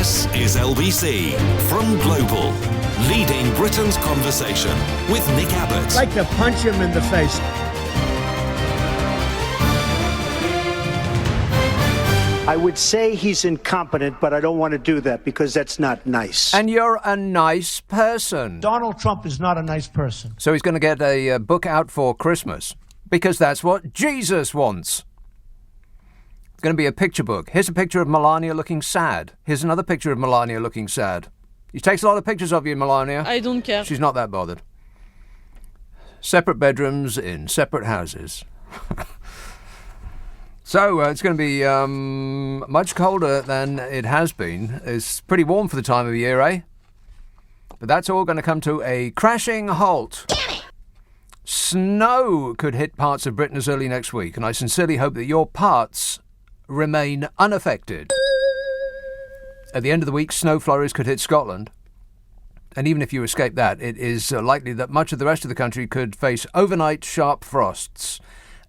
This is LBC from Global, leading Britain's conversation with Nick Abbott. I'd like to punch him in the face. I would say he's incompetent, but I don't want to do that because that's not nice. And you're a nice person. Donald Trump is not a nice person. So he's going to get a book out for Christmas because that's what Jesus wants. It's going to be a picture book. Here's a picture of Melania looking sad. Here's another picture of Melania looking sad. He takes a lot of pictures of you, Melania. I don't care. She's not that bothered. Separate bedrooms in separate houses. So it's going to be much colder than it has been. It's pretty warm for the time of year, eh? But that's all going to come to a crashing halt. Damn it! Snow could hit parts of Britain as early next week, and I sincerely hope that your parts remain unaffected. At the end of the week, snow flurries could hit Scotland. And even if you escape that, it is likely that much of the rest of the country could face overnight sharp frosts.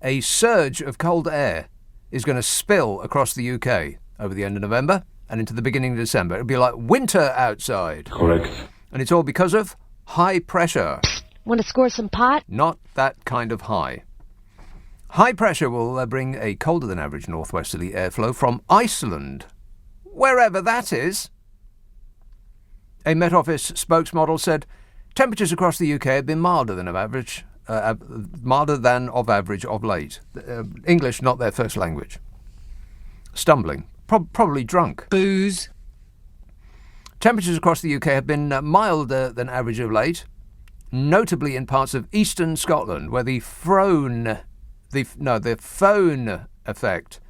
A surge of cold air is going to spill across the UK over the end of November and into the beginning of December. It'll be like winter outside. Correct. And it's all because of high pressure. Want to score some pot? Not that kind of high. High pressure will bring a colder than average northwesterly airflow from Iceland, wherever that is. A Met Office spokesmodel said temperatures across the UK have been milder than of average of late. English not their first language. Stumbling, probably drunk. Booze. Temperatures across the UK have been milder than average of late, notably in parts of eastern Scotland, where the föhn effect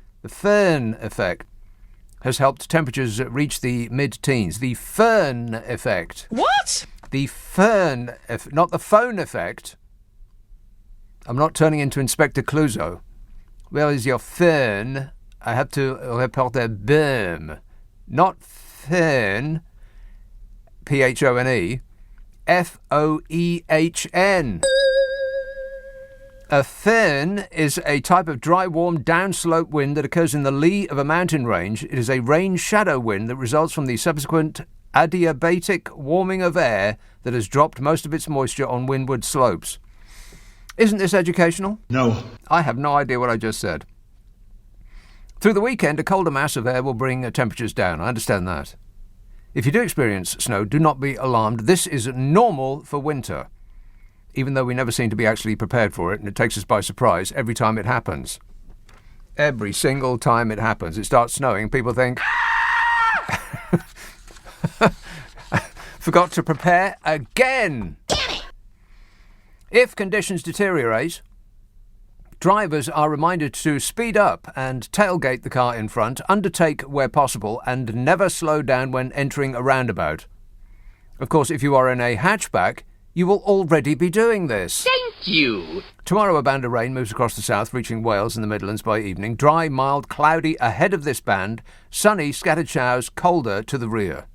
has helped temperatures reach the mid-teens. The föhn effect. What? The föhn, not the phone effect. I'm not turning into Inspector Clouseau. Where is your phone? I have to report a boom. Not phone, Phone, Foehn. A föhn is a type of dry, warm, downslope wind that occurs in the lee of a mountain range. It is a rain-shadow wind that results from the subsequent adiabatic warming of air that has dropped most of its moisture on windward slopes. Isn't this educational? No. I have no idea what I just said. Through the weekend, a colder mass of air will bring temperatures down. I understand that. If you do experience snow, do not be alarmed. This is normal for winter, even though we never seem to be actually prepared for it, and it takes us by surprise every time it happens. Every single time it happens. It starts snowing, people think, forgot to prepare again. If conditions deteriorate, drivers are reminded to speed up and tailgate the car in front, undertake where possible, and never slow down when entering a roundabout. Of course, if you are in a hatchback, you will already be doing this. Thank you. Tomorrow, a band of rain moves across the south, reaching Wales and the Midlands by evening. Dry, mild, cloudy ahead of this band. Sunny, scattered showers, colder to the rear.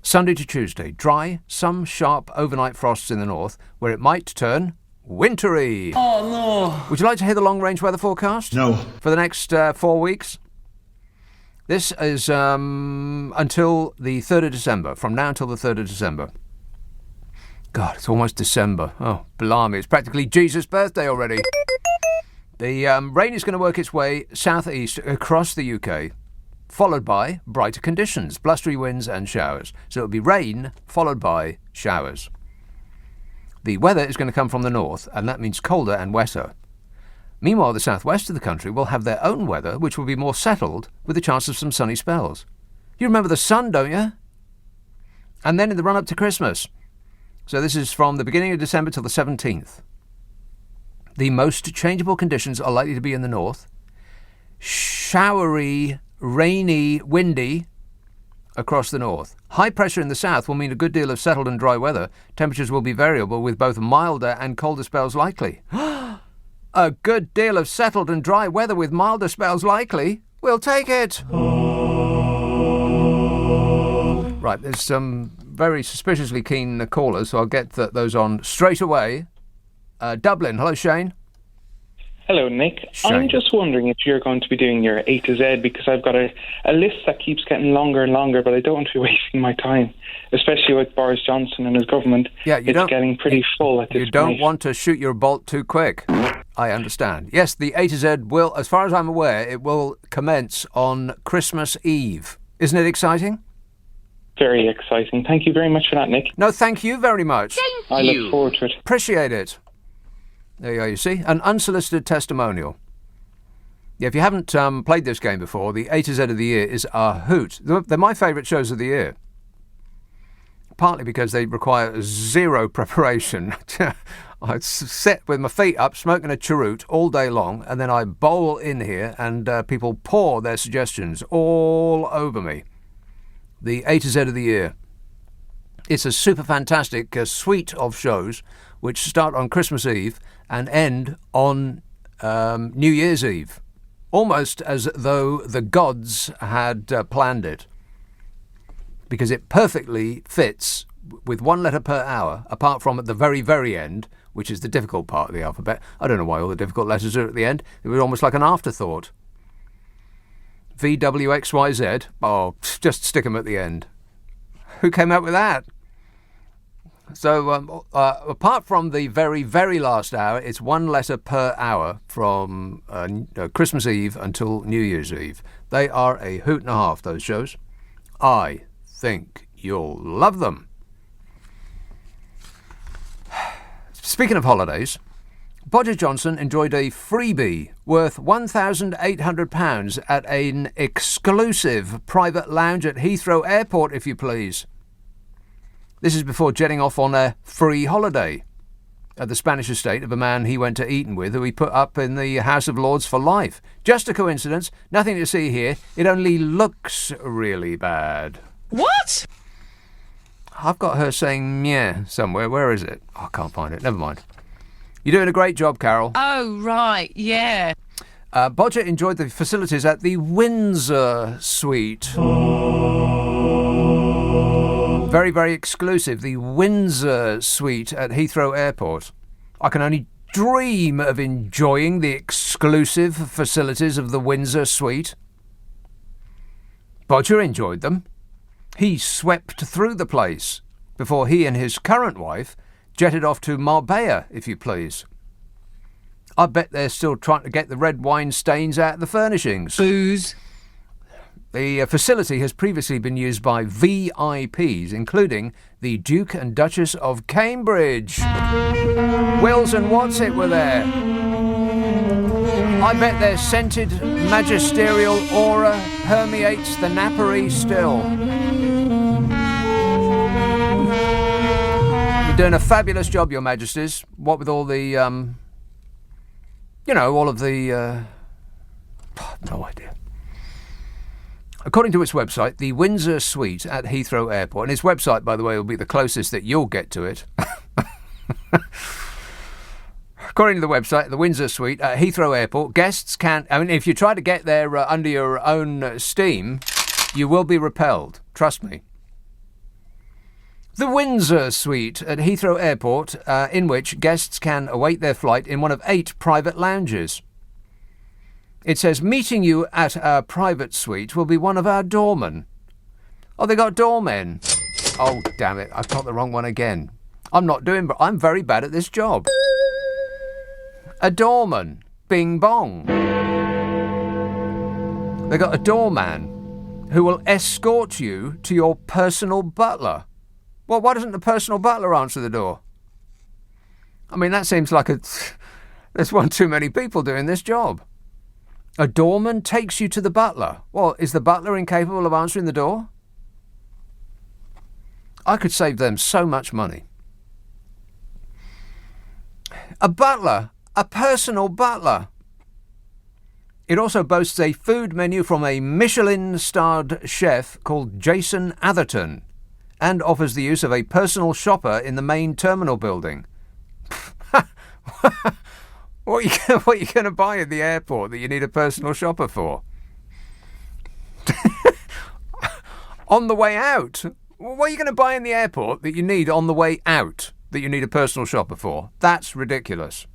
Sunday to Tuesday, dry, some sharp overnight frosts in the north, where it might turn wintry. Oh, no. Would you like to hear the long-range weather forecast? No. For the next 4 weeks? This is until the 3rd of December, from now until the 3rd of December. God, it's almost December. Oh, blimey, it's practically Jesus' birthday already. The rain is going to work its way southeast across the UK, followed by brighter conditions, blustery winds and showers. So it'll be rain, followed by showers. The weather is going to come from the north, and that means colder and wetter. Meanwhile, the southwest of the country will have their own weather, which will be more settled, with a chance of some sunny spells. You remember the sun, don't you? And then in the run-up to Christmas. So this is from the beginning of December till the 17th. The most changeable conditions are likely to be in the north. Showery, rainy, windy across the north. High pressure in the south will mean a good deal of settled and dry weather. Temperatures will be variable with both milder and colder spells likely. A good deal of settled and dry weather with milder spells likely? We'll take it. Right, there's some very suspiciously keen callers, so I'll get those on straight away. Dublin, hello Shane. Hello, Nick. Shane. I'm just wondering if you're going to be doing your A to Z, because I've got a list that keeps getting longer and longer, but I don't want to be wasting my time, especially with Boris Johnson and his government. Yeah, it's getting pretty full at this point. You don't want to shoot your bolt too quick. I understand. Yes, the A to Z will, as far as I'm aware, it will commence on Christmas Eve. Isn't it exciting? Very exciting. Thank you very much for that, Nick. No, thank you very much. I look forward to it. Appreciate it. There you are, you see. An unsolicited testimonial. Yeah, if you haven't played this game before, the A to Z of the Year is a hoot. They're my favourite shows of the year. Partly because they require zero preparation. I sit with my feet up, smoking a cheroot all day long, and then I bowl in here and people pour their suggestions all over me. The A to Z of the Year. It's a super fantastic suite of shows which start on Christmas Eve and end on New Year's Eve, almost as though the gods had planned it, because it perfectly fits with one letter per hour, apart from at the very, very end, which is the difficult part of the alphabet. I don't know why all the difficult letters are at the end. It was almost like an afterthought. V, W, X, Y, Z. Oh, just stick them at the end. Who came up with that? So apart from the very, very last hour, it's one letter per hour from Christmas Eve until New Year's Eve. They are a hoot and a half, those shows. I think you'll love them. Speaking of holidays, Boris Johnson enjoyed a freebie worth £1,800 at an exclusive private lounge at Heathrow Airport, if you please. This is before jetting off on a free holiday at the Spanish estate of a man he went to Eton with, who he put up in the House of Lords for life. Just a coincidence, nothing to see here. It only looks really bad. What? I've got her saying meh somewhere. Where is it? I can't find it. Never mind. You're doing a great job, Carol. Oh, right, yeah. Bodger enjoyed the facilities at the Windsor Suite. Very, very exclusive. The Windsor Suite at Heathrow Airport. I can only dream of enjoying the exclusive facilities of the Windsor Suite. Bodger enjoyed them. He swept through the place before he and his current wife jetted off to Marbella, if you please. I bet they're still trying to get the red wine stains out of the furnishings. Booze. The facility has previously been used by VIPs, including the Duke and Duchess of Cambridge. Wills and Watsit were there. I bet their scented magisterial aura permeates the napery still. You're doing a fabulous job, Your Majesties. What with all the, all of the... no idea. According to its website, the Windsor Suite at Heathrow Airport, and its website, by the way, will be the closest that you'll get to it. According to the website, the Windsor Suite at Heathrow Airport, guests can... if you try to get there under your own steam, you will be repelled. Trust me. The Windsor Suite at Heathrow Airport, in which guests can await their flight in one of 8 private lounges. It says, meeting you at our private suite will be one of our doormen. Oh, they got doormen. Oh, damn it. I've got the wrong one again. I'm I'm very bad at this job. A doorman. Bing bong. They got a doorman who will escort you to your personal butler. Well, why doesn't the personal butler answer the door? I mean, that seems like there's one too many people doing this job. A doorman takes you to the butler. Well, is the butler incapable of answering the door? I could save them so much money. A butler. A personal butler. It also boasts a food menu from a Michelin-starred chef called Jason Atherton and offers the use of a personal shopper in the main terminal building. What are you going to buy at the airport that you need a personal shopper for? On the way out? What are you going to buy in the airport that you need on the way out that you need a personal shopper for? That's ridiculous.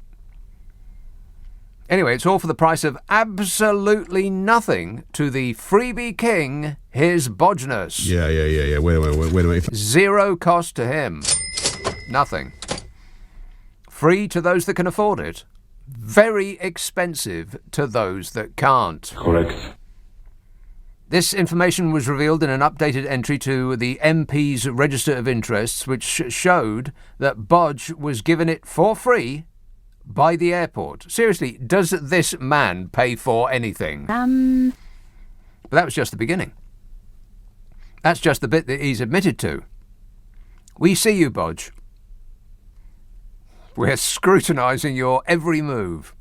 Anyway, it's all for the price of absolutely nothing to the freebie king, His Bodgeness. Yeah. Wait a minute. Zero cost to him. Nothing. Free to those that can afford it. Very expensive to those that can't. Correct. This information was revealed in an updated entry to the MP's Register of Interests, which showed that Bodge was given it for free by the airport. Seriously, does this man pay for anything? But that was just the beginning. That's just the bit that he's admitted to. We see you, Bodge. We're scrutinising your every move.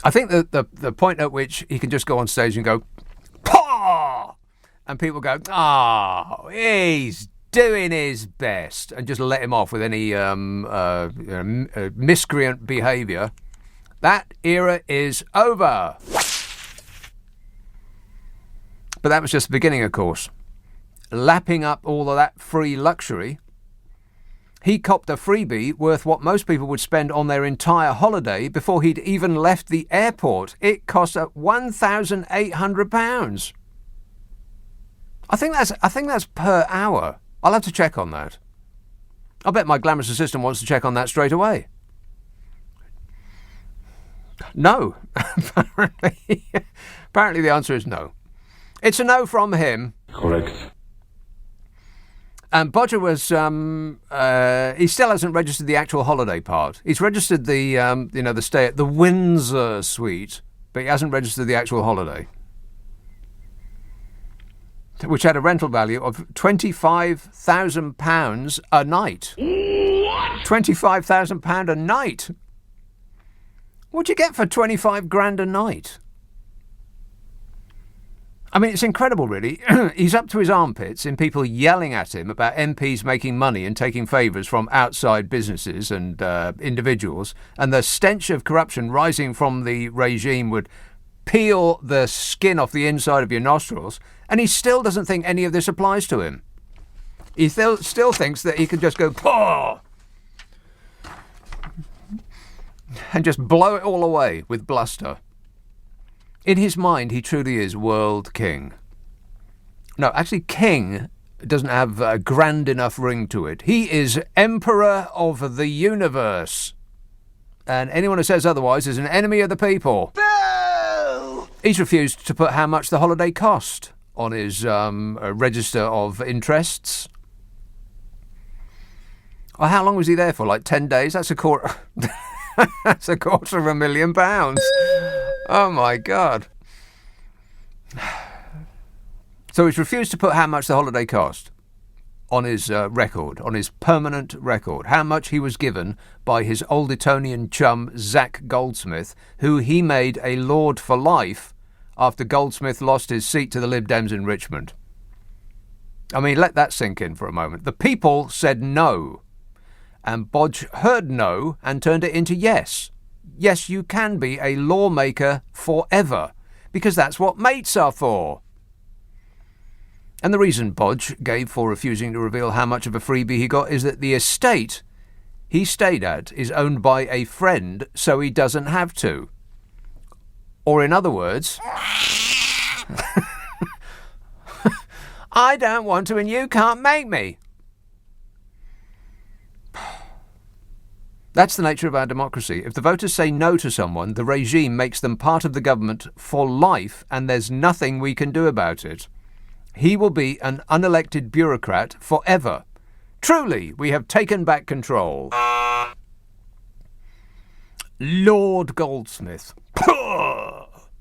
I think that the point at which he can just go on stage and go, "Paw!" and people go, he's doing his best, and just let him off with any miscreant behaviour, that era is over. But that was just the beginning, of course. Lapping up all of that free luxury, he copped a freebie worth what most people would spend on their entire holiday before he'd even left the airport. It cost £1,800. I think that's per hour. I'll have to check on that. I bet my glamorous assistant wants to check on that straight away. No. Apparently the answer is no. It's a no from him. Correct. And Bodger was, he still hasn't registered the actual holiday part. He's registered the, the stay at the Windsor suite, but he hasn't registered the actual holiday, which had a rental value of £25,000 a night. What? £25,000 a night? What'd you get for 25 grand a night? I mean, it's incredible, really. He's up to his armpits in people yelling at him about MPs making money and taking favours from outside businesses and individuals, and the stench of corruption rising from the regime would peel the skin off the inside of your nostrils, and he still doesn't think any of this applies to him. He still thinks that he can just go, "Paw!" and just blow it all away with bluster. In his mind, he truly is world king. No, actually, king doesn't have a grand enough ring to it. He is emperor of the universe. And anyone who says otherwise is an enemy of the people. Boo! He's refused to put how much the holiday cost on his register of interests. Well, how long was he there for? Like 10 days? That's a quarter... That's £250,000. Oh, my God. So he's refused to put how much the holiday cost on his record, on his permanent record, how much he was given by his Old Etonian chum, Zach Goldsmith, who he made a lord for life after Goldsmith lost his seat to the Lib Dems in Richmond. I mean, let that sink in for a moment. The people said no. And Bodge heard no and turned it into yes. Yes, you can be a lawmaker forever, because that's what mates are for. And the reason Bodge gave for refusing to reveal how much of a freebie he got is that the estate he stayed at is owned by a friend, so he doesn't have to. Or in other words, I don't want to and you can't make me. That's the nature of our democracy. If the voters say no to someone, the regime makes them part of the government for life, and there's nothing we can do about it. He will be an unelected bureaucrat forever. Truly, we have taken back control. Lord Goldsmith,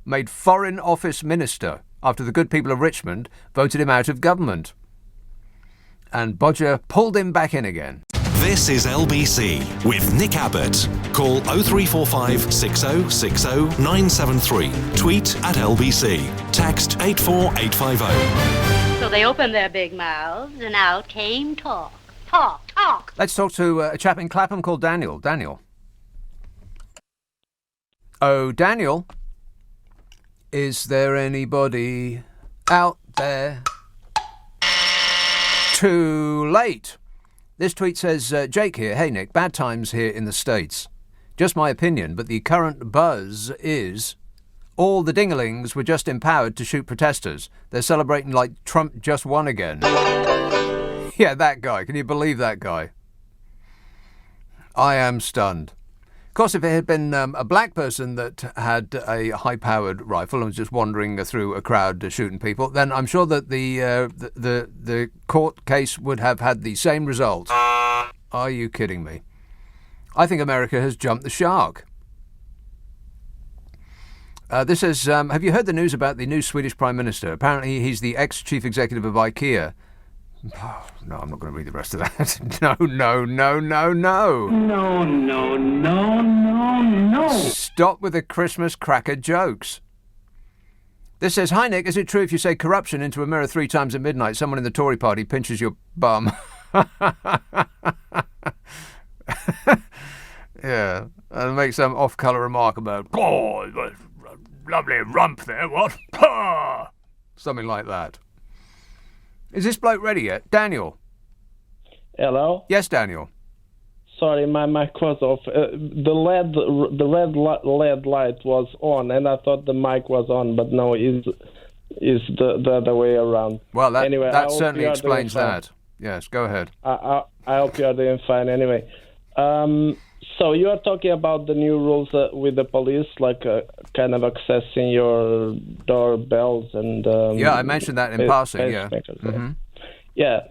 made Foreign Office Minister after the good people of Richmond voted him out of government. And Bodger pulled him back in again. This is LBC with Nick Abbott. Call 0345 6060 973. Tweet at LBC. Text 84850. So they opened their big mouths, and out came talk. Talk, talk. Let's talk to a chap in Clapham called Daniel. Daniel. Oh, Daniel. Is there anybody out there? Too late. This tweet says, Jake here. Hey, Nick, bad times here in the States. Just my opinion, but the current buzz is all the dinglings were just empowered to shoot protesters. They're celebrating like Trump just won again. Yeah, that guy. Can you believe that guy? I am stunned. Of course, if it had been a black person that had a high-powered rifle and was just wandering through a crowd shooting people, then I'm sure that the court case would have had the same result. Are you kidding me? I think America has jumped the shark. This is, have you heard the news about the new Swedish Prime Minister? Apparently he's the ex-chief executive of IKEA. Oh, no, I'm not going to read the rest of that. No. No. Stop with the Christmas cracker jokes. This says, hi Nick, is it true if you say corruption into a mirror 3 times at midnight, someone in the Tory party pinches your bum? Yeah, and make some off-colour remark about, oh, lovely rump there, what? Something like that. Is this bloke ready yet? Daniel? Hello? Yes, Daniel. Sorry, my mic was off. The red LED light was on, and I thought the mic was on, but no, is the other way around. Well, anyway, that certainly explains that. Yes, go ahead. I hope you are doing fine. Anyway, so you are talking about the new rules with the police, like kind of accessing your doorbells and... yeah, I mentioned that in passing, yeah. Mm-hmm. Yeah,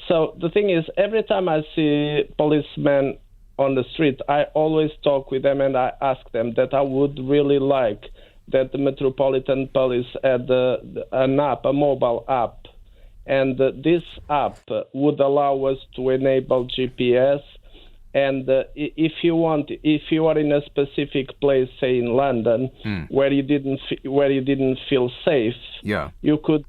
so the thing is, every time I see policemen on the street, I always talk with them and I ask them that I would really like that the Metropolitan Police had an app, a mobile app, and this app would allow us to enable GPS. And if you are in a specific place, say in London, where you didn't feel safe, yeah, you could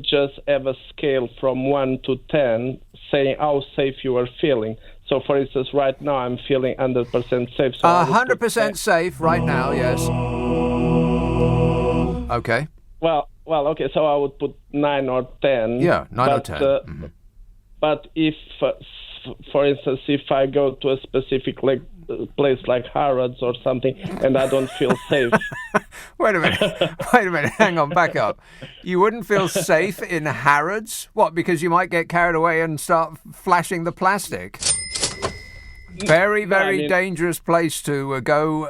just have a scale from 1 to 10, saying how safe you are feeling. So, for instance, right now I'm feeling 100% safe. So 100% safe right now, yes. Okay. Well, okay. So I would put 9 or 10. Yeah, 9 or 10. But if for instance, if I go to a specific place like Harrods or something and I don't feel safe. Wait a minute, hang on, back up. You wouldn't feel safe in Harrods? What, because you might get carried away and start flashing the plastic? Very dangerous place to go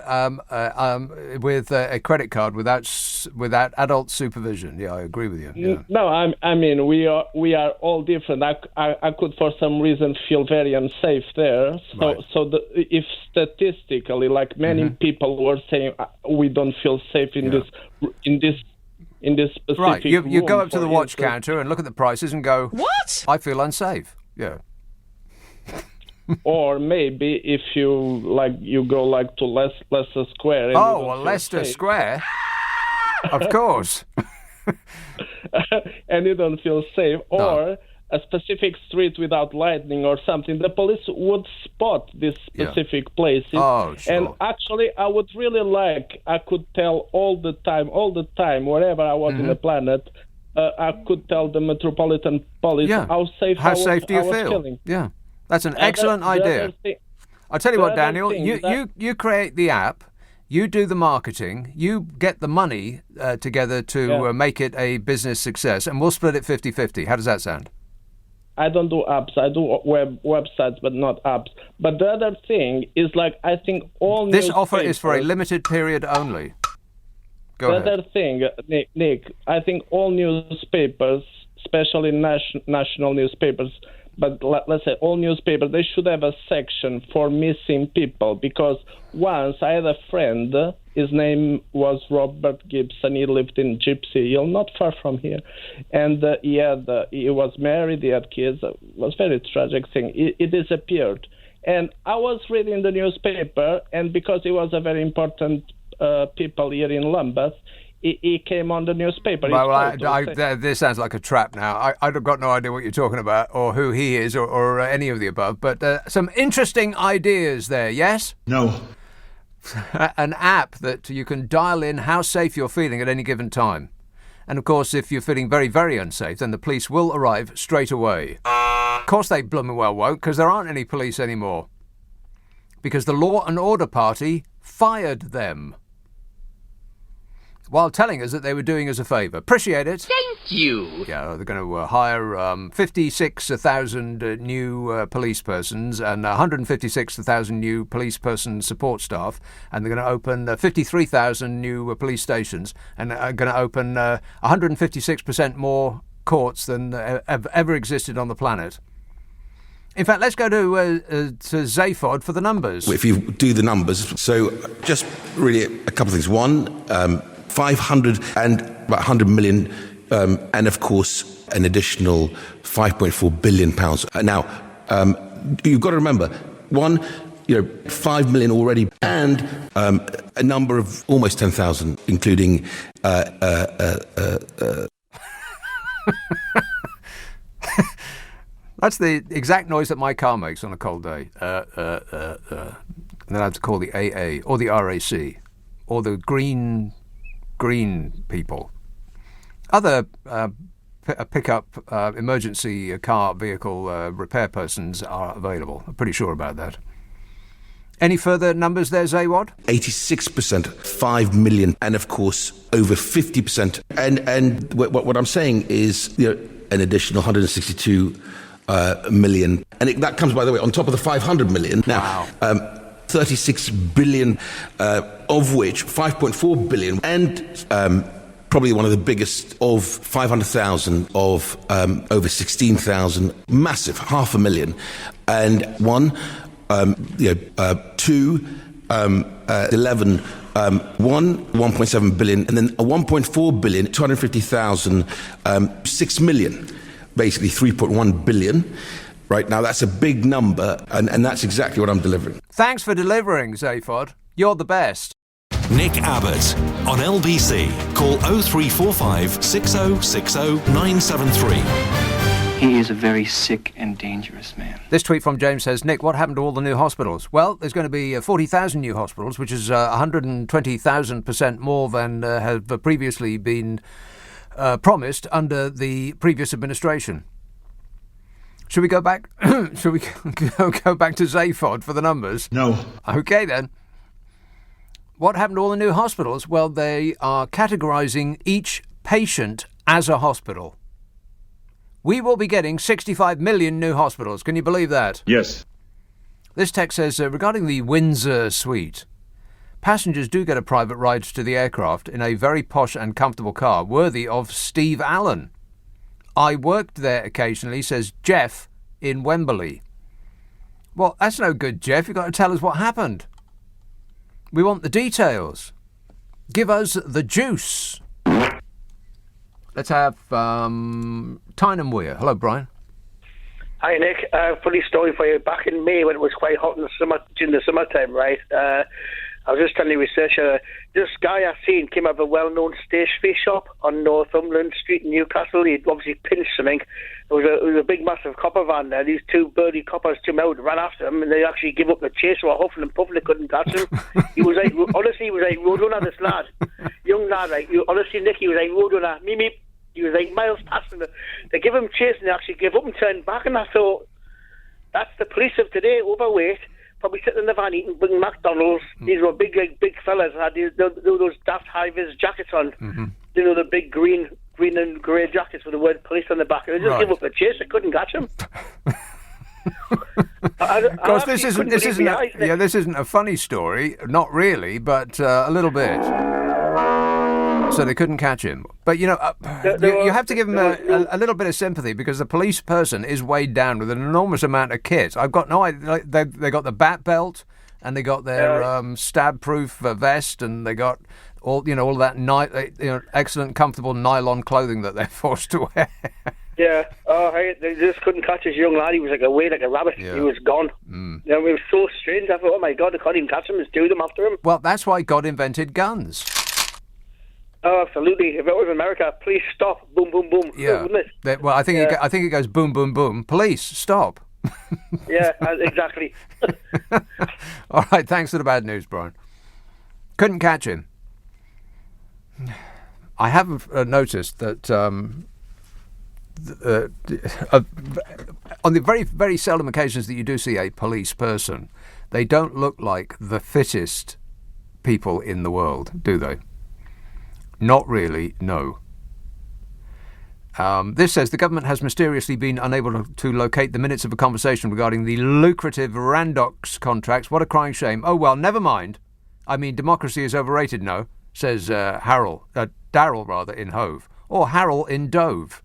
with a credit card without adult supervision. Yeah, I agree with you. Yeah. No, I mean we are all different. I could for some reason feel very unsafe there. So Right. If statistically, like many people were saying, we don't feel safe in this specific Right, you go room, up to the for watch instance. counter and look at the prices and go, What? I feel unsafe. Yeah. Or maybe if you go like to Leicester Square. And Leicester Square? Of course. and you don't feel safe, No. or a specific street without lighting or something, the police would spot these specific places. Oh, sure. And actually, I would really I could tell all the time, wherever I was in the planet, I could tell the Metropolitan Police how safe How I was, safe do you I was feel? feeling. Yeah. That's an excellent idea. I'll tell you what, Daniel, you create the app, you do the marketing, you get the money together to make it a business success, and we'll split it 50-50. How does that sound? I don't do apps. I do websites, but not apps. But the other thing is, I think all this offer is for a limited period only. Go ahead. The other thing, Nick, I think all newspapers, especially national newspapers, but let's say all newspapers, they should have a section for missing people, because once I had a friend, his name was Robert Gibson, he lived in Gypsy Hill, not far from here, and he was married, he had kids. It was a very tragic thing. He disappeared, and I was reading the newspaper, and because he was a very important people here in Lambeth, he came on the newspaper. This sounds like a trap now. I've got no idea what you're talking about, or who he is, or any of the above. But some interesting ideas there, yes? No. An app that you can dial in how safe you're feeling at any given time. And of course, if you're feeling very, very unsafe, then the police will arrive straight away. Of course they blooming well won't, because there aren't any police anymore. Because the Law and Order Party fired them while telling us that they were doing us a favour. Appreciate it. Thank you. Yeah, they're going to hire 56,000 new police persons and 156,000 new police person support staff, and they're going to open 53,000 new police stations, and are going to open 156% more courts than have ever existed on the planet. In fact, let's go to Zaphod for the numbers. If you do the numbers, so just really a couple of things. One, 500 and about 100 million, and of course an additional 5.4 billion pounds. Now, you've got to remember, one, 5 million already, and a number of almost 10,000, including. That's the exact noise that my car makes on a cold day. And then I have to call the AA or the RAC or the green people. Other pickup emergency car vehicle repair persons are available. I'm pretty sure about that. Any further numbers there, Zaywad? 86%, 5 million, and of course over 50%. And what I'm saying is, an additional 162 million, and that comes, by the way, on top of the 500 million. Now, wow. 36 billion, of which 5.4 billion, and probably one of the biggest of 500,000 of over 16,000, massive, 500,000, and one, 2, 11, 1.7 billion, and then a 1.4 billion, 250,000, 6 million, basically 3.1 billion. Right now, that's a big number, and that's exactly what I'm delivering. Thanks for delivering, Zaphod. You're the best. Nick Abbott on LBC. Call 0345 6060 973. He is a very sick and dangerous man. This tweet from James says, Nick, what happened to all the new hospitals? Well, there's going to be 40,000 new hospitals, which is 120,000% more than have previously been promised under the previous administration. Should we go back? Should we go back to Zaphod for the numbers? No. Okay, then. What happened to all the new hospitals? Well, they are categorising each patient as a hospital. We will be getting 65 million new hospitals. Can you believe that? Yes. This text says, regarding the Windsor suite, passengers do get a private ride to the aircraft in a very posh and comfortable car, worthy of Steve Allen. I worked there occasionally, says Jeff in Wembley. Well, that's no good, Jeff. You've got to tell us what happened. We want the details. Give us the juice. Let's have Tyneham Weir. Hello, Brian. Hi, Nick. Funny story for you. Back in May, when it was quite hot in the summer, during the summertime, right? I was just telling the researcher, this guy I've seen came out of a well-known stationery shop on Northumberland Street in Newcastle. He'd obviously pinched something. There was a big, massive copper van there. These two burly coppers came out, ran after him, and they actually gave up the chase. They were huffing and puffing. They couldn't catch him. He was like, honestly, he was like roadrunner, this lad. Young lad, like, honestly, Nick, he was like roadrunner. Meep, meep. He was like miles past them. They give him chase, and they actually gave up and turned back. And I thought, that's the police of today, overweight, probably sitting in the van eating big McDonald's. These were big fellas, had those daft high-vis jackets on. Mm-hmm. The big green and grey jackets with the word police on the back. They just gave up the chase. They couldn't catch him. Of course, this isn't a funny story, not really, but a little bit. So they couldn't catch him. But, you have to give him a little bit of sympathy, because the police person is weighed down with an enormous amount of kit. I've got no idea. They got the bat belt, and they got their stab-proof vest, and they got all that excellent, comfortable nylon clothing that they're forced to wear. Yeah. They just couldn't catch this young lad. He was away like a rabbit. Yeah. He was gone. It was so strange. I thought, oh my God, they can't even catch him. There's two of them after him. Well, that's why God invented guns. Oh, absolutely. If it was America, please stop. Boom, boom, boom. Yeah. Well, I think it goes boom, boom, boom. Police, stop. Yeah, exactly. All right, thanks for the bad news, Brian. Couldn't catch him. I have noticed that on the very, very seldom occasions that you do see a police person, they don't look like the fittest people in the world, do they? Not really, no. This says the government has mysteriously been unable to locate the minutes of a conversation regarding the lucrative Randox contracts. What a crying shame. Oh, well, never mind. I mean, democracy is overrated, no, says Darryl in Hove. Or Harold in Dove.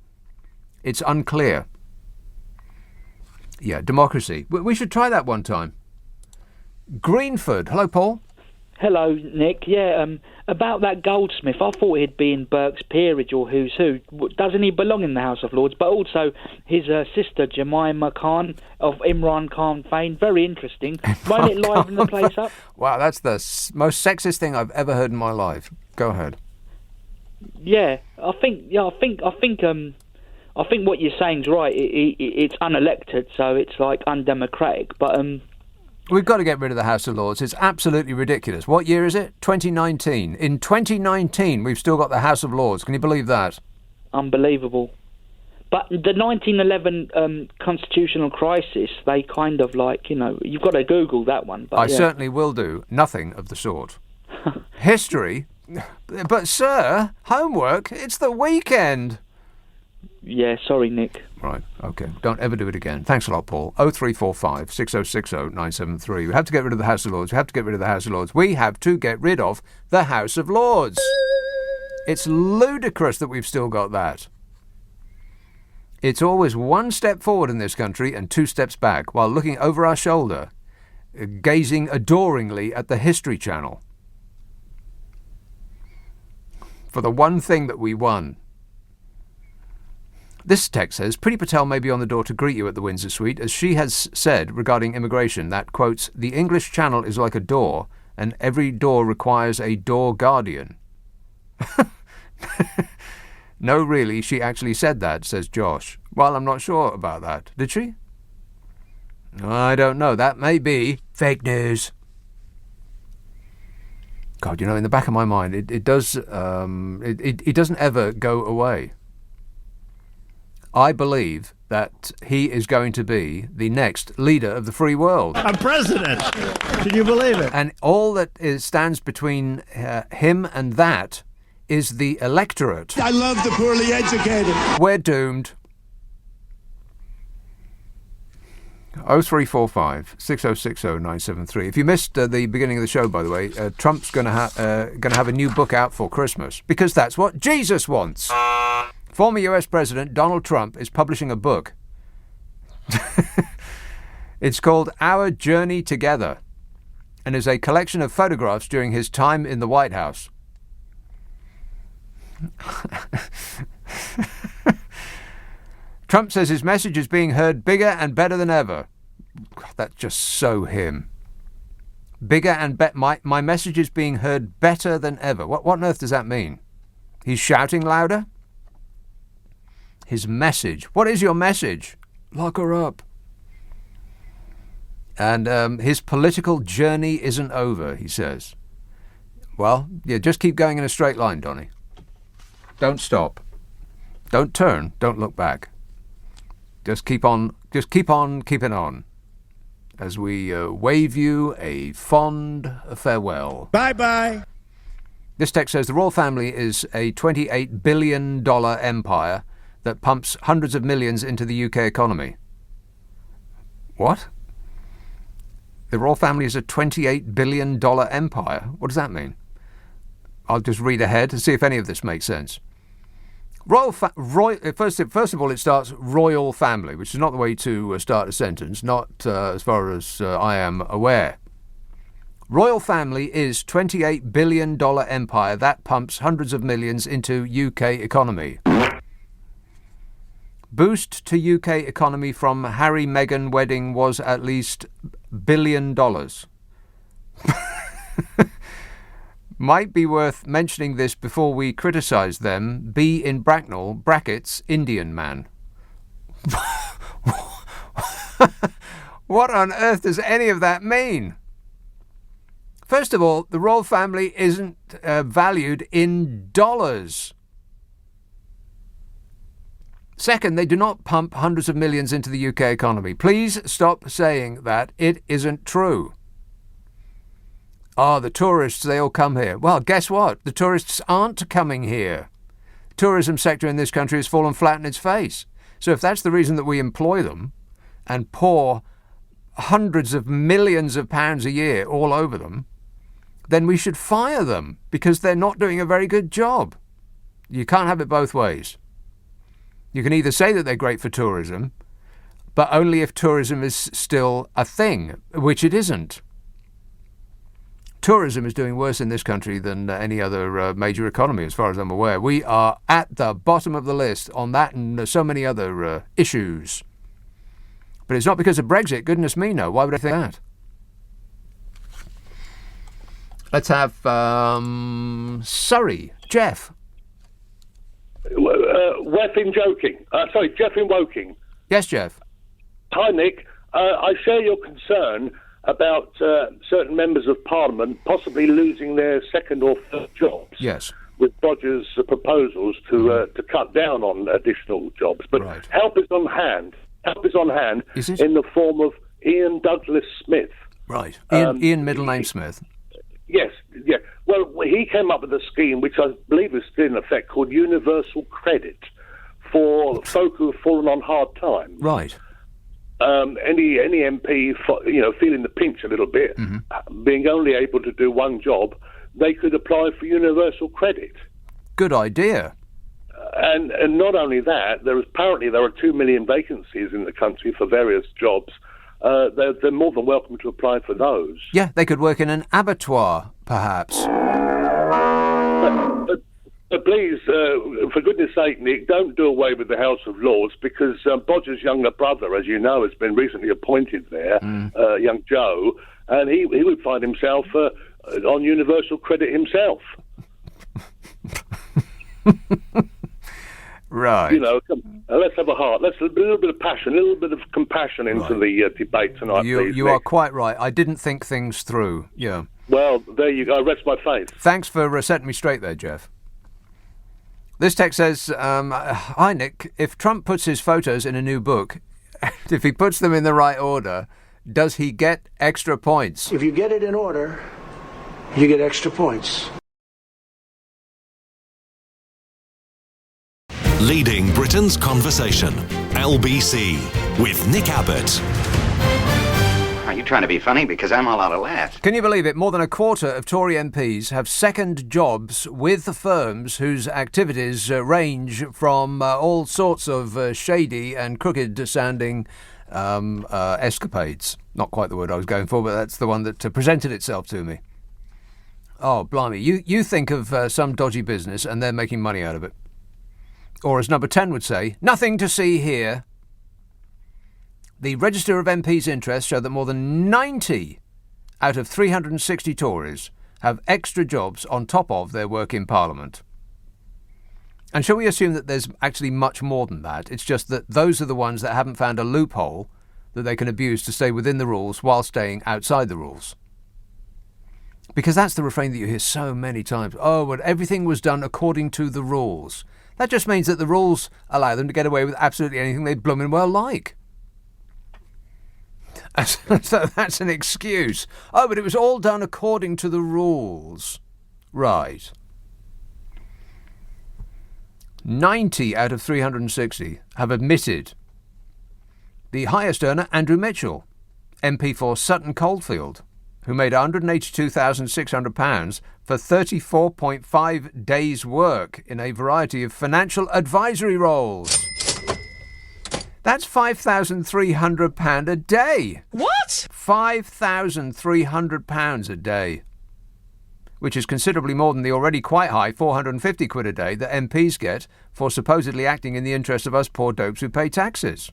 It's unclear. Yeah, democracy. We should try that one time. Greenford. Hello, Paul. Hello, Nick. Yeah, about that Goldsmith, I thought he'd be in Burke's Peerage or Who's Who. Doesn't he belong in the House of Lords? But also his sister, Jemima Khan of Imran Khan fame. Very interesting. Won't it liven the place up? Wow, that's the most sexist thing I've ever heard in my life. Go ahead. Yeah, I think what you're saying's right. It's unelected, so it's like undemocratic. But we've got to get rid of the House of Lords. It's absolutely ridiculous. What year is it? 2019. In 2019, we've still got the House of Lords. Can you believe that? Unbelievable. But the 1911 constitutional crisis, they kind of like, you've got to Google that one. But I certainly will do. Nothing of the sort. History? But, sir, homework, it's the weekend. Yeah, sorry, Nick. Right, OK. Don't ever do it again. Thanks a lot, Paul. 0345 6060 973. We have to get rid of the House of Lords. We have to get rid of the House of Lords. We have to get rid of the House of Lords. It's ludicrous that we've still got that. It's always one step forward in this country and two steps back, while looking over our shoulder, gazing adoringly at the History Channel. For the one thing that we won. This text says, Priti Patel may be on the door to greet you at the Windsor Suite, as she has said regarding immigration that, quotes, the English Channel is like a door, and every door requires a door guardian. No, really, she actually said that, says Josh. Well, I'm not sure about that. Did she? I don't know. That may be fake news. God, in the back of my mind, it doesn't ever go away. I believe that he is going to be the next leader of the free world. I'm president. Can you believe it? And all that stands between him and that is the electorate. I love the poorly educated. We're doomed. 0345 6060 973. If you missed the beginning of the show, by the way, Trump's going to have a new book out for Christmas, because that's what Jesus wants. Former US President Donald Trump is publishing a book. It's called Our Journey Together, and is a collection of photographs during his time in the White House. Trump says his message is being heard bigger and better than ever. God, that's just so him. Bigger and my message is being heard better than ever. What on earth does that mean? He's shouting louder? His message. What is your message? Lock her up. And his political journey isn't over, he says. Well, yeah, just keep going in a straight line, Donny. Don't stop. Don't turn. Don't look back. Just keep on keeping on, as we wave you a fond farewell. Bye-bye. This text says the royal family is a $28 billion empire that pumps hundreds of millions into the UK economy. What? The royal family is a $28 billion empire? What does that mean? I'll just read ahead and see if any of this makes sense. First of all, it starts royal family, which is not the way to start a sentence, not as far as I am aware. Royal family is $28 billion empire that pumps hundreds of millions into UK economy. Boost to UK economy from Harry-Meghan wedding was at least $1 billion. Might be worth mentioning this before we criticise them. B in Bracknell, brackets, Indian man. What on earth does any of that mean? First of all, the royal family isn't valued in dollars. Second, they do not pump hundreds of millions into the UK economy. Please stop saying that. It isn't true. Oh, the tourists, they all come here. Well, guess what? The tourists aren't coming here. The tourism sector in this country has fallen flat on its face. So if that's the reason that we employ them and pour hundreds of millions of pounds a year all over them, then we should fire them because they're not doing a very good job. You can't have it both ways. You can either say that they're great for tourism, but only if tourism is still a thing, which it isn't. Tourism is doing worse in this country than any other major economy, as far as I'm aware. We are at the bottom of the list on that and so many other issues. But it's not because of Brexit. Goodness me, no. Why would I think that? Let's have Surrey. Jeff. Weffin joking. Jeff in Woking. Yes, Jeff. Hi, Nick. I share your concern about certain members of Parliament possibly losing their second or third jobs. Yes. With Bodger's proposals to cut down on additional jobs. But help is on hand. Help is on hand in the form of Ian Douglas Smith. Right. Ian middle name Smith. Yes, yeah. Well, he came up with a scheme which I believe is still in effect called Universal Credit for folk who have fallen on hard times. Right. Any MP, feeling the pinch a little bit, being only able to do one job, they could apply for universal credit. Good idea. And not only that, there are 2 million vacancies in the country for various jobs. They're more than welcome to apply for those. Yeah, they could work in an abattoir, perhaps. But please, for goodness sake, Nick, don't do away with the House of Lords, because Bodger's younger brother, as you know, has been recently appointed there, young Joe, and he would find himself on universal credit himself. Right. Let's have a heart. Let's a little bit of passion, a little bit of compassion into the debate tonight, please. You are quite right. I didn't think things through. Yeah. Well, there you go. I rest my faith. Thanks for setting me straight there, Jeff. This text says, hi, Nick. If Trump puts his photos in a new book, if he puts them in the right order, does he get extra points? If you get it in order, you get extra points. Leading Britain's conversation. LBC with Nick Abbott. Are you trying to be funny? Because I'm all out of laughs. Can you believe it? More than a quarter of Tory MPs have second jobs with the firms whose activities range from all sorts of shady and crooked-sounding escapades. Not quite the word I was going for, but that's the one that presented itself to me. Oh, blimey. You think of some dodgy business and they're making money out of it. Or as Number 10 would say, nothing to see here. The Register of MPs' interests show that more than 90 out of 360 Tories have extra jobs on top of their work in Parliament. And shall we assume that there's actually much more than that? It's just that those are the ones that haven't found a loophole that they can abuse to stay within the rules while staying outside the rules. Because that's the refrain that you hear so many times. Oh, but everything was done according to the rules. That just means that the rules allow them to get away with absolutely anything they blooming well like. So that's an excuse. Oh, but it was all done according to the rules. Right. 90 out of 360 have admitted. The highest earner, Andrew Mitchell, MP for Sutton Coldfield, who made £182,600 for 34.5 days' work in a variety of financial advisory roles. That's £5,300 a day. What? £5,300 a day. Which is considerably more than the already quite high £450 a day that MPs get for supposedly acting in the interest of us poor dopes who pay taxes.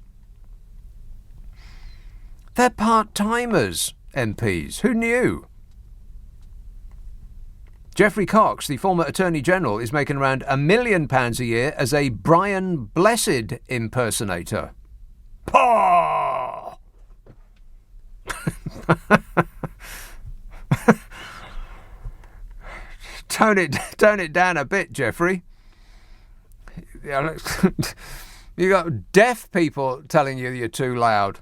They're part-timers, MPs. Who knew? Geoffrey Cox, the former Attorney General, is making around £1 million a year as a Brian Blessed impersonator. Paw! Tone it down a bit, Geoffrey. You got deaf people telling you you're too loud.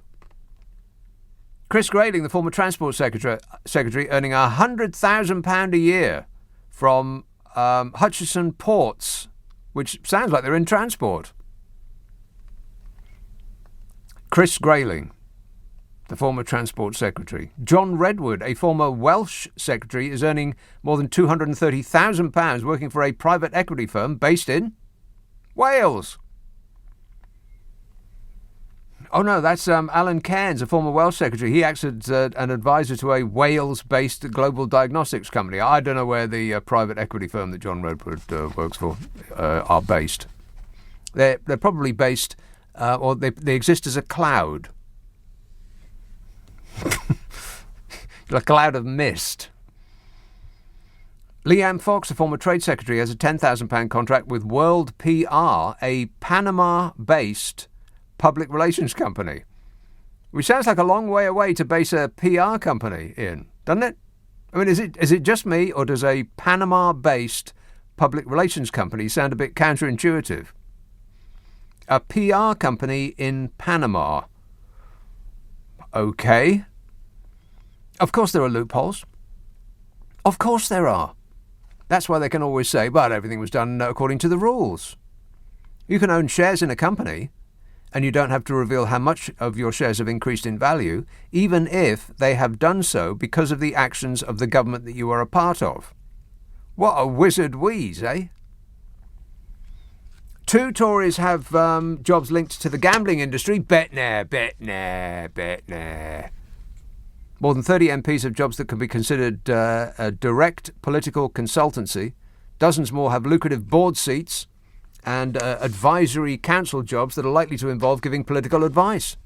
Chris Grayling, the former Transport Secretary, earning £100,000 a year from Hutchison Ports, which sounds like they're in transport. Chris Grayling, the former Transport Secretary. John Redwood, a former Welsh Secretary, is earning more than £230,000 working for a private equity firm based in Wales. Oh no, that's Alan Cairns, a former Welsh Secretary. He acts as an advisor to a Wales-based global diagnostics company. I don't know where the private equity firm that John Redwood works for are based. They're probably based, or they exist as a cloud. A cloud of mist. Leanne Fox, a former Trade Secretary, has a £10,000 contract with World PR, a Panama-based public relations company. Which sounds like a long way away to base a PR company in, doesn't it? I mean, is it just me, or does a Panama-based public relations company sound a bit counterintuitive? A PR company in Panama. Okay. Of course there are loopholes. Of course there are. That's why they can always say, but everything was done according to the rules. You can own shares in a company, and you don't have to reveal how much of your shares have increased in value, even if they have done so because of the actions of the government that you are a part of. What a wizard wheeze, eh? 2 Tories have jobs linked to the gambling industry. Bet nah. More than 30 MPs have jobs that can be considered a direct political consultancy. Dozens more have lucrative board seats and advisory council jobs that are likely to involve giving political advice.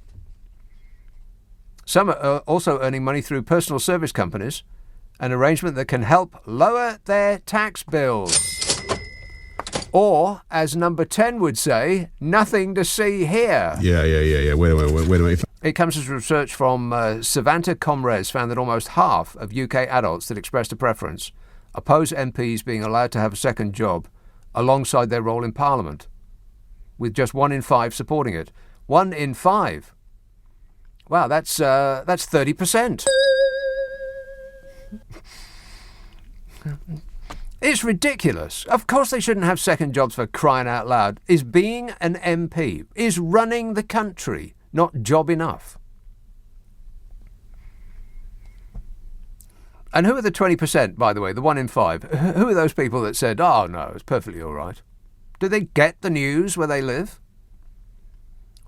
Some are also earning money through personal service companies, an arrangement that can help lower their tax bills. Or, as number 10 would say, nothing to see here. Yeah. Wait a minute. It comes as research from Savanta Comres found that almost half of UK adults that expressed a preference oppose MPs being allowed to have a second job alongside their role in Parliament, with just 1 in 5 supporting it. 1 in 5. Wow, that's 30%. It's ridiculous. Of course they shouldn't have second jobs, for crying out loud. Is being an MP, is running the country not job enough? And who are the 20%, by the way, the 1 in 5? Who are those people that said, oh no, it's perfectly all right? Do they get the news where they live?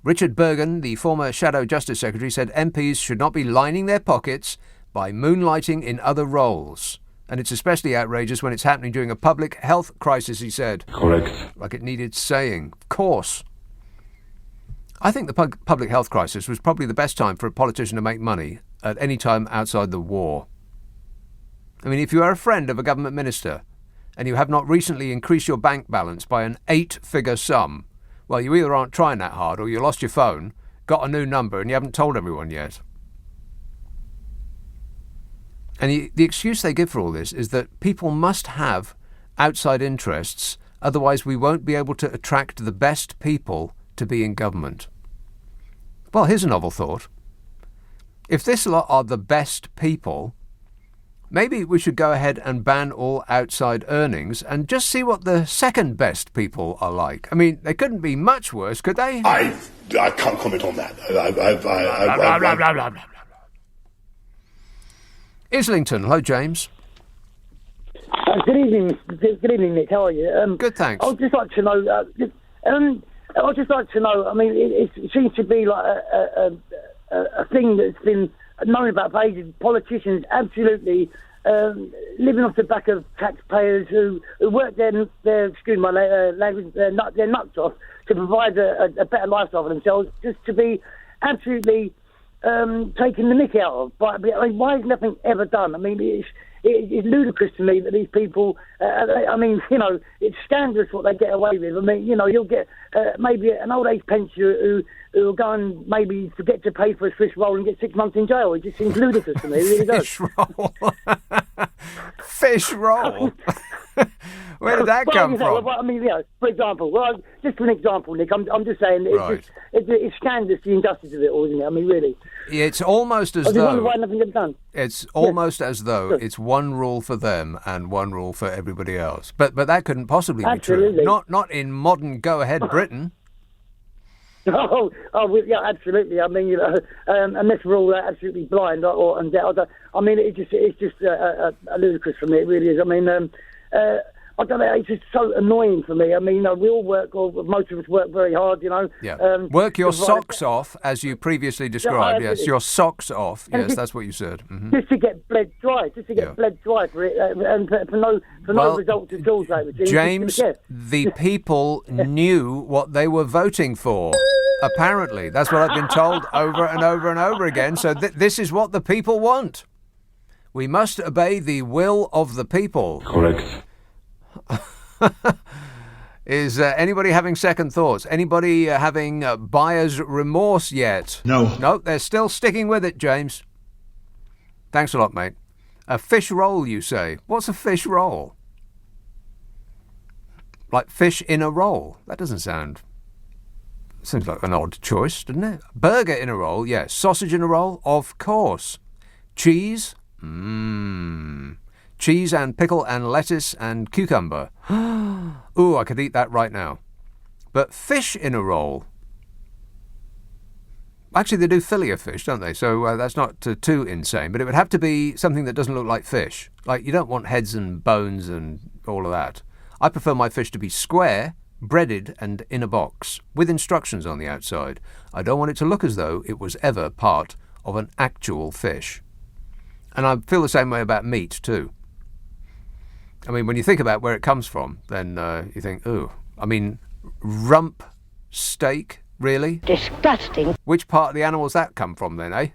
Richard Bergen, the former Shadow Justice Secretary, said MPs should not be lining their pockets by moonlighting in other roles. And it's especially outrageous when it's happening during a public health crisis, he said. Correct. Like it needed saying. Of course. I think the public health crisis was probably the best time for a politician to make money at any time outside the war. I mean, if you are a friend of a government minister and you have not recently increased your bank balance by an 8-figure sum, well, you either aren't trying that hard or you lost your phone, got a new number, and you haven't told everyone yet. And the excuse they give for all this is that people must have outside interests, otherwise we won't be able to attract the best people to be in government. Well, here's a novel thought. If this lot are the best people, maybe we should go ahead and ban all outside earnings and just see what the second best people are like. I mean, they couldn't be much worse, could they? I can't comment on that. Blah, blah, blah. Islington. Hello, James. Good evening. Good evening, Nick. How are you? Good, thanks. I'd just like to know. I mean, it seems to be like a thing that's been known about for ages. Politicians absolutely living off the back of taxpayers who work their excuse my language, their nuts off to provide a better lifestyle for themselves, just to be absolutely taking the nick out of. But I mean, why is nothing ever done? I mean, it's ludicrous to me that these people, I mean, you know, it's scandalous what they get away with. I mean, you know, you'll get maybe an old age pensioner who will go and maybe forget to pay for a Swiss roll and get 6 months in jail. It just seems ludicrous to me. It really does. Fish roll. Fish roll. Where did that come from? I mean, for example, just an example, Nick. I'm just saying, it's scandalous the injustice of it all, isn't it? I mean, really. It's almost as I just wonder though why nothing gets done. it's almost as though it's one rule for them and one rule for everybody else. But that couldn't possibly be true. Not in modern go-ahead Britain. Yeah, absolutely. I mean, unless we're all absolutely blind and deaf, I mean, it's just ludicrous for me. It really is. I mean, I don't know. It's just so annoying for me. I mean, we all work, or most of us work very hard. Yeah. Work your socks off, as you previously described. Yes, your socks off. Yes, that's what you said. Mm-hmm. Just to get bled dry. For it, and for no results at all. James, the people knew what they were voting for. Apparently, that's what I've been told over and over and over again. So this is what the people want. We must obey the will of the people. Correct. Is anybody having second thoughts? Anybody having buyer's remorse yet? No. No, they're still sticking with it, James. Thanks a lot, mate. A fish roll, you say? What's a fish roll? Like fish in a roll? That doesn't sound... Seems like an odd choice, doesn't it? Burger in a roll, yes. Sausage in a roll, of course. Cheese? Cheese and pickle and lettuce and cucumber. Ooh, I could eat that right now. But fish in a roll. Actually, they do fillet of fish, don't they? So that's not too insane. But it would have to be something that doesn't look like fish. Like, you don't want heads and bones and all of that. I prefer my fish to be square, breaded and in a box, with instructions on the outside. I don't want it to look as though it was ever part of an actual fish. And I feel the same way about meat, too. I mean, when you think about where it comes from, then you think, ooh, I mean, rump steak, really? Disgusting. Which part of the animal's that come from then, eh?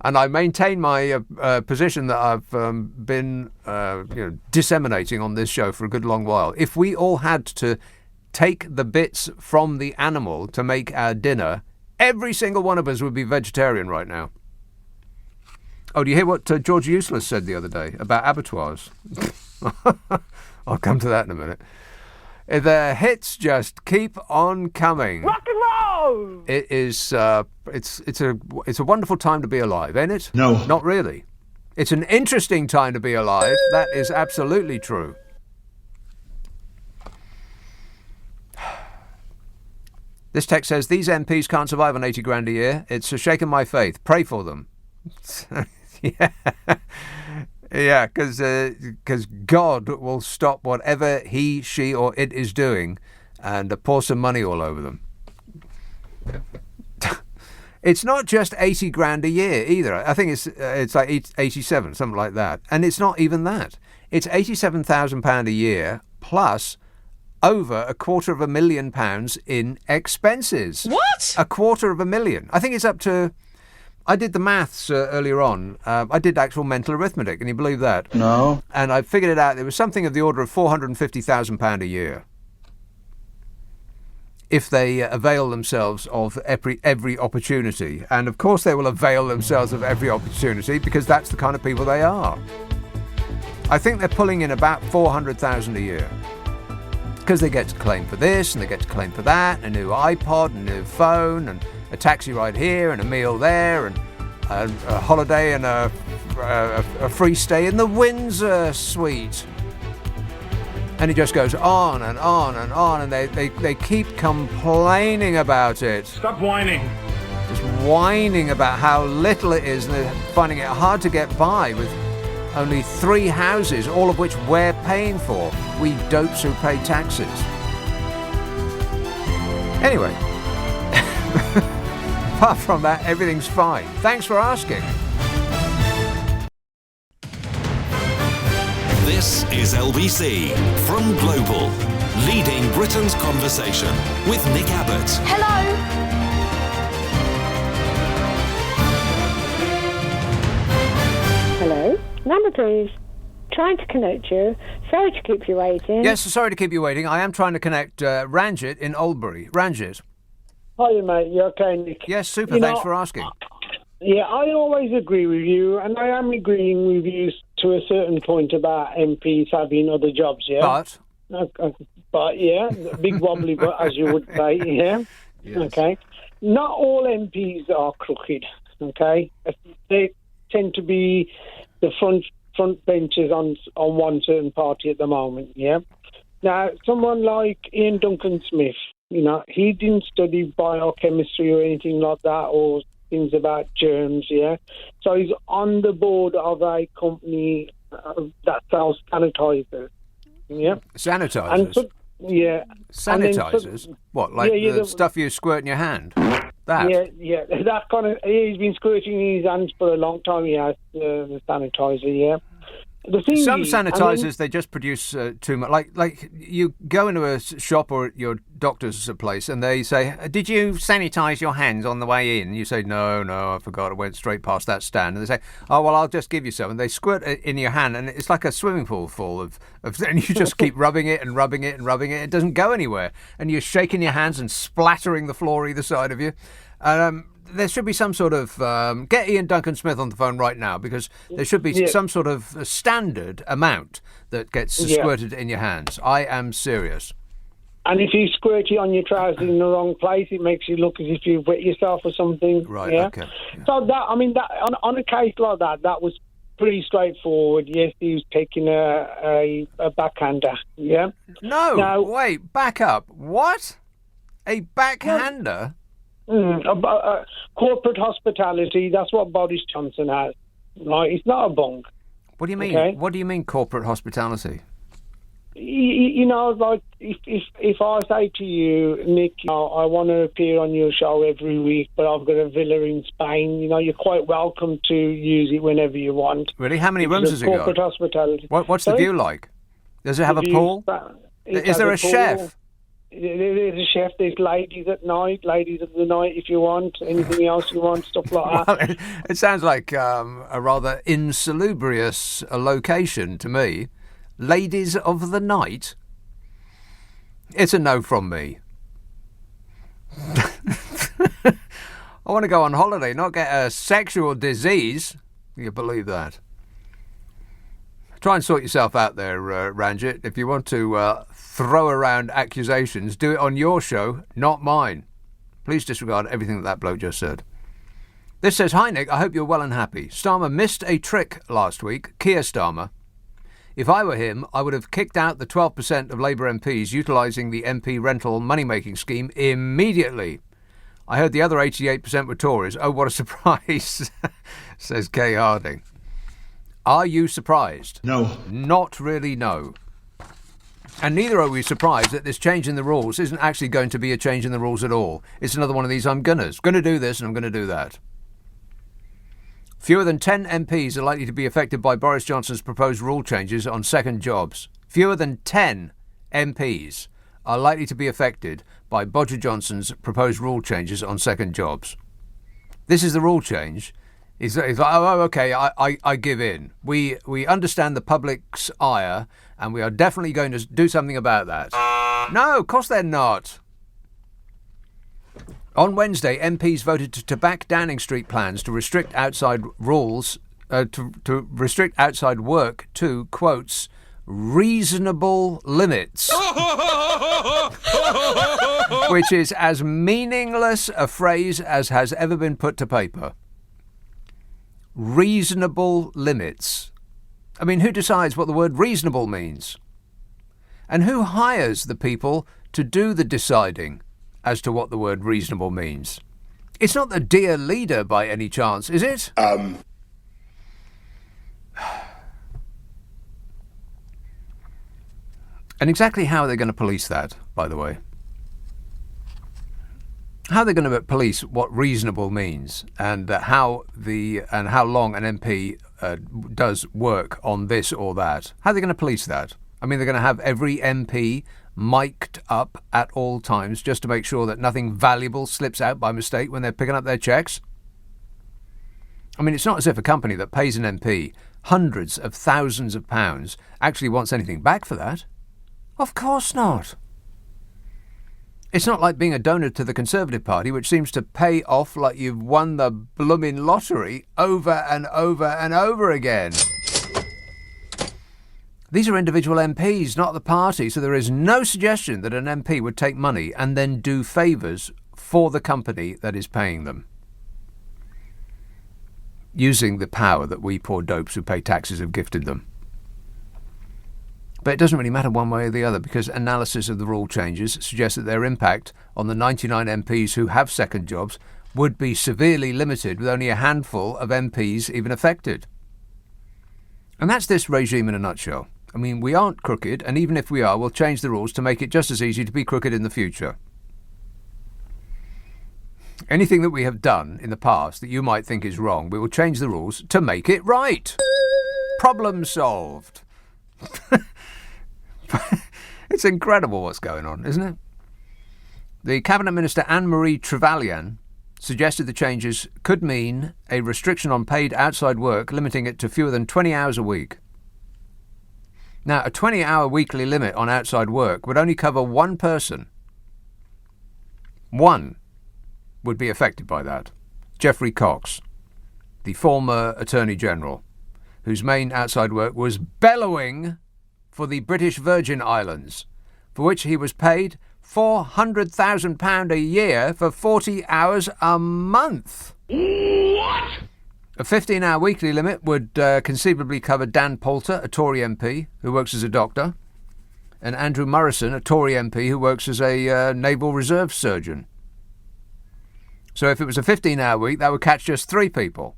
And I maintain my position that I've been disseminating on this show for a good long while. If we all had to take the bits from the animal to make our dinner, every single one of us would be vegetarian right now. Oh, do you hear what George Useless said the other day about abattoirs? I'll come to that in a minute. The hits just keep on coming. Rock and roll! It is. It's a wonderful time to be alive, ain't it? No, not really. It's an interesting time to be alive. That is absolutely true. This text says these MPs can't survive on 80 grand a year. It's shaken my faith. Pray for them. Yeah, because God will stop whatever he, she, or it is doing, and pour some money all over them. It's not just 80 grand a year either. I think it's like 87, something like that, and it's not even that. It's £87,000 a year plus over £250,000 in expenses. What? £250,000. I think it's up to. I did the maths earlier on. I did actual mental arithmetic. Can you believe that? No. And I figured it out. There was something of the order of £450,000 a year if they avail themselves of every opportunity. And of course they will avail themselves of every opportunity because that's the kind of people they are. I think they're pulling in about £400,000 a year because they get to claim for this and they get to claim for that, a new iPod, a new phone, and a taxi ride here and a meal there and a holiday and a free stay in the Windsor suite. And it just goes on and on and on, and they keep complaining about it. Stop whining. Just whining about how little it is, and they're finding it hard to get by with only 3 houses, all of which we're paying for. We dopes who pay taxes. Anyway. Apart from that, everything's fine. Thanks for asking. This is LBC from Global, leading Britain's conversation with Nick Abbott. Hello? Hello? Number please. Trying to connect you. Sorry to keep you waiting. Yes, sorry to keep you waiting. I am trying to connect Ranjit in Oldbury. Ranjit. Hiya, mate. You okay, Nick? Yes, super. Thanks for asking. Yeah, I always agree with you, and I am agreeing with you to a certain point about MPs having other jobs, yeah? But yeah, big wobbly but, as you would say, yeah? Yes. Okay. Not all MPs are crooked, okay? They tend to be the front benches on one certain party at the moment, yeah? Now, someone like Ian Duncan Smith, you know, he didn't study biochemistry or anything like that, or things about germs, yeah? So he's on the board of a company that sells sanitizers, yeah? Sanitizers? Yeah. Sanitizers? What, like the stuff you squirt in your hand? That? Yeah. That kind of, he's been squirting in his hands for a long time, he has, the sanitizer, yeah? Some sanitizers, they just produce too much. Like you go into a shop or your doctor's place and they say, did you sanitize your hands on the way in? You say, no, I forgot. I went straight past that stand. And they say, oh, well, I'll just give you some. And they squirt it in your hand and it's like a swimming pool full of and you just keep rubbing it and rubbing it and rubbing it. It doesn't go anywhere. And you're shaking your hands and splattering the floor either side of you. There should be some sort of... get Ian Duncan Smith on the phone right now, because there should be some sort of standard amount that gets squirted in your hands. I am serious. And if you squirt it on your trousers in the wrong place, it makes you look as if you've wet yourself or something. Right, yeah? okay. Yeah. So, on a case like that was pretty straightforward. Yes, he was taking a backhander, yeah? No, wait, back up. What? A backhander? Corporate hospitality, that's what Boris Johnson has. Right? It's not a bung. What do you mean? Okay? What do you mean corporate hospitality? You know, like, if I say to you, Nick, I want to appear on your show every week, but I've got a villa in Spain, you know, you're quite welcome to use it whenever you want. Really? How many rooms has it got? Corporate hospitality. What's the view like? Does it have a pool? Is there a chef? There's a chef. There's ladies at night, ladies of the night if you want, anything else you want, stuff like that. Well, it sounds like a rather insalubrious location to me. Ladies of the night? It's a no from me. I want to go on holiday, not get a sexual disease. You believe that? Try and sort yourself out there, Ranjit. If you want to throw around accusations, do it on your show, not mine. Please disregard everything that bloke just said. This says, hi Nick, I hope you're well and happy. Starmer missed a trick last week, Keir Starmer. If I were him, I would have kicked out the 12% of Labour MPs utilising the MP rental money-making scheme immediately. I heard the other 88% were Tories. Oh, what a surprise, says Kay Harding. Are you surprised? No. Not really, no. And neither are we surprised that this change in the rules isn't actually going to be a change in the rules at all. It's another one of these I'm going to do this and I'm going to do that. Fewer than 10 MPs are likely to be affected by Boris Johnson's proposed rule changes on second jobs. Fewer than 10 MPs are likely to be affected by Boris Johnson's proposed rule changes on second jobs. This is the rule change. It's like, oh, okay, I give in. We understand the public's ire, and we are definitely going to do something about that. No, of course they're not. On Wednesday, MPs voted to back Downing Street plans to restrict outside rules, to restrict outside work to, quotes, reasonable limits. Which is as meaningless a phrase as has ever been put to paper. Reasonable limits. I mean, who decides what the word reasonable means? And who hires the people to do the deciding as to what the word reasonable means? It's not the dear leader by any chance, is it? And exactly how are they going to police that, by the way? How are they going to police what reasonable means, and how long an MP does work on this or that? How are they going to police that? I mean, they're going to have every MP mic'd up at all times just to make sure that nothing valuable slips out by mistake when they're picking up their checks. I mean, it's not as if a company that pays an MP hundreds of thousands of pounds actually wants anything back for that. Of course not. It's not like being a donor to the Conservative Party, which seems to pay off like you've won the bloomin' lottery over and over and over again. These are individual MPs, not the party, so there is no suggestion that an MP would take money and then do favours for the company that is paying them, using the power that we poor dopes who pay taxes have gifted them. But it doesn't really matter one way or the other, because analysis of the rule changes suggests that their impact on the 99 MPs who have second jobs would be severely limited, with only a handful of MPs even affected. And that's this regime in a nutshell. I mean, we aren't crooked, and even if we are, we'll change the rules to make it just as easy to be crooked in the future. Anything that we have done in the past that you might think is wrong, we will change the rules to make it right. Problem solved. It's incredible what's going on, isn't it? The Cabinet Minister Anne-Marie Trevelyan suggested the changes could mean a restriction on paid outside work, limiting it to fewer than 20 hours a week. Now, a 20-hour weekly limit on outside work would only cover one person. One would be affected by that. Geoffrey Cox, the former Attorney General, whose main outside work was bellowing for the British Virgin Islands, for which he was paid £400,000 a year for 40 hours a month. What? A 15-hour weekly limit would conceivably cover Dan Poulter, a Tory MP who works as a doctor, and Andrew Morrison, a Tory MP who works as a naval reserve surgeon. So if it was a 15-hour week, that would catch just 3 people,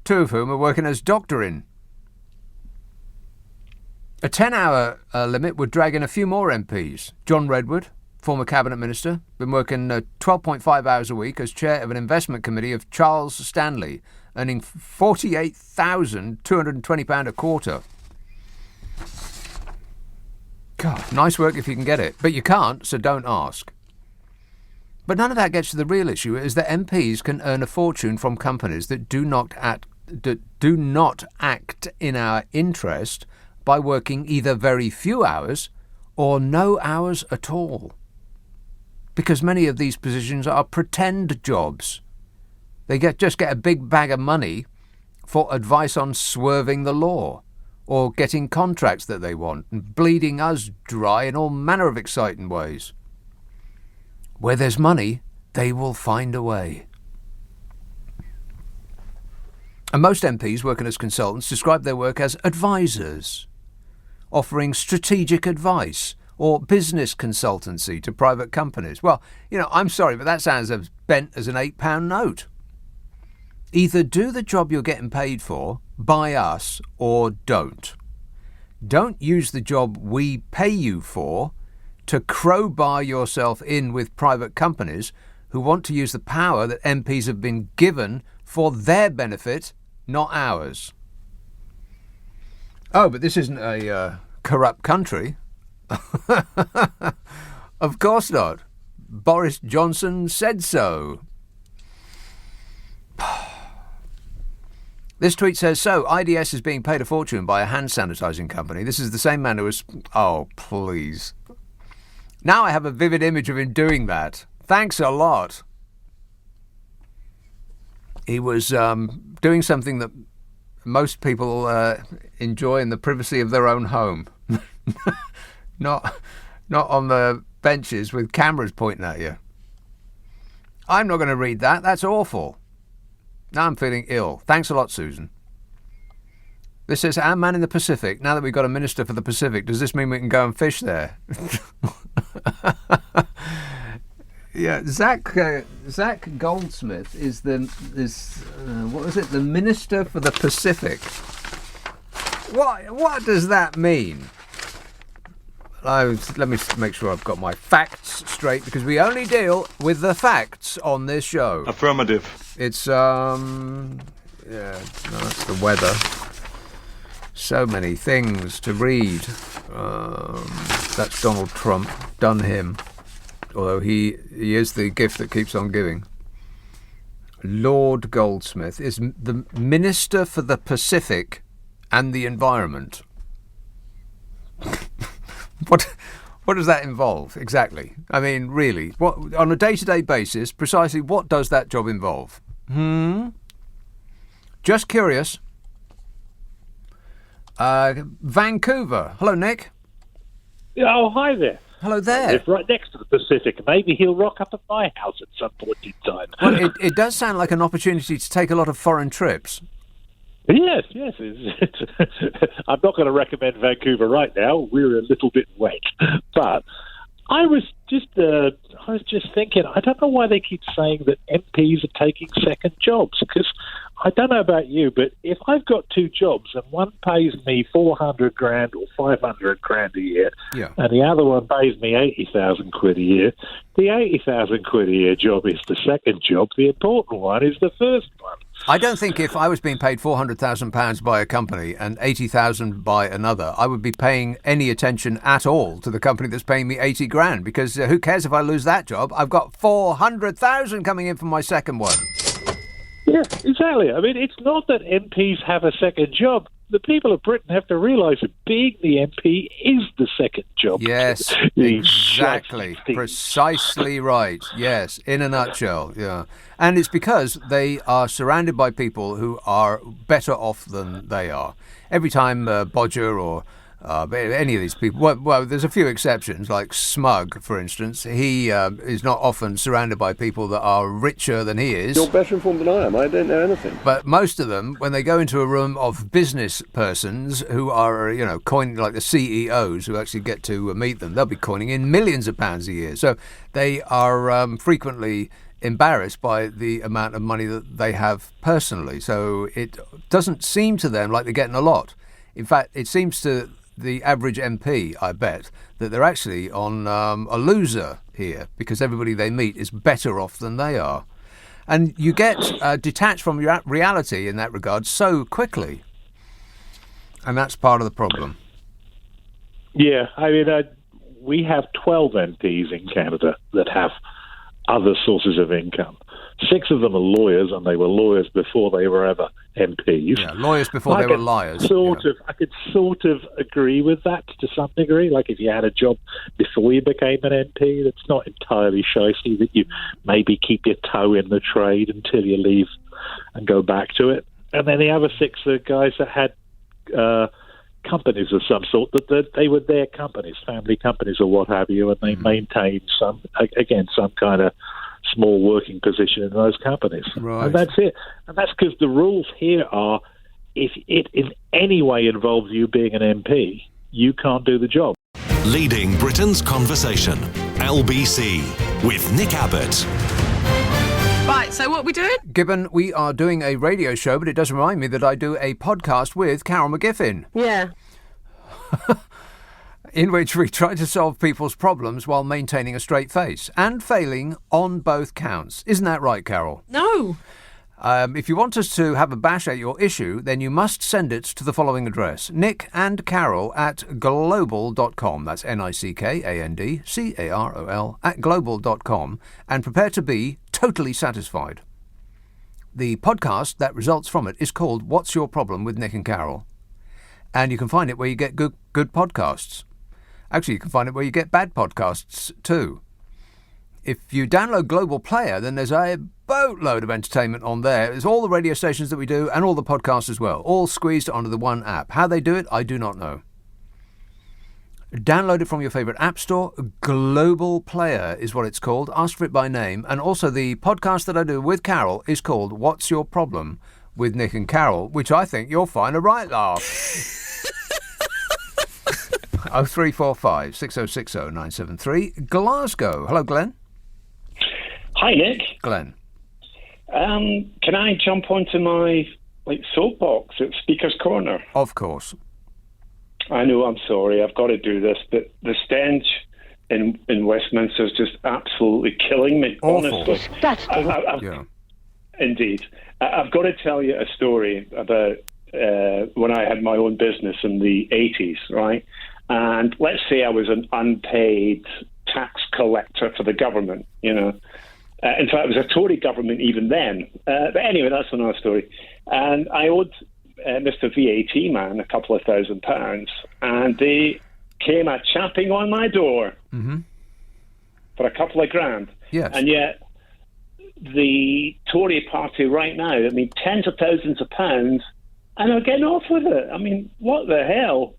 2 of whom are working as doctoring. A 10-hour limit would drag in a few more MPs. John Redwood, former Cabinet Minister, been working 12.5 hours a week as chair of an investment committee of Charles Stanley, earning £48,220 a quarter. God, nice work if you can get it. But you can't, so don't ask. But none of that gets to the real issue, is that MPs can earn a fortune from companies that do not act in our interest by working either very few hours or no hours at all. Because many of these positions are pretend jobs. They just get a big bag of money for advice on swerving the law, or getting contracts that they want, and bleeding us dry in all manner of exciting ways. Where there's money, they will find a way. And most MPs working as consultants describe their work as advisors, offering strategic advice or business consultancy to private companies. Well, I'm sorry, but that sounds as bent as an £8 note. Either do the job you're getting paid for by us or don't. Don't use the job we pay you for to crowbar yourself in with private companies who want to use the power that MPs have been given for their benefit, not ours. Oh, but this isn't a corrupt country. Of course not. Boris Johnson said so. This tweet says, so, IDS is being paid a fortune by a hand sanitising company. This is the same man who was... Oh, please. Now I have a vivid image of him doing that. Thanks a lot. He was doing something that most people enjoy in the privacy of their own home. Not on the benches with cameras pointing at you. I'm not going to read that. That's awful. Now I'm feeling ill. Thanks a lot, Susan. This says, our man in the Pacific. Now that we've got a minister for the Pacific, does this mean we can go and fish there? Yeah, Zach Goldsmith is the minister for the Pacific. What does that mean? Let me make sure I've got my facts straight, because we only deal with the facts on this show. Affirmative. It's that's the weather. So many things to read. That's Donald Trump. Done him. Although he is the gift that keeps on giving. Lord Goldsmith is the Minister for the Pacific and the Environment. What does that involve exactly? I mean, really, what on a day-to-day basis, precisely what does that job involve? Just curious. Vancouver. Hello, Nick. Oh, hi there. Hello there. I live right next to the Pacific. Maybe he'll rock up at my house at some point in time. Well, it does sound like an opportunity to take a lot of foreign trips. Yes. I'm not going to recommend Vancouver right now. We're a little bit wet. But I was just thinking, I don't know why they keep saying that MPs are taking second jobs, because I don't know about you, but if I've got two jobs and one pays me 400 grand or 500 grand a year, and the other one pays me 80,000 quid a year, the 80,000 quid a year job is the second job. The important one is the first one. I don't think if I was being paid £400,000 by a company and 80,000 by another, I would be paying any attention at all to the company that's paying me 80 grand, because who cares if I lose that job? I've got 400,000 coming in from my second one. Yeah, exactly. I mean, it's not that MPs have a second job. The people of Britain have to realise that being the MP is the second job. Yes, exactly. Precisely right. Yes, in a nutshell, yeah. And it's because they are surrounded by people who are better off than they are. Every time Bodger or any of these people, well, there's a few exceptions, like Smug, for instance. He is not often surrounded by people that are richer than he is. You're better informed than I am. I don't know anything. But most of them, when they go into a room of business persons who are, coining, like the CEOs who actually get to meet them, they'll be coining in millions of pounds a year. So they are frequently embarrassed by the amount of money that they have personally. So it doesn't seem to them like they're getting a lot. In fact, it seems to the average MP, I bet, that they're actually on a loser here, because everybody they meet is better off than they are. And you get detached from reality in that regard so quickly. And that's part of the problem. Yeah, I mean, we have 12 MPs in Canada that have other sources of income. 6 of them are lawyers, and they were lawyers before they were ever MPs. Yeah, lawyers before they were liars. I could sort of agree with that to some degree. Like if you had a job before you became an MP, that's not entirely shysty, that you maybe keep your toe in the trade until you leave and go back to it. And then the other 6 are guys that had companies of some sort, that they were their companies, family companies or what have you, and they maintained some kind of small working position in those companies. Right. And that's it. And that's because the rules here are, if it in any way involves you being an MP, you can't do the job. Leading Britain's conversation, LBC, with Nick Abbott. Right, so what are we doing? Gibbon, we are doing a radio show, but it does remind me that I do a podcast with Carol McGiffin. Yeah. In which we try to solve people's problems while maintaining a straight face and failing on both counts. Isn't that right, Carol? No. If you want us to have a bash at your issue, then you must send it to the following address: nickandcarol@global.com. That's NICKANDCAROL @global.com, and prepare to be totally satisfied. The podcast that results from it is called What's Your Problem with Nick and Carol? And you can find it where you get good podcasts. Actually, you can find it where you get bad podcasts too. If you download Global Player, then there's a boatload of entertainment on there. There's all the radio stations that we do and all the podcasts as well, all squeezed onto the one app. How they do it, I do not know. Download it from your favourite app store. Global Player is what it's called. Ask for it by name. And also the podcast that I do with Carol is called What's Your Problem with Nick and Carol, which I think you'll find a right laugh. 0345 6060 973. Glasgow. Hello, Glenn. Hi, Nick. Glenn. Can I jump onto my soapbox at Speaker's Corner? Of course. I know, I'm sorry, I've got to do this, but the stench in Westminster is just absolutely killing me. Awful. Honestly. Yeah. Indeed. I've got to tell you a story about when I had my own business in the 80s, right? And let's say I was an unpaid tax collector for the government, in fact, it was a Tory government even then. But anyway, that's another story. And I owed Mr. VAT man a couple of £1,000, and they came a chapping on my door for a couple of grand. Yes. And yet the Tory party right now, I mean, tens of thousands of pounds and are getting off with it. I mean, what the hell?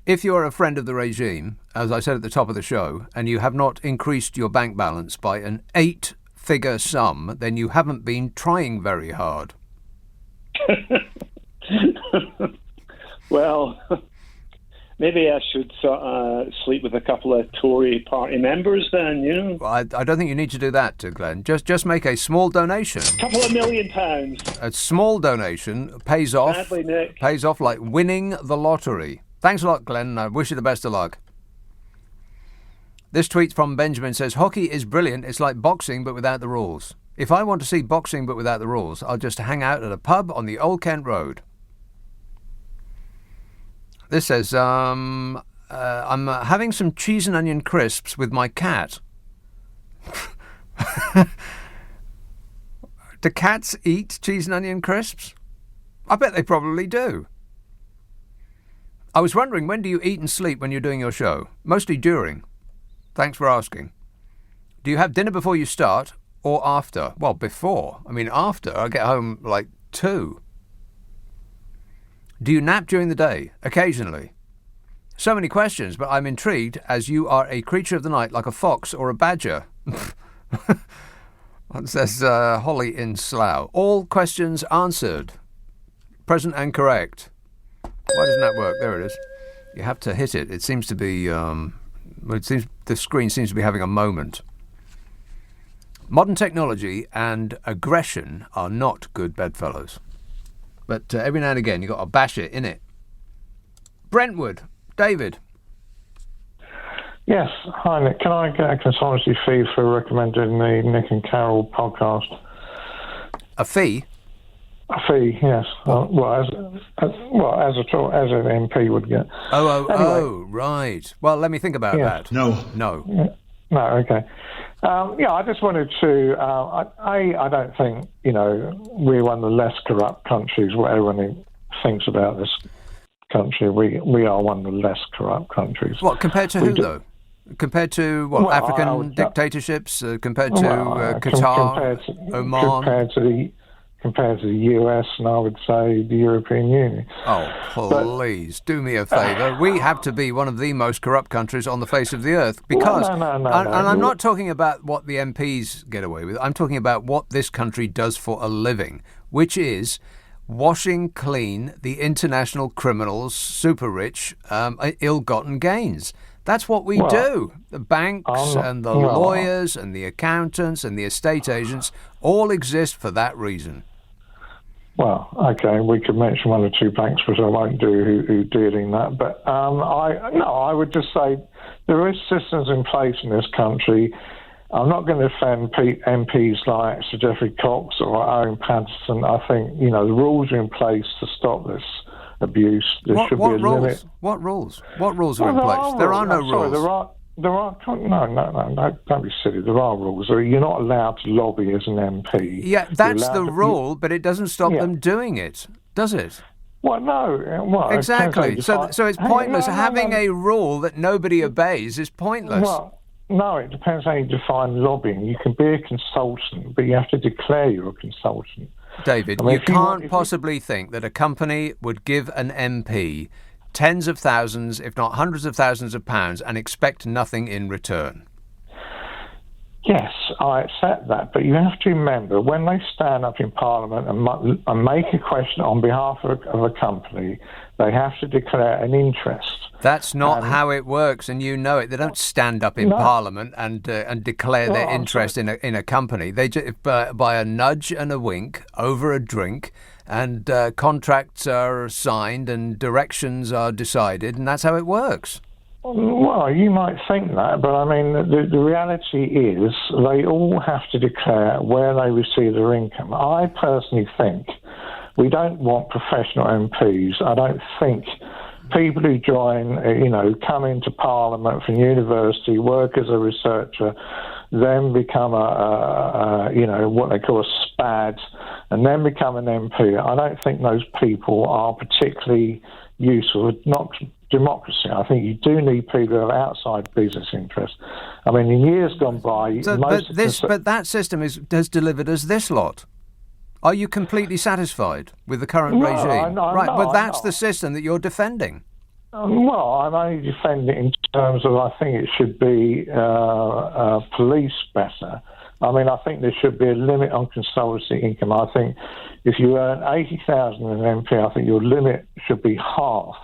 If you're a friend of the regime, as I said at the top of the show, and you have not increased your bank balance by an 8-figure sum, then you haven't been trying very hard. Well, maybe I should sleep with a couple of Tory party members then, you know? I don't think you need to do that, Glenn. Just make a small donation. Couple of £1 million. A small donation pays off. Sadly, Nick. Pays off like winning the lottery. Thanks a lot, Glenn. I wish you the best of luck. This tweet from Benjamin says, hockey is brilliant. It's like boxing, but without the rules. If I want to see boxing, but without the rules, I'll just hang out at a pub on the Old Kent Road. This says, I'm having some cheese and onion crisps with my cat. Do cats eat cheese and onion crisps? I bet they probably do. I was wondering, when do you eat and sleep when you're doing your show? Mostly during. Thanks for asking. Do you have dinner before you start or after? Well, before. I mean, after. I get home like 2. Do you nap during the day? Occasionally. So many questions, but I'm intrigued as you are a creature of the night like a fox or a badger. That says Holly in Slough. All questions answered. Present and correct. Why doesn't that work? There it is. You have to hit it. It seems to be... the screen seems to be having a moment. Modern technology and aggression are not good bedfellows. But every now and again, you've got to bash it, innit? Brentwood. David. Yes. Hi, Nick. Can I get a consultancy fee for recommending the Nick and Carol podcast? A fee? A fee, yes. As an MP would get. Oh, right. Well, let me think about that. No. No, okay. I just wanted to... I don't think, we're one of the less corrupt countries, what everyone thinks about this country. We are one of the less corrupt countries. What, compared to who, though? Compared to, African dictatorships? Compared to Qatar, Oman? Compared to the US, and I would say the European Union. Oh, please, do me a favour. We have to be one of the most corrupt countries on the face of the earth. Because, and I'm not talking about what the MPs get away with. I'm talking about what this country does for a living, which is washing clean the international criminals' super rich, ill-gotten gains. That's what we do. The banks and the lawyers and the accountants and the estate agents all exist for that reason. Well, okay, we could mention one or two banks, which I won't do, who dealing that. But I would just say there is systems in place in this country. I'm not going to offend MPs like Sir Geoffrey Cox or Owen Paterson. I think, the rules are in place to stop this abuse. There should be a limit. What rules? What rules are in place? There are no rules. No, don't be silly. There are rules. You're not allowed to lobby as an MP. Yeah, that's the rule, but it doesn't stop them doing it, does it? Well, no. Well, exactly. So it's pointless. Having a rule that nobody obeys is pointless. Well, no, it depends how you define lobbying. You can be a consultant, but you have to declare you're a consultant. David, you can't possibly think that a company would give an MP tens of thousands, if not hundreds of thousands of pounds and expect nothing in return. Yes, I accept that, but you have to remember, when they stand up in Parliament and make a question on behalf of a company, they have to declare an interest. That's not how it works, and you know it. They don't stand up in Parliament and declare their interest in a company. They just, by a nudge and a wink over a drink, and contracts are signed and directions are decided, and that's how it works. Well, you might think that, but I mean, the reality is they all have to declare where they receive their income. I personally think we don't want professional MPs. I don't think people who join, come into Parliament from university, work as a researcher, then become what they call a SPAD, and then become an MP. I don't think those people are particularly useful. Not democracy. I think you do need people who have outside business interests. I mean, in years gone by... But that system has delivered us this lot. Are you completely satisfied with the current regime? But that's the system that you're defending. Well, I'm only defending it in terms of I think it should be police better. I mean, I think there should be a limit on consultancy income. I think if you earn 80,000 as an MP, I think your limit should be half.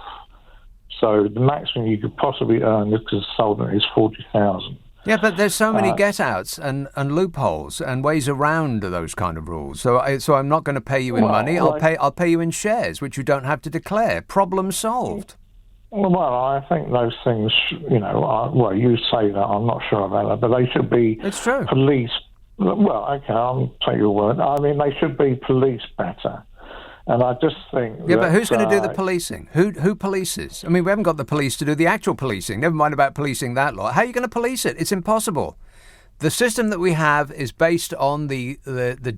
So the maximum you could possibly earn as a consultant is 40,000. Yeah, but there's so many get-outs and loopholes and ways around those kind of rules. So I'm not going to pay you in money. I'll pay you in shares, which you don't have to declare. Problem solved. Well, I think those things, well, you say that. I'm not sure about that, but they should be. It's true. Police. Well, okay, I'll take your word. I mean, they should be police better. And I just think. Yeah, but who's going to do the policing? Who polices? I mean, we haven't got the police to do the actual policing. Never mind about policing that lot. How are you going to police it? It's impossible. The system that we have is based on the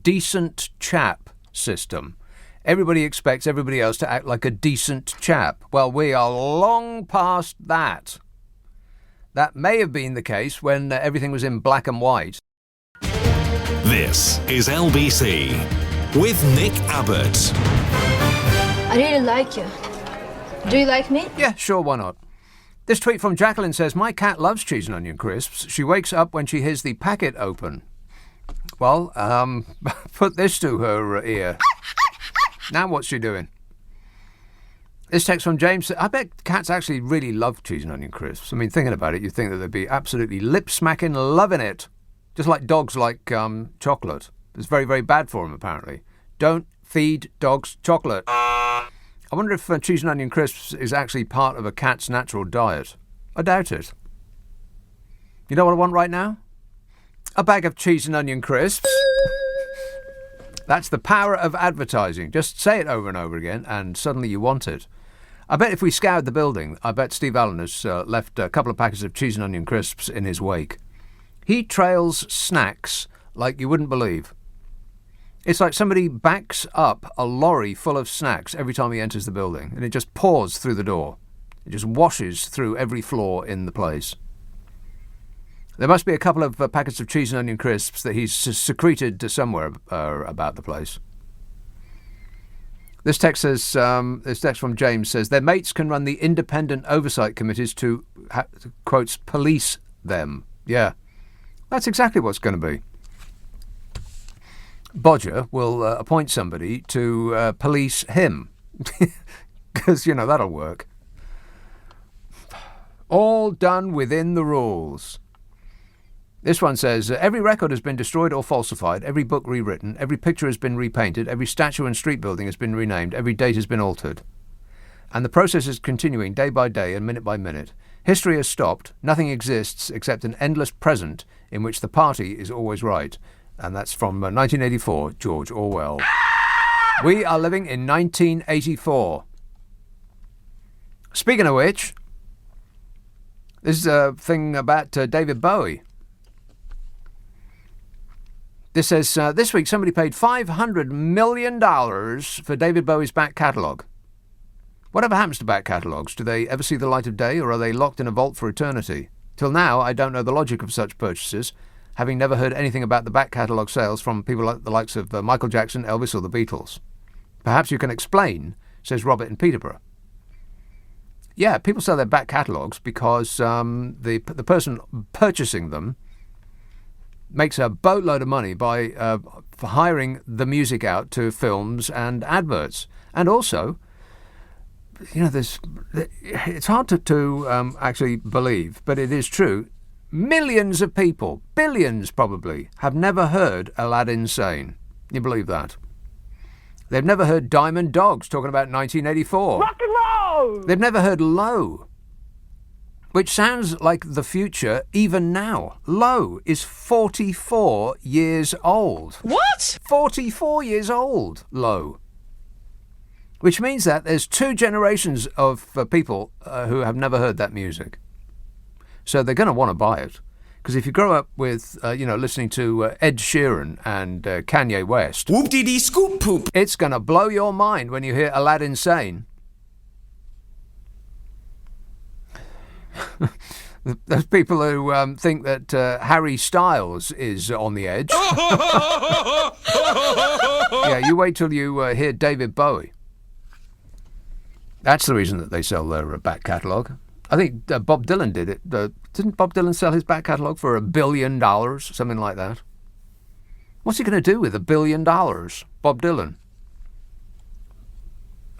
decent chap system. Everybody expects everybody else to act like a decent chap. Well, we are long past that. That may have been the case when everything was in black and white. This is LBC with Nick Abbott. I really like you. Do you like me? Yeah, sure, why not? This tweet from Jacqueline says, my cat loves cheese and onion crisps. She wakes up when she hears the packet open. Well, put this to her ear. Now what's she doing? This text from James, I bet cats actually really love cheese and onion crisps. I mean, thinking about it, you'd think that they'd be absolutely lip-smacking, loving it. Just like dogs like chocolate. It's very, very bad for them, apparently. Don't feed dogs chocolate. I wonder if cheese and onion crisps is actually part of a cat's natural diet. I doubt it. You know what I want right now? A bag of cheese and onion crisps. That's the power of advertising. Just say it over and over again, and suddenly you want it. I bet if we scoured the building, I bet Steve Allen has left a couple of packets of cheese and onion crisps in his wake. He trails snacks like you wouldn't believe. It's like somebody backs up a lorry full of snacks every time he enters the building, and it just pours through the door. It just washes through every floor in the place. There must be a couple of packets of cheese and onion crisps that he's secreted to somewhere about the place. This text from James says, their mates can run the independent oversight committees to, quotes, police them. Yeah, that's exactly what's going to be. Bodger will appoint somebody to police him. Because, that'll work. All done within the rules. This one says, every record has been destroyed or falsified, every book rewritten, every picture has been repainted, every statue and street building has been renamed, every date has been altered. And the process is continuing day by day and minute by minute. History has stopped. Nothing exists except an endless present in which the party is always right. And that's from 1984, George Orwell. We are living in 1984. Speaking of which, this is a thing about David Bowie. This says, this week somebody paid $500 million for David Bowie's back catalogue. Whatever happens to back catalogues? Do they ever see the light of day, or are they locked in a vault for eternity? Till now, I don't know the logic of such purchases, having never heard anything about the back catalogue sales from people like the likes of Michael Jackson, Elvis, or the Beatles. Perhaps you can explain, says Robert in Peterborough. Yeah, people sell their back catalogues because the person purchasing them makes a boatload of money by hiring the music out to films and adverts. And also, it's hard to actually believe, but it is true. Millions of people, billions probably, have never heard Aladdin Sane. You believe that? They've never heard Diamond Dogs talking about 1984. Rock and roll! They've never heard Low, which sounds like the future even now. Low is 44 years old. What? 44 years old, Low. Which means that there's two generations of people who have never heard that music. So they're going to want to buy it. Because if you grow up with, listening to Ed Sheeran and Kanye West, whoop-dee-dee-scoop-poop, it's going to blow your mind when you hear Aladdin Sane. Those people who think that Harry Styles is on the edge. Yeah, you wait till you hear David Bowie. That's the reason that they sell their back catalogue. I think Bob Dylan did it. Didn't Bob Dylan sell his back catalogue for $1 billion? Something like that. What's he going to do with $1 billion, Bob Dylan?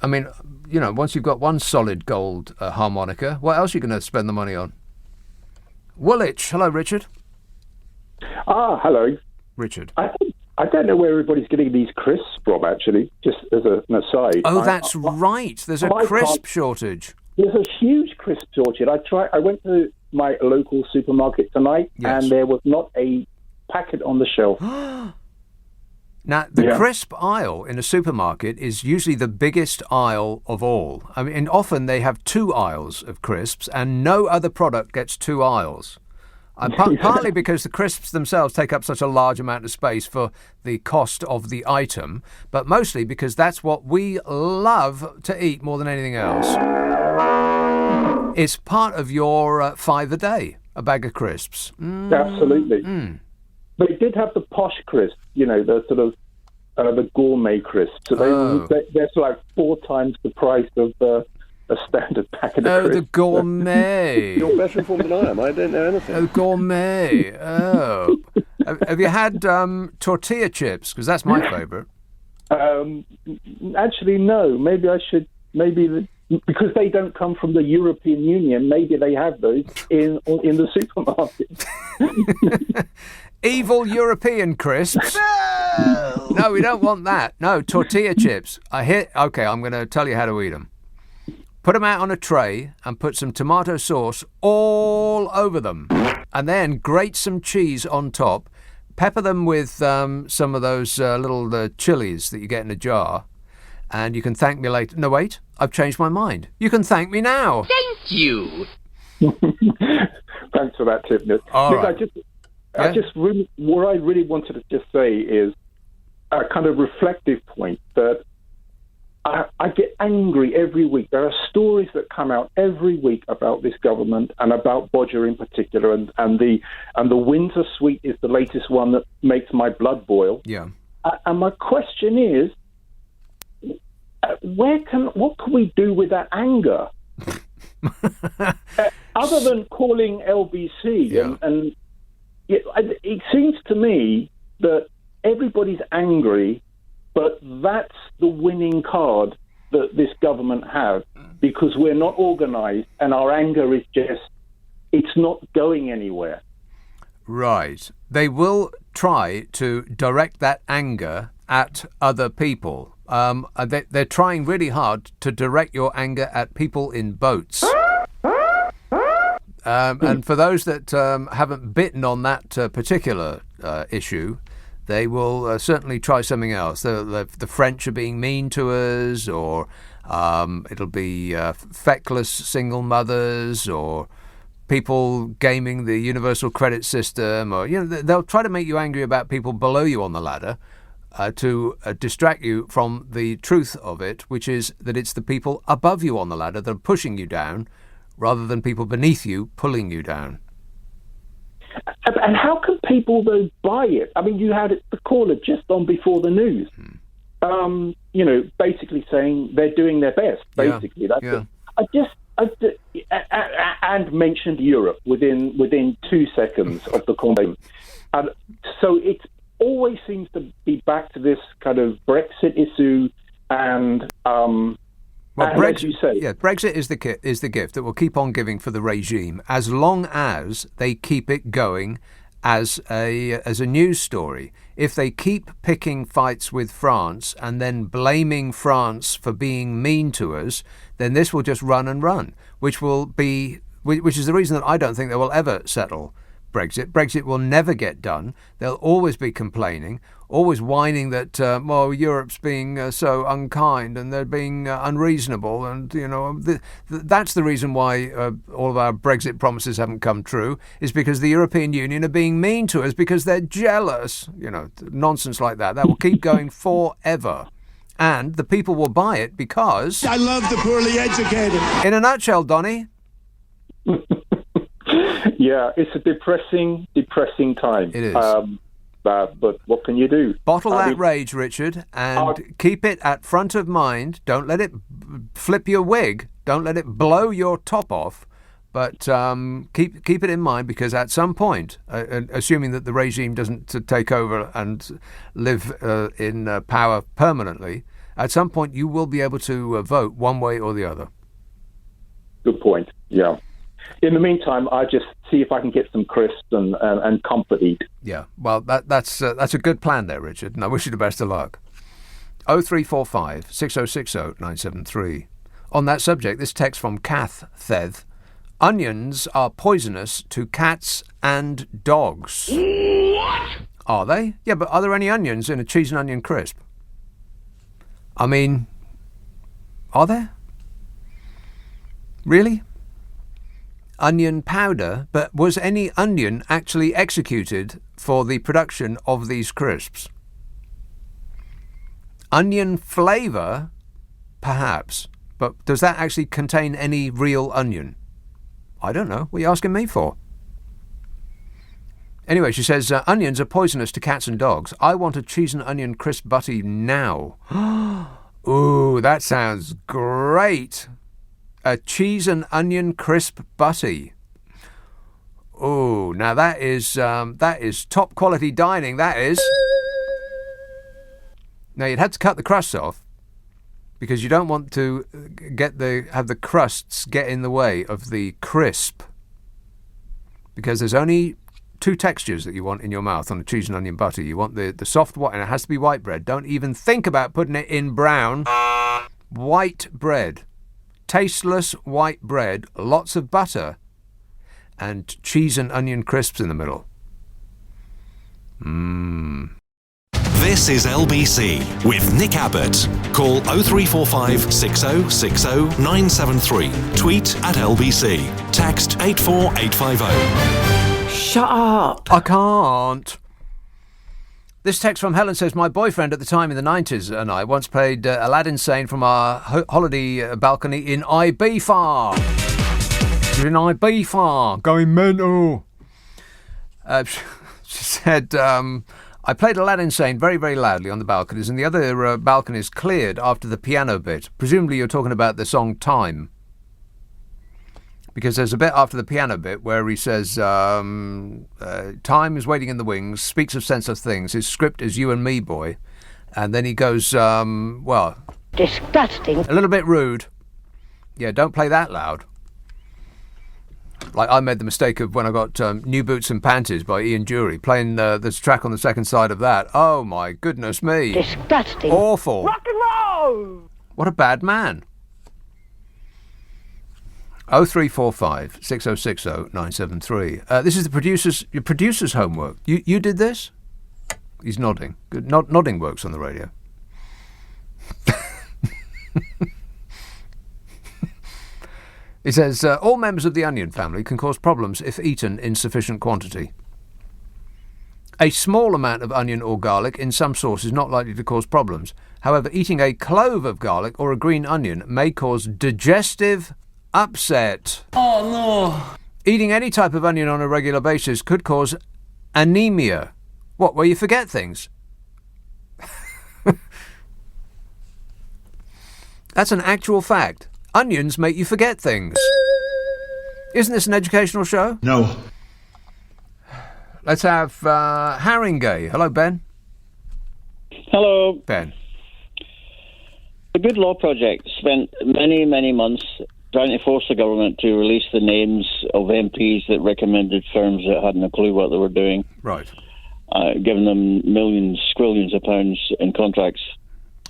I mean, you know, once you've got one solid gold harmonica, what else are you going to spend the money on? Woolwich. Hello, Richard. Ah, hello. Richard. I don't know where everybody's getting these crisps from, actually, just as an aside. Oh, that's right. There's a crisp shortage. There's a huge crisp shortage. I went to my local supermarket tonight, and there was not a packet on the shelf. Now, the crisp aisle in a supermarket is usually the biggest aisle of all. I mean, often they have 2 aisles of crisps, and no other product gets 2 aisles. Partly because the crisps themselves take up such a large amount of space for the cost of the item, but mostly because that's what we love to eat more than anything else. It's part of your 5 a day, a bag of crisps. Absolutely. But it did have the posh crisps, you know, the sort of the gourmet crisps. So they're like 4 times the price of a standard packet of crisps. Oh, the gourmet. You're better informed than I am. I don't know anything. Oh, gourmet. Oh. Have you had tortilla chips? Because that's my favourite. Actually, no. Maybe I should. Because they don't come from the European Union, maybe they have those in the supermarket. Evil European crisps. No, we don't want that. No, tortilla chips. Okay, I'm going to tell you how to eat them. Put them out on a tray and put some tomato sauce all over them. And then grate some cheese on top. Pepper them with some of those little chilies that you get in a jar. And you can thank me later. No, wait. I've changed my mind. You can thank me now. Thank you. Thanks for that tip, Nick. What I really wanted to just say is a kind of reflective point that I get angry every week. There are stories that come out every week about this government and about Bodger in particular, and the winter sweet is the latest one that makes my blood boil. Yeah. And my question is, what can we do with that anger? Other than calling LBC, and it seems to me that everybody's angry, but that's the winning card that this government has, because we're not organised and our anger is it's not going anywhere. Right. They will try to direct that anger at other people. They're trying really hard to direct your anger at people in boats. And for those that haven't bitten on that particular issue, they will certainly try something else. The French are being mean to us, or it'll be feckless single mothers, or people gaming the universal credit system, or they'll try to make you angry about people below you on the ladder. To distract you from the truth of it, which is that it's the people above you on the ladder that are pushing you down, rather than people beneath you pulling you down. And how can people, though, buy it? I mean, you had the caller just on before the news, basically saying they're doing their best, basically. And mentioned Europe within 2 seconds of the conversation. And so it's always seems to be back to this kind of Brexit issue, and Brexit, as you say, Brexit is the gift that will keep on giving for the regime as long as they keep it going as a news story. If they keep picking fights with France and then blaming France for being mean to us, then this will just run and run, which is the reason that I don't think they will ever settle Brexit. Brexit will never get done. They'll always be complaining, always whining that, Europe's being so unkind and they're being unreasonable. And, that's the reason why all of our Brexit promises haven't come true, is because the European Union are being mean to us because they're jealous. Nonsense like that. That will keep going forever. And the people will buy it because... I love the poorly educated. In a nutshell, Donny... Yeah, it's a depressing time. It is. But what can you do? Bottle that rage, Richard, and keep it at front of mind. Don't let it flip your wig. Don't let it blow your top off. But keep it in mind, because at some point, assuming that the regime doesn't take over and live in power permanently, at some point you will be able to vote one way or the other. Good point. Yeah. In the meantime, I just see if I can get some crisps and comfort eat. Yeah. Well, that's a good plan there, Richard, and I wish you the best of luck. 0345 6060 973. On that subject, this text from Kath Theth. Onions are poisonous to cats and dogs. What? Are they? Yeah, but are there any onions in a cheese and onion crisp? I mean, are there? Really? Onion powder? But was any onion actually executed for the production of these crisps? Onion flavour? Perhaps. But does that actually contain any real onion? I don't know. What are you asking me for? Anyway, she says, onions are poisonous to cats and dogs. I want a cheese and onion crisp butty now. Ooh, that sounds great. A cheese and onion crisp butty. Ooh, now that is top quality dining, that is. Now, you'd have to cut the crusts off, because you don't want to have the crusts get in the way of the crisp. Because there's only two textures that you want in your mouth on a cheese and onion butty. You want the soft white, and it has to be white bread. Don't even think about putting it in brown. White bread. Tasteless white bread, lots of butter, and cheese and onion crisps in the middle. This is LBC with Nick Abbott. Call 0345 6060 973. Tweet at LBC. Text 84850. Shut up. I can't. This text from Helen says, my boyfriend at the time in the 90s and I once played Aladdin Sane from our holiday balcony in Ibiza. In Ibiza, going mental. She said, I played Aladdin Sane very, very loudly on the balconies, and the other balconies cleared after the piano bit. Presumably you're talking about the song Time. Because there's a bit after the piano bit where he says, time is waiting in the wings, speaks of senseless things. His script is you and me, boy. And then he goes, disgusting. A little bit rude. Yeah, don't play that loud. Like I made the mistake of when I got New Boots and Panties by Ian Dury, playing this track on the second side of that. Oh, my goodness me. Disgusting. Awful. Rock and roll! What a bad man. 0345 6060 973. This is your producer's homework. You did this? He's nodding. Good. Nodding works on the radio. It says, all members of the onion family can cause problems if eaten in sufficient quantity. A small amount of onion or garlic in some sauce is not likely to cause problems. However, eating a clove of garlic or a green onion may cause digestive upset. Oh, no. Eating any type of onion on a regular basis could cause anemia. What, where you forget things? That's an actual fact. Onions make you forget things. Isn't this an educational show? No. Let's have Haringey. Hello, Ben. Hello. Ben. The Good Law Project spent many, many months trying to force the government to release the names of MPs that recommended firms that hadn't a clue what they were doing. Right. Giving them millions, squillions of pounds in contracts.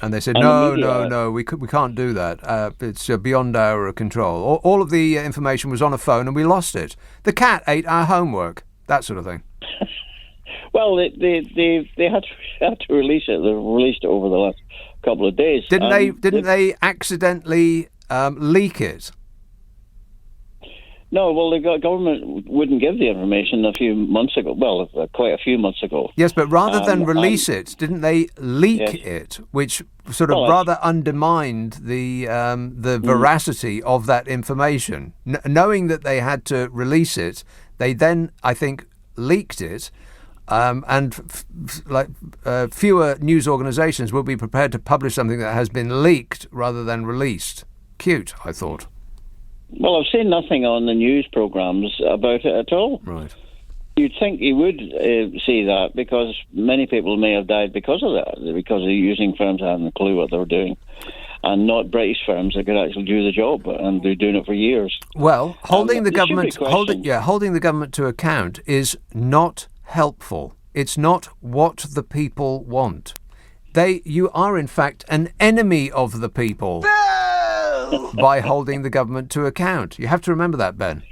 And they said, no, we can't do that. It's beyond our control. All of the information was on a phone and we lost it. The cat ate our homework, that sort of thing. Well, they had to release it. They released it over the last couple of days. Didn't they accidentally leak it? No, well, the government wouldn't give the information a few months ago. Well, quite a few months ago. Yes, but rather than release it, didn't they leak it, which sort of rather undermined the veracity of that information? Knowing that they had to release it, They then, I think, leaked it, and fewer news organisations will be prepared to publish something that has been leaked rather than released. Cute, I thought. Well, I've seen nothing on the news programmes about it at all. Right. You'd think you would see that, because many people may have died because of that, because of using firms that hadn't a clue what they were doing, and not British firms that could actually do the job, and they're doing it for years. Well, holding the government to account is not helpful. It's not what the people want. You are in fact an enemy of the people by holding the government to account. You have to remember that, Ben.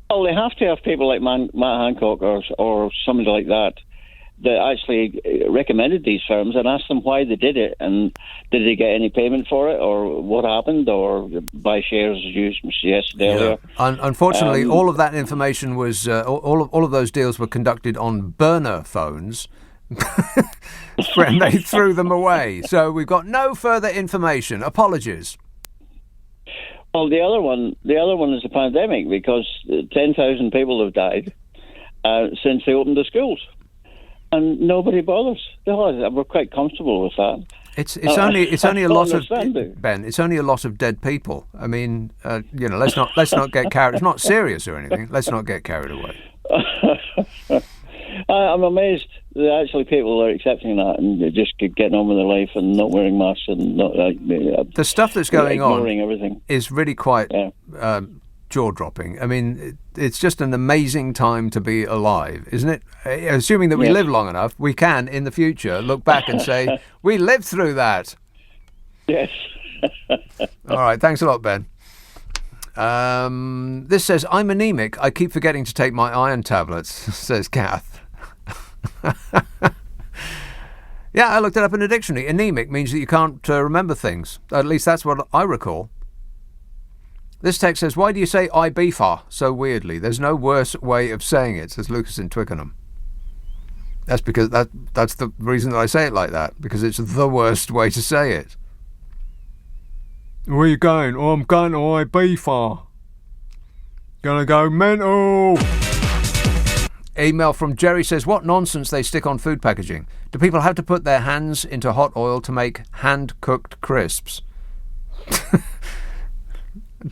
Well, they have to have people like Matt Hancock or somebody like that actually recommended these firms and asked them why they did it, and did they get any payment for it, or what happened, or buy shares, as you suggested earlier. Unfortunately, all of that information was all of those deals were conducted on burner phones. And they threw them away. So we've got no further information. Apologies. Well, the other one is the pandemic, because 10,000 people have died since they opened the schools, and nobody bothers. We're quite comfortable with that. It's only a lot of Ben. It's only a lot of dead people. I mean, let's not get carried. It's not serious or anything. Let's not get carried away. I'm amazed that actually people are accepting that and just getting on with their life and not wearing masks and not the stuff that's going on everything is really quite jaw-dropping. I mean, it's just an amazing time to be alive, isn't it? Assuming that we live long enough, we can in the future look back and say we lived through that. Yes. All right, thanks a lot, Ben. This says, I'm anemic. I keep forgetting to take my iron tablets, says Kath. Yeah, I looked it up in a dictionary. Anemic means that you can't remember things. At least that's what I recall. This text says, why do you say Ibiza so weirdly? There's no worse way of saying it, says Lucas in Twickenham. That's because that's the reason that I say it like that, because it's the worst way to say it. Where are you going? Oh, I'm going to Ibiza. Gonna go mental. Email from Jerry says, what nonsense they stick on food packaging. Do people have to put their hands into hot oil to make hand-cooked crisps?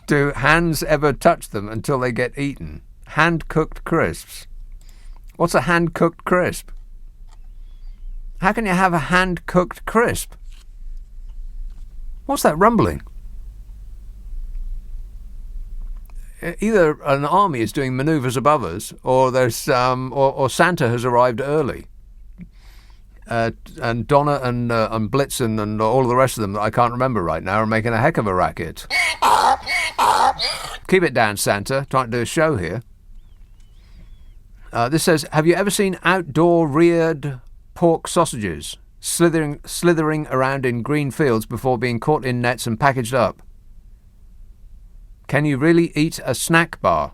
Do hands ever touch them until they get eaten? Hand-cooked crisps. What's a hand-cooked crisp? How can you have a hand-cooked crisp? What's that rumbling? Either an army is doing manoeuvres above us, or there's or Santa has arrived early, and Donna and Blitzen and all of the rest of them that I can't remember right now are making a heck of a racket. Keep it down, Santa. Trying to do a show here. This says, have you ever seen outdoor reared pork sausages slithering around in green fields before being caught in nets and packaged up? Can you really eat a snack bar?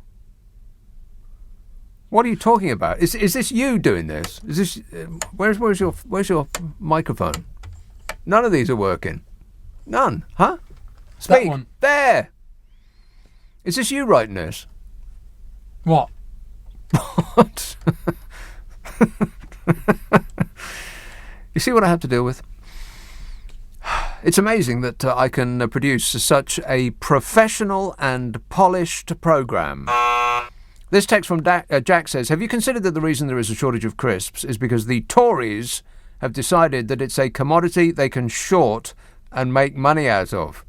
What are you talking about? Is this you doing this? Is this where's your microphone? None of these are working. None, huh? Speak. That one. There. Is this you writing this? What? What? You see what I have to deal with? It's amazing that I can produce such a professional and polished programme. This text from Jack says, have you considered that the reason there is a shortage of crisps is because the Tories have decided that it's a commodity they can short and make money out of?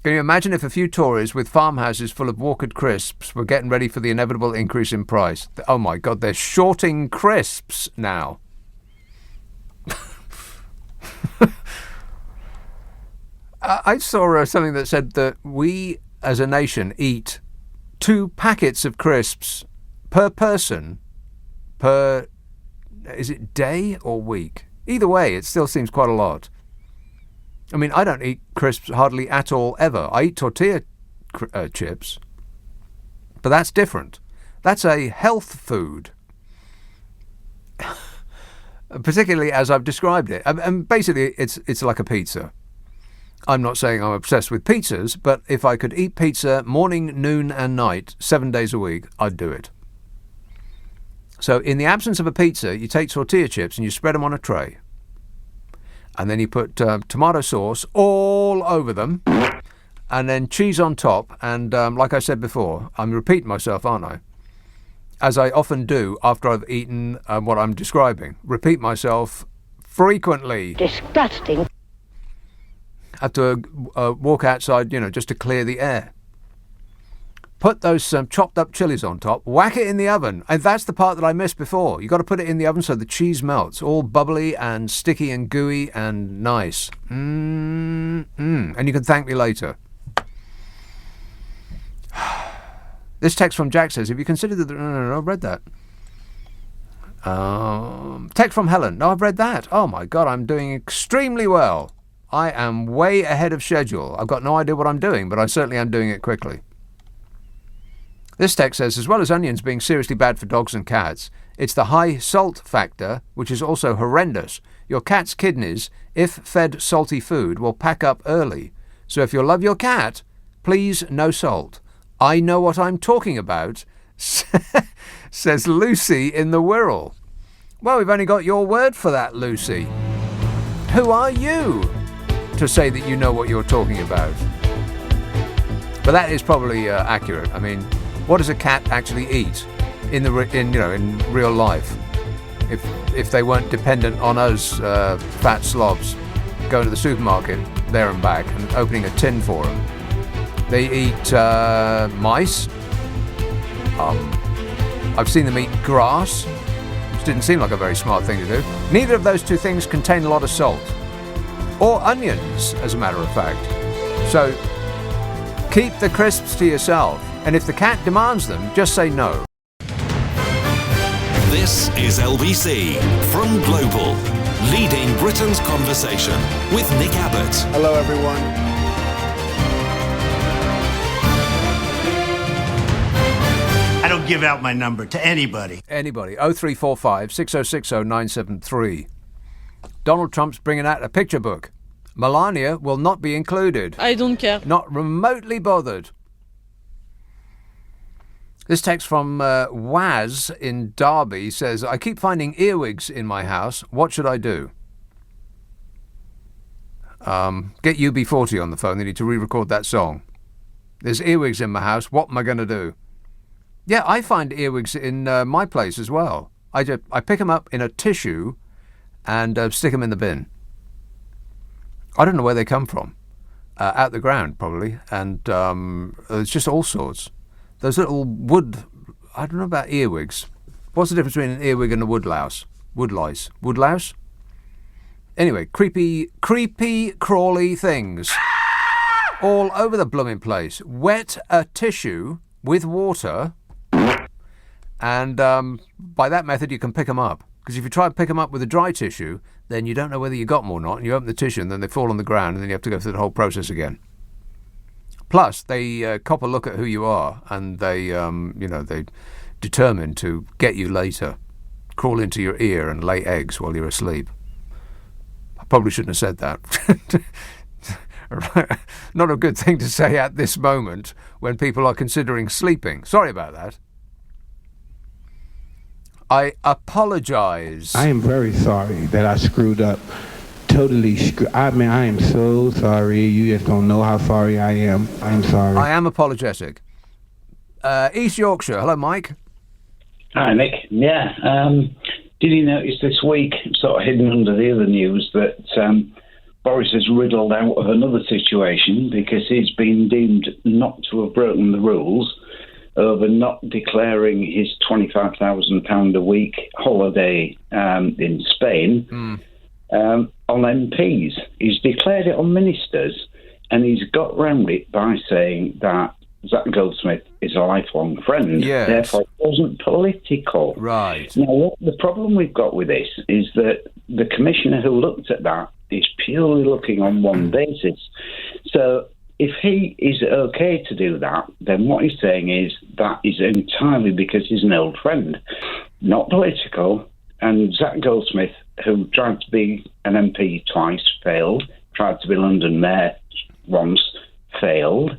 Can you imagine if a few Tories with farmhouses full of Walkered crisps were getting ready for the inevitable increase in price? Oh my God, they're shorting crisps now. I saw something that said that we as a nation eat 2 packets of crisps per person per, is it day or week? Either way, it still seems quite a lot. I mean, I don't eat crisps hardly at all ever. I eat tortilla chips, but that's different. That's a health food. Particularly as I've described it. And basically, it's like a pizza. I'm not saying I'm obsessed with pizzas, but if I could eat pizza morning, noon and night, 7 days a week, I'd do it. So in the absence of a pizza, you take tortilla chips and you spread them on a tray. And then you put tomato sauce all over them, and then cheese on top. And like I said before, I'm repeating myself, aren't I? As I often do after I've eaten what I'm describing. Repeat myself frequently. Disgusting. Have to walk outside, just to clear the air. Put those chopped up chilies on top, whack it in the oven. And that's the part that I missed before. You've got to put it in the oven so the cheese melts, all bubbly and sticky and gooey and nice. And you can thank me later. This text from Jack says, have you considered that... No, I've read that. Text from Helen. No, I've read that. Oh my God, I'm doing extremely well. I am way ahead of schedule. I've got no idea what I'm doing, but I certainly am doing it quickly. This text says, as well as onions being seriously bad for dogs and cats, it's the high salt factor, which is also horrendous. Your cat's kidneys, if fed salty food, will pack up early. So if you love your cat, please no salt. I know what I'm talking about, says Lucy in the Wirral. Well, we've only got your word for that, Lucy. Who are you to say that you know what you're talking about? But that is probably accurate. I mean, what does a cat actually eat in real life? If they weren't dependent on us fat slobs going to the supermarket there and back and opening a tin for them. They eat mice. I've seen them eat grass, which didn't seem like a very smart thing to do. Neither of those two things contain a lot of salt. Or onions, as a matter of fact. So keep the crisps to yourself. And if the cat demands them, just say no. This is LBC from Global, leading Britain's conversation with Nick Abbott. Hello, everyone. I don't give out my number to anybody. Anybody. 0345 6060 973. Donald Trump's bringing out a picture book. Melania will not be included. I don't care. Not remotely bothered. This text from Waz in Derby says, I keep finding earwigs in my house. What should I do? Get UB40 on the phone. They need to re-record that song. There's earwigs in my house. What am I going to do? Yeah, I find earwigs in my place as well. I pick them up in a tissue and stick them in the bin. I don't know where they come from. Out the ground, probably. And it's just all sorts. Those little wood... I don't know about earwigs. What's the difference between an earwig and a woodlouse? Woodlice. Woodlouse? Anyway, creepy, crawly things. All over the blooming place. Wet a tissue with water... And by that method, you can pick them up. Because if you try and pick them up with a dry tissue, then you don't know whether you got them or not. And you open the tissue, and then they fall on the ground, and then you have to go through the whole process again. Plus, they cop a look at who you are, and they determine to get you later, crawl into your ear and lay eggs while you're asleep. I probably shouldn't have said that. Not a good thing to say at this moment when people are considering sleeping. Sorry about that. I apologise. I am very sorry that I screwed up. Totally I mean, I am so sorry. You just don't know how sorry I am. I'm sorry. I am apologetic. East Yorkshire. Hello, Mike. Hi, Nick. Yeah. Did you notice this week, sort of hidden under the other news, that Boris has riddled out of another situation because he's been deemed not to have broken the rules over not declaring his £25,000 a week holiday in Spain on MPs. He's declared it on ministers, and he's got round it by saying that Zach Goldsmith is a lifelong friend. Yes. Therefore, it wasn't political. Right. Now, the problem we've got with this is that the commissioner who looked at that is purely looking on one basis. So if he is okay to do that, then what he's saying is that is entirely because he's an old friend, not political. And Zach Goldsmith, who tried to be an MP twice, failed, tried to be London mayor once, failed,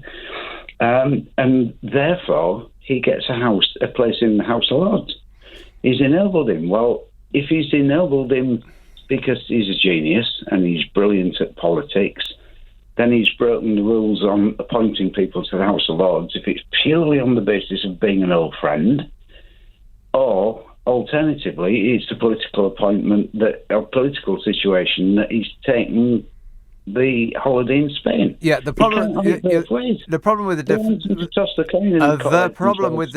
and therefore he gets a place in the House of Lords. He's ennobled him. Well, if he's ennobled him because he's a genius and he's brilliant at politics, then he's broken the rules on appointing people to the House of Lords if it's purely on the basis of being an old friend, or alternatively, it's a political appointment, a political situation that he's taken the holiday in Spain. Yeah, the problem with the problem with the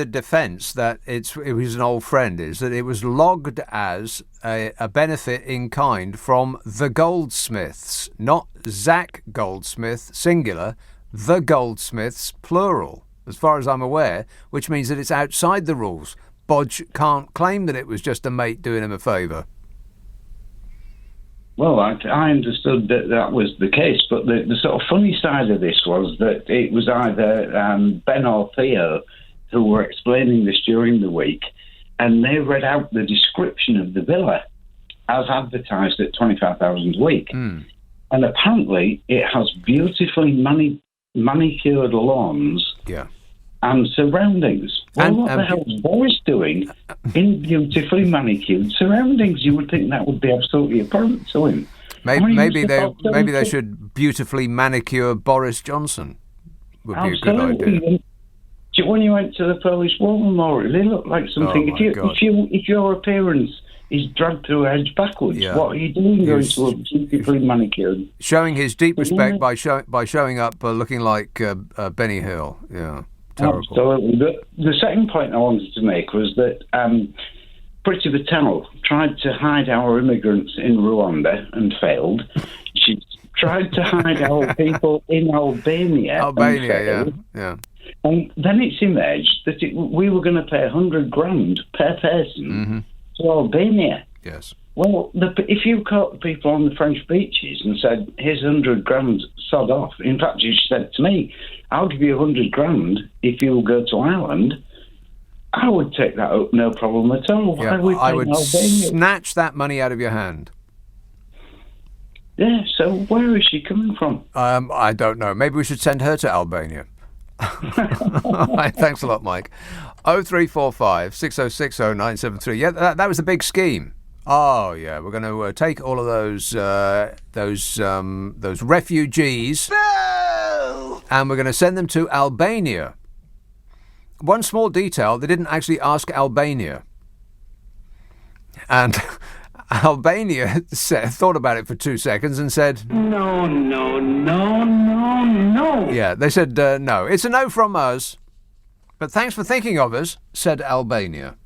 defence that it was an old friend is that it was logged as a benefit in kind from the Goldsmiths, not Zach Goldsmith singular, the Goldsmiths plural, as far as I'm aware, which means that it's outside the rules. Bodge can't claim that it was just a mate doing him a favour. Well, I understood that was the case, but the sort of funny side of this was that it was either Ben or Theo who were explaining this during the week, and they read out the description of the villa as advertised at 25,000 a week. And apparently it has beautifully manicured lawns and surroundings. Well, what the hell is Boris doing in beautifully manicured surroundings? You would think that would be absolutely apparent to him. Maybe they should beautifully manicure Boris Johnson. Would be a good idea. When you went to the Polish War Memorial, they looked like something. If your appearance is dragged through a hedge backwards, what are you doing going to a beautifully manicured? Showing his deep respect by showing up looking like Benny Hill. Yeah. Terrible. Absolutely. The second point I wanted to make was that Priti Patel tried to hide our immigrants in Rwanda and failed. She tried to hide our people in Albania. Yeah. And then it's emerged that we were going to pay $100,000 per person to Albania. Yes. Well, if you caught people on the French beaches and said, "Here's $100,000, sod off." In fact, you said to me, "I'll give you $100,000 if you'll go to Ireland." I would take that up, no problem at all. Yeah, I would snatch that money out of your hand. Yeah. So where is she coming from? I don't know. Maybe we should send her to Albania. Right, thanks a lot, Mike. 0345 6060 973. Yeah, that was the big scheme. Oh yeah, we're going to take all of those refugees, and we're going to send them to Albania. One small detail: they didn't actually ask Albania, and Albania thought about it for 2 seconds and said, "No." Yeah, they said no. It's a no from us, but thanks for thinking of us," said Albania.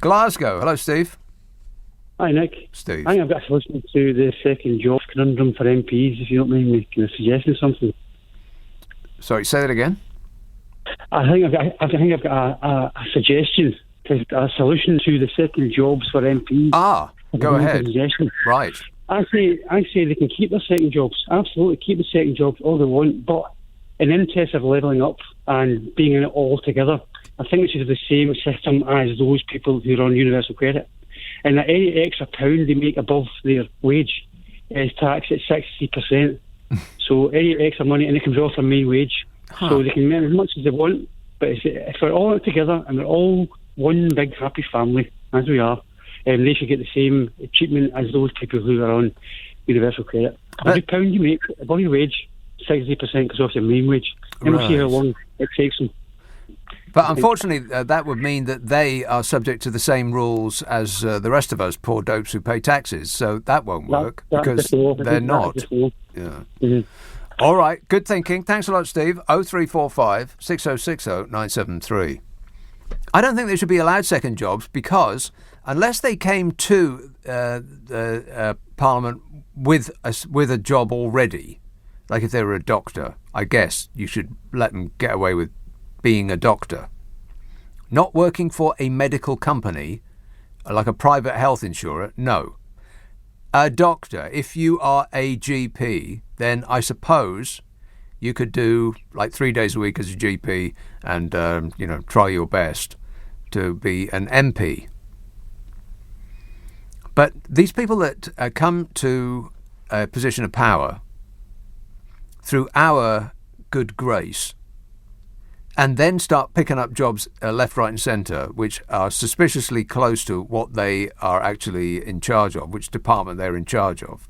Glasgow. Hello, Steve. Hi, Nick. Steve. I think I've got to listen to the second job conundrum for MPs, if you don't mind me suggesting something. Sorry, say that again. I think I've got a suggestion, a solution to the second jobs for MPs. Go ahead. Right. I say they can keep their second jobs. Absolutely, keep the second jobs all they want, but in the interest of levelling up and being in it all together, I think it should have the same system as those people who are on universal credit. And that any extra pound they make above their wage is taxed at 60%. So any extra money, and it comes off their main wage. So they can make as much as they want, but if we're all together and we're all one big happy family, as we are, they should get the same treatment as those people who are on universal credit. Every pound you make above your wage, 60% goes off your main wage. And we'll see how long it takes them. But unfortunately, that would mean that they are subject to the same rules as the rest of us poor dopes who pay taxes. So that won't work because they're not. Yeah. All right. Good thinking. Thanks a lot, Steve. 0345 6060 973. I don't think they should be allowed second jobs because unless they came to Parliament with a job already, like if they were a doctor, I guess you should let them get away with being a doctor. Not working for a medical company, like a private health insurer, no. A doctor, if you are a GP, then I suppose you could do like 3 days a week as a GP and, try your best to be an MP. But these people that come to a position of power through our good grace and then start picking up jobs left, right and centre, which are suspiciously close to what they are actually in charge of, which department they're in charge of.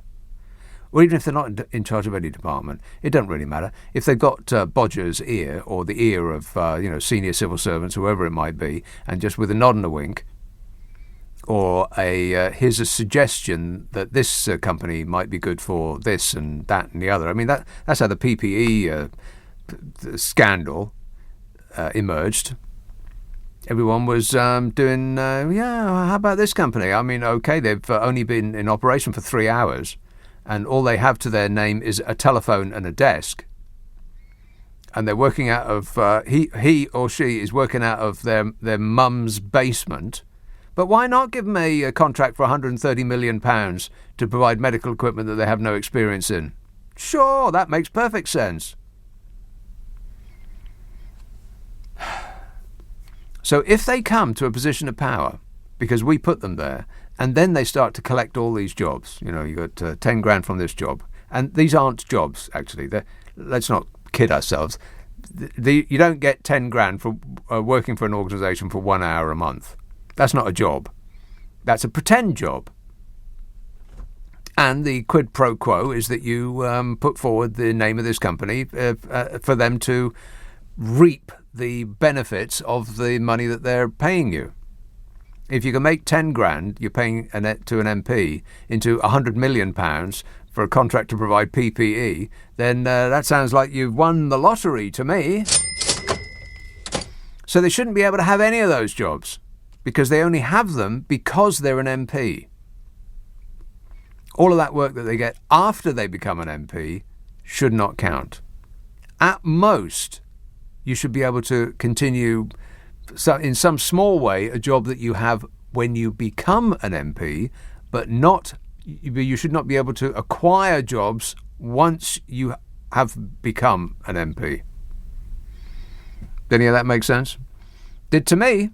Or even if they're not in charge of any department, it doesn't really matter. If they've got Bodger's ear or the ear of senior civil servants, whoever it might be, and just with a nod and a wink, or here's a suggestion that this company might be good for this and that and the other. I mean, that's how the PPE scandal emerged. Everyone was doing, how about this company? I mean, okay, they've only been in operation for 3 hours, and all they have to their name is a telephone and a desk. And they're working out of, he or she is working out of their mum's basement. But why not give them a contract for £130 million to provide medical equipment that they have no experience in? Sure, that makes perfect sense. So if they come to a position of power, because we put them there, and then they start to collect all these jobs, you got 10 grand from this job, and these aren't jobs, actually. Let's not kid ourselves. You don't get 10 grand for working for an organisation for 1 hour a month. That's not a job. That's a pretend job. And the quid pro quo is that you put forward the name of this company for them to reap the benefits of the money that they're paying you. If you can make 10 grand, you're paying to an MP, into £100 million for a contract to provide PPE, then that sounds like you've won the lottery to me. So they shouldn't be able to have any of those jobs, because they only have them because they're an MP. All of that work that they get after they become an MP should not count. At most, you should be able to continue, in some small way, a job that you have when you become an MP, but you should not be able to acquire jobs once you have become an MP. Did any of that make sense? Did to me.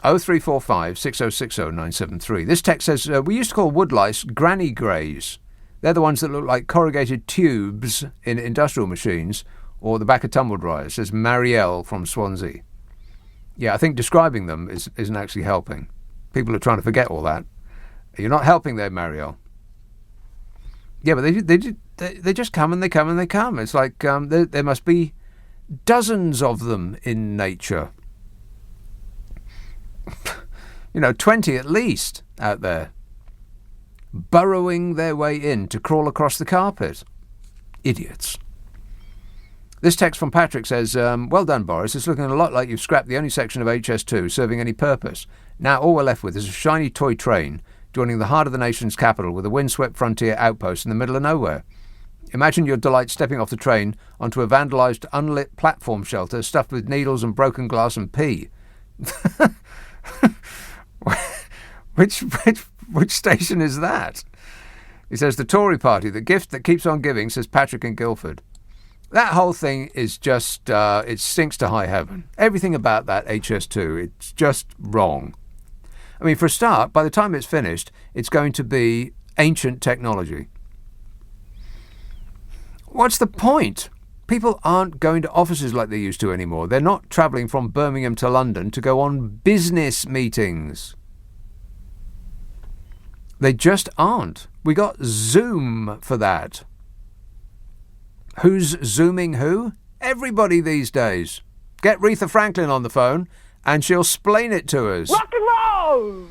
0345 6060 973. This text says, we used to call woodlice granny greys. They're the ones that look like corrugated tubes in industrial machines or the back of tumble dryers, says Marielle from Swansea. Yeah, I think describing them isn't actually helping. People are trying to forget all that. You're not helping there, Marielle. Yeah, but they just come and they come and they come. It's like there must be dozens of them in nature. 20 at least out there, burrowing their way in to crawl across the carpet. Idiots. This text from Patrick says, well done, Boris. It's looking a lot like you've scrapped the only section of HS2 serving any purpose. Now all we're left with is a shiny toy train joining the heart of the nation's capital with a windswept frontier outpost in the middle of nowhere. Imagine your delight stepping off the train onto a vandalised, unlit platform shelter stuffed with needles and broken glass and pee. Which station is that? He says, the Tory party, the gift that keeps on giving, says Patrick in Guildford. That whole thing is just, it stinks to high heaven. Everything about that HS2, it's just wrong. I mean, for a start, by the time it's finished, it's going to be ancient technology. What's the point? People aren't going to offices like they used to anymore. They're not travelling from Birmingham to London to go on business meetings. They just aren't. We got Zoom for that. Who's Zooming who? Everybody these days. Get Aretha Franklin on the phone and she'll explain it to us. Rock and roll!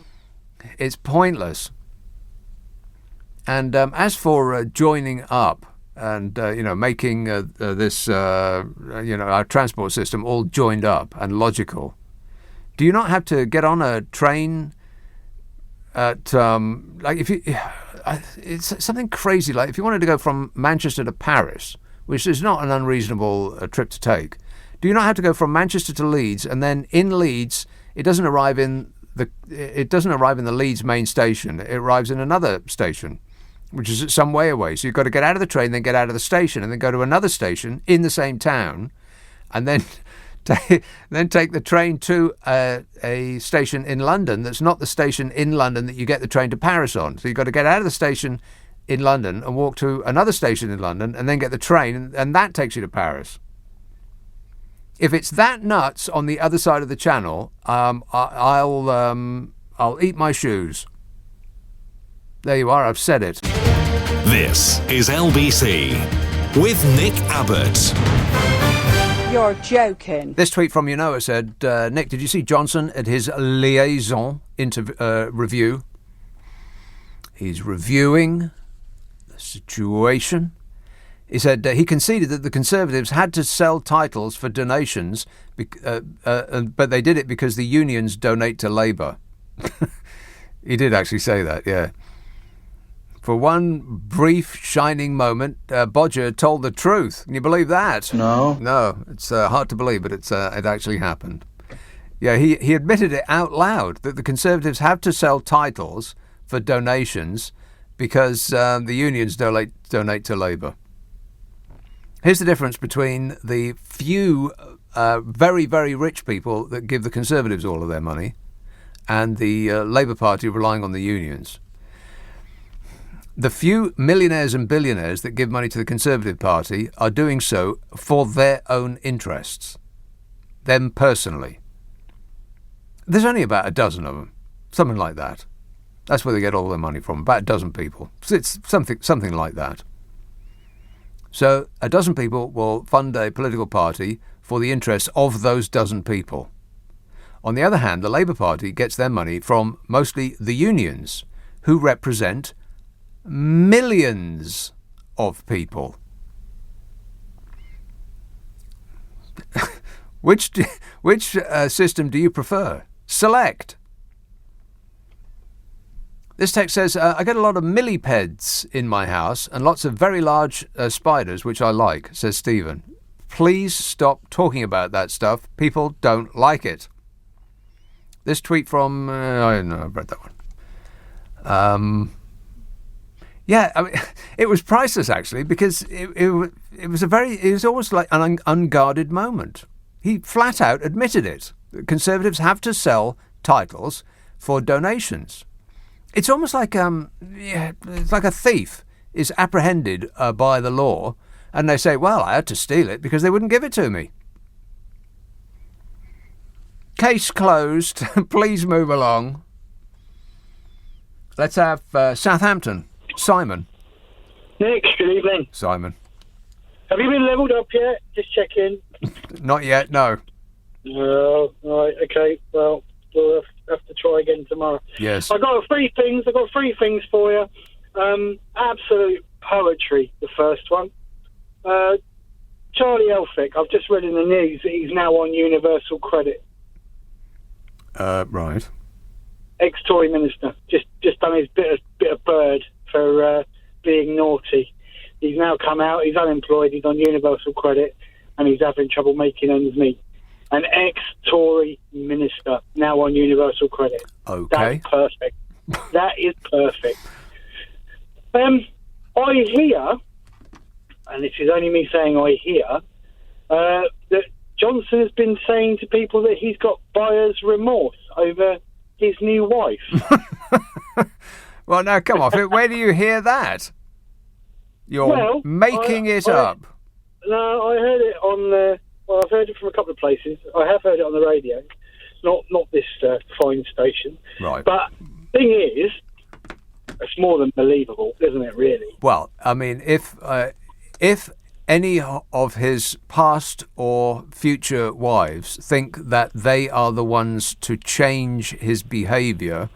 It's pointless. And as for joining up and, making this, our transport system all joined up and logical, do you not have to get on a train at, it's something crazy, like if you wanted to go from Manchester to Paris, which is not an unreasonable trip to take, do you not have to go from Manchester to Leeds, and then in Leeds it doesn't arrive in the Leeds main station, it arrives in another station, which is some way away. So you've got to get out of the train, then get out of the station, and then go to another station in the same town, and then take the train to a station in London that's not the station in London that you get the train to Paris on. So you've got to get out of the station in London and walk to another station in London and then get the train, and that takes you to Paris. If it's that nuts on the other side of the channel, I'll eat my shoes. There you are, I've said it. This is LBC with Nick Abbott. You're joking. This tweet from Unoa said, Nick, did you see Johnson at his liaison review? He's reviewing the situation. He said he conceded that the Conservatives had to sell titles for donations, but they did it because the unions donate to Labour. He did actually say that, yeah. For one brief, shining moment, Bodger told the truth. Can you believe that? No. No, it's hard to believe, but it actually happened. Yeah, he admitted it out loud, that the Conservatives have to sell titles for donations because the unions donate to Labour. Here's the difference between the few very, very rich people that give the Conservatives all of their money and the Labour Party relying on the unions. The few millionaires and billionaires that give money to the Conservative Party are doing so for their own interests, them personally. There's only about a dozen of them, something like that. That's where they get all their money from, about a dozen people. It's something like that. So a dozen people will fund a political party for the interests of those dozen people. On the other hand, the Labour Party gets their money from mostly the unions, who represent millions of people. Which system do you prefer? Select. This text says, I get a lot of millipeds in my house and lots of very large spiders, which I like, says Stephen. Please stop talking about that stuff. People don't like it. This tweet from... I don't know, I've read that one. Yeah, I mean, it was priceless, actually, because it was almost like an unguarded moment. He flat out admitted it. Conservatives have to sell titles for donations. It's almost like it's like a thief is apprehended by the law, and they say, well, I had to steal it because they wouldn't give it to me. Case closed. Please move along. Let's have Southampton. Simon. Nick, good evening. Simon. Have you been levelled up yet? Just checking. Not yet, no. Oh, right, okay. Well, we'll have to try again tomorrow. Yes. I've got three things for you. Absolute poetry, the first one. Charlie Elphick, I've just read in the news that he's now on universal credit. Right. Ex-Tory minister. Just done his bit of bird for being naughty. He's now come out, he's unemployed, he's on universal credit, and he's having trouble making ends meet. An ex-Tory minister now on universal credit. Okay. That's perfect. That is perfect. I hear, and this is only me saying I hear, that Johnson has been saying to people that he's got buyer's remorse over his new wife. Well, now, come on. Where do you hear that? You're making it up. No, I heard it on... I've heard it from a couple of places. I have heard it on the radio. Not this fine station. Right. But thing is, it's more than believable, isn't it, really? Well, I mean, if any of his past or future wives think that they are the ones to change his behaviour,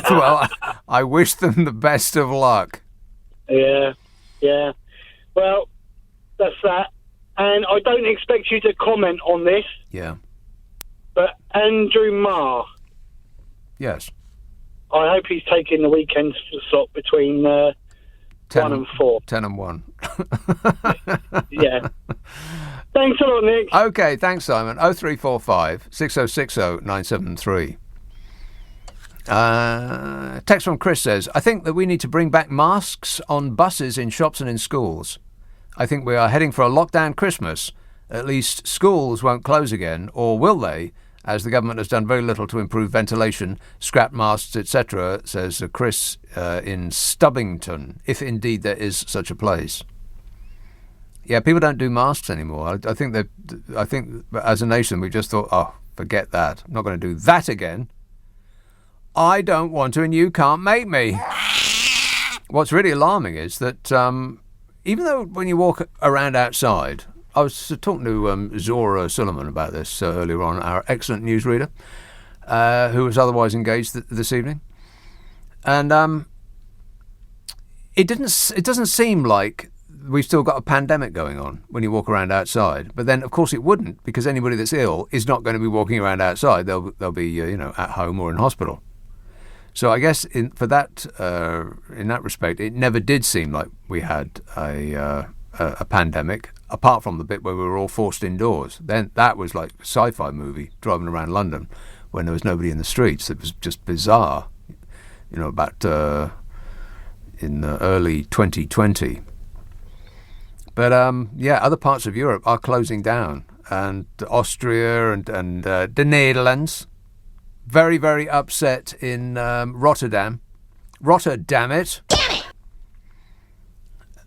well, I wish them the best of luck. Yeah. Well, that's that. And I don't expect you to comment on this. Yeah. But Andrew Marr. Yes. I hope he's taking the weekend slot between 1 and 4. 10 and 1. Yeah. Thanks a lot, Nick. Okay, thanks, Simon. 0345 6060 973. Text from Chris says, I think that we need to bring back masks on buses in shops and in schools. I think we are heading for a lockdown Christmas. At least schools won't close again, or will they? as the government has done very little to improve ventilation, scrap masks, etc., says Chris in Stubbington, if indeed there is such a place. Yeah, people don't do masks anymore. I think as a nation we just thought, oh, forget that. I'm not going to do that again. I don't want to, and you can't make me. What's really alarming is that even though when you walk around outside, I was talking to Zora Suleiman about this earlier on, our excellent newsreader, who was otherwise engaged this evening, and it doesn't seem like we've still got a pandemic going on when you walk around outside. But then, of course, it wouldn't, because anybody that's ill is not going to be walking around outside. They'll be at home or in hospital. So I guess in that respect, it never did seem like we had a pandemic, apart from the bit where we were all forced indoors. Then that was like a sci-fi movie driving around London when there was nobody in the streets. It was just bizarre, about in early 2020. But other parts of Europe are closing down, and Austria and the Netherlands. Very, very upset in Rotterdam. Rotterdam it!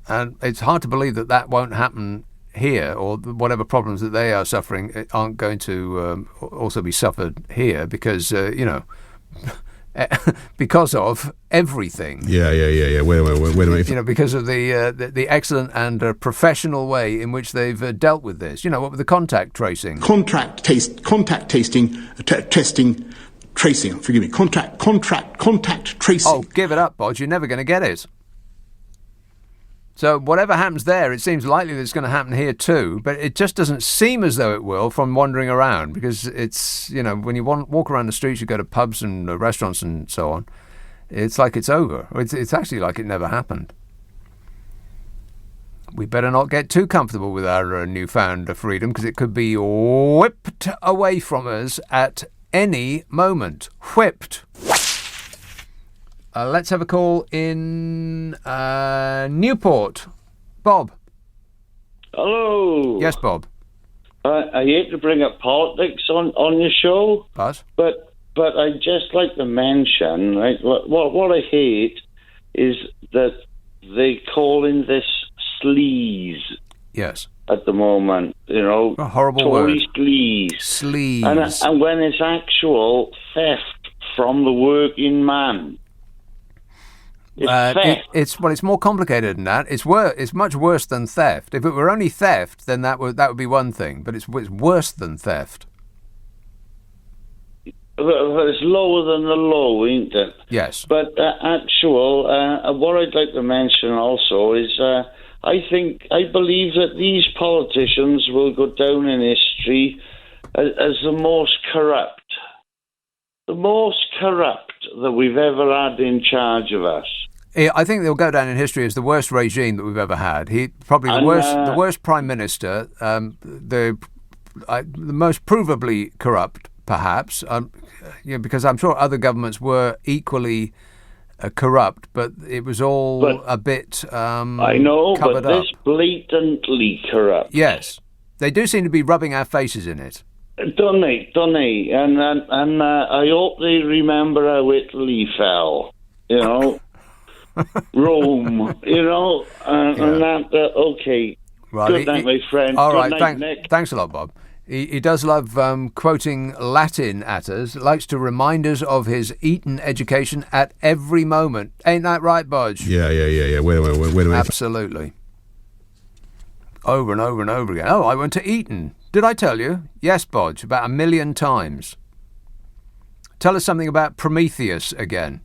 And it's hard to believe that won't happen here, or whatever problems that they are suffering aren't going to also be suffered here, because, because of everything. Yeah. Wait a minute. Because of the excellent and professional way in which they've dealt with this. What with the contact tracing. Contact tracing. Oh, give it up, Bodge. You're never going to get it. So whatever happens there, it seems likely that it's going to happen here too, but it just doesn't seem as though it will from wandering around, because it's, when you walk around the streets, you go to pubs and restaurants and so on, it's like it's over. It's actually like it never happened. We better not get too comfortable with our newfound freedom, because it could be whipped away from us at any moment. Whipped. Let's have a call in Newport. Bob. Hello. Yes, Bob. I hate to bring up politics on your show, but I'd just like to mention, right, what I hate is that they calling this sleaze. Yes. At the moment, a horrible Tory word. sleaze. Sleaze. And when it's actual theft from the working man. It's more complicated than that. It's much worse than theft. If it were only theft, then that would be one thing. But it's worse than theft. Well, it's lower than the low, isn't it? Yes. But what I'd like to mention also is I believe that these politicians will go down in history as the most corrupt that we've ever had in charge of us. I think they'll go down in history as the worst regime that we've ever had. He probably the worst prime minister, the most provably corrupt, perhaps. Because I'm sure other governments were equally corrupt, but it was all a bit I know, covered but up. this blatantly corrupt. Yes, they do seem to be rubbing our faces in it. Don't they? And I hope they remember how Italy fell. Rome. And that. Okay. Right. Good night, my friend. All Good right. night, Nick. Thanks a lot, Bob. He does love quoting Latin at us. Likes to remind us of his Eton education at every moment. Ain't that right, Bodge? Yeah. Wait a minute. Absolutely. Over and over and over again. Oh, I went to Eton. Did I tell you? Yes, Bodge, about 1 million times. Tell us something about Prometheus again.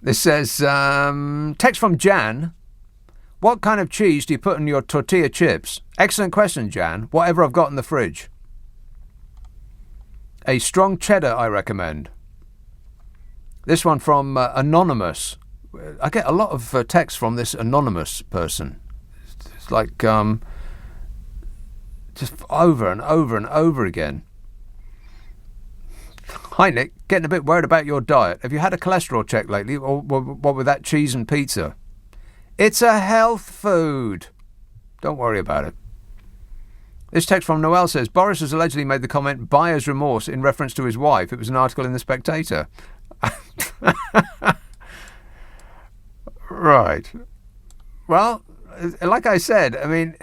This says, text from Jan. What kind of cheese do you put in your tortilla chips? Excellent question, Jan. Whatever I've got in the fridge. A strong cheddar, I recommend. This one from Anonymous. I get a lot of texts from this anonymous person. It's like just over and over and over again. Hi, Nick. Getting a bit worried about your diet. Have you had a cholesterol check lately? Or what with that cheese and pizza? It's a health food. Don't worry about it. This text from Noel says, Boris has allegedly made the comment buyer's remorse in reference to his wife. It was an article in The Spectator. Right. Well, like I said, I mean,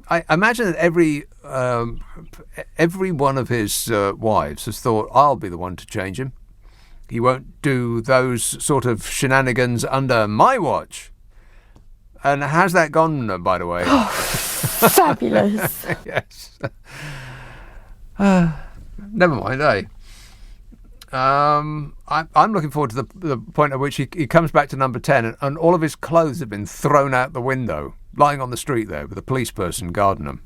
I imagine that every one of his wives has thought, I'll be the one to change him. He won't do those sort of shenanigans under my watch. And how's that gone, by the way? Fabulous. Yes. Never mind, eh? I'm looking forward to the point at which he comes back to number 10 and all of his clothes have been thrown out the window, lying on the street there with a police person guarding them.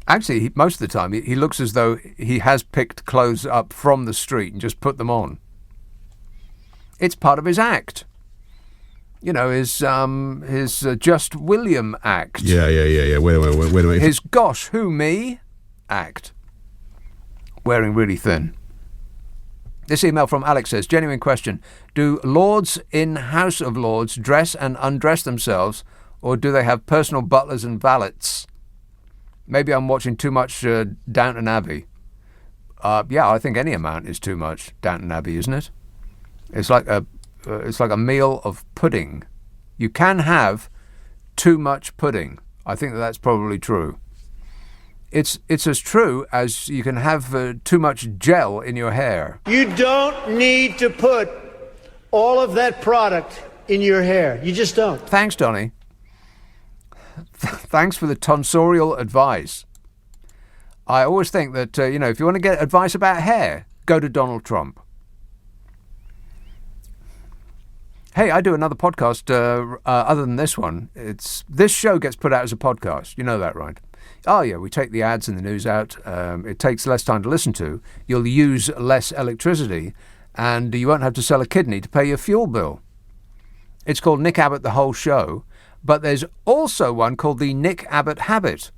Actually, most of the time, he looks as though he has picked clothes up from the street and just put them on. It's part of his act. You know, his Just William act. Yeah. Wait a minute. His Gosh, Who Me act. Wearing really thin. This email from Alex says, genuine question. Do lords in House of Lords dress and undress themselves, or do they have personal butlers and valets? Maybe I'm watching too much Downton Abbey. Yeah, I think any amount is too much Downton Abbey, isn't it? It's like a meal of pudding. You can have too much pudding. I think that's probably true. It's as true as you can have too much gel in your hair. You don't need to put all of that product in your hair. You just don't. Thanks, Donny. Thanks for the tonsorial advice. I always think that, if you want to get advice about hair, go to Donald Trump. Hey, I do another podcast other than this one. This show gets put out as a podcast. You know that, right? Oh, yeah, we take the ads and the news out. It takes less time to listen to. You'll use less electricity, and you won't have to sell a kidney to pay your fuel bill. It's called Nick Abbott The Whole Show, but there's also one called the Nick Abbott Habit,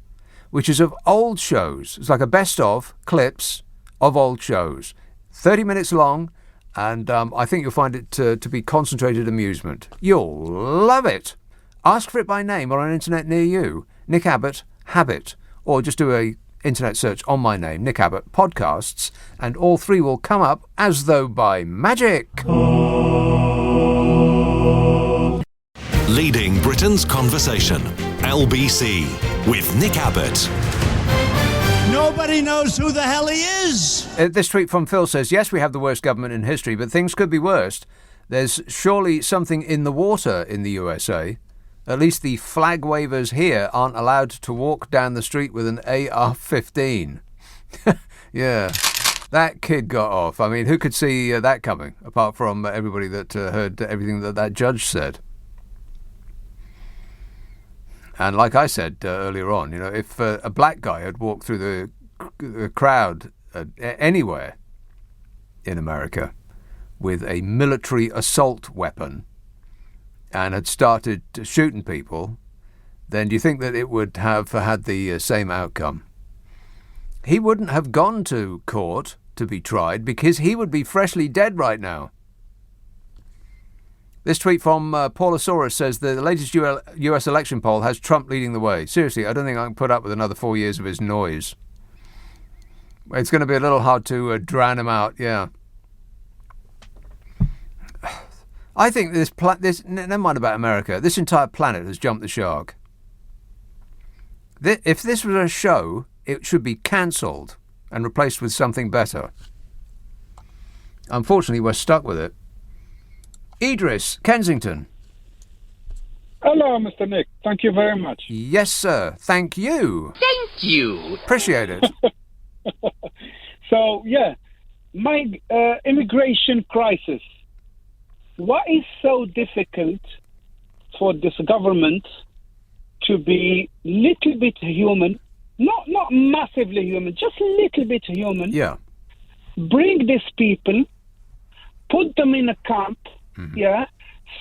which is of old shows. It's like a best-of clips of old shows. 30 minutes long, and I think you'll find it to be concentrated amusement. You'll love it. Ask for it by name or on internet near you. Nick Abbott Habit, or just do a internet search on my name, Nick Abbott Podcasts, and all three will come up as though by magic. Leading Britain's conversation, LBC, with Nick Abbott. Nobody knows who the hell he is. This tweet from Phil says, yes, we have the worst government in history, but things could be worse. There's surely something in the water in the USA. At least the flag wavers here aren't allowed to walk down the street with an AR-15. Yeah, that kid got off. I mean, who could see that coming, apart from everybody that heard everything that judge said? And like I said earlier on, if a black guy had walked through the crowd anywhere in America with a military assault weapon and had started shooting people, then do you think that it would have had the same outcome? He wouldn't have gone to court to be tried because he would be freshly dead right now. This tweet from Paulasaurus says the latest US election poll has Trump leading the way. Seriously, I don't think I can put up with another 4 years of his noise. It's going to be a little hard to drown him out, yeah. I think this never mind about America, this entire planet has jumped the shark. If this was a show, it should be cancelled and replaced with something better. Unfortunately, we're stuck with it. Idris, Kensington. Hello, Mr. Nick. Thank you very much. Yes, sir. Thank you. Thank you. Appreciate it. So, yeah, my immigration crisis. What is so difficult for this government to be little bit human, not massively human, just a little bit human? Yeah. Bring these people, put them in a camp, yeah,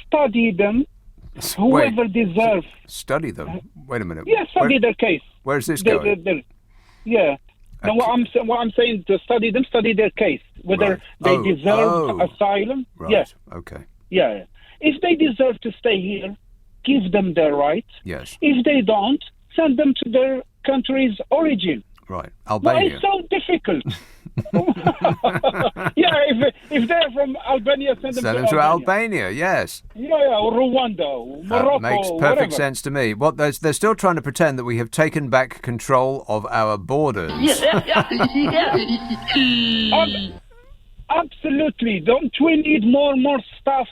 study them, whoever deserves. Study them? Wait a minute. Yeah, study their case. Where's this going? Yeah. Now, what I'm saying, to study them, study their case, whether they deserve asylum. Right. Yes. Okay. Yeah. If they deserve to stay here, give them their right. Yes. If they don't, send them to their country's origin. Right, Why Albania. is so difficult? Yeah, if they're from Albania, send them to Albania, yes. Yeah, or Rwanda, or Morocco, Makes perfect whatever. sense to me. What they're still trying to pretend that we have taken back control of our borders. Absolutely. Don't we need more stuff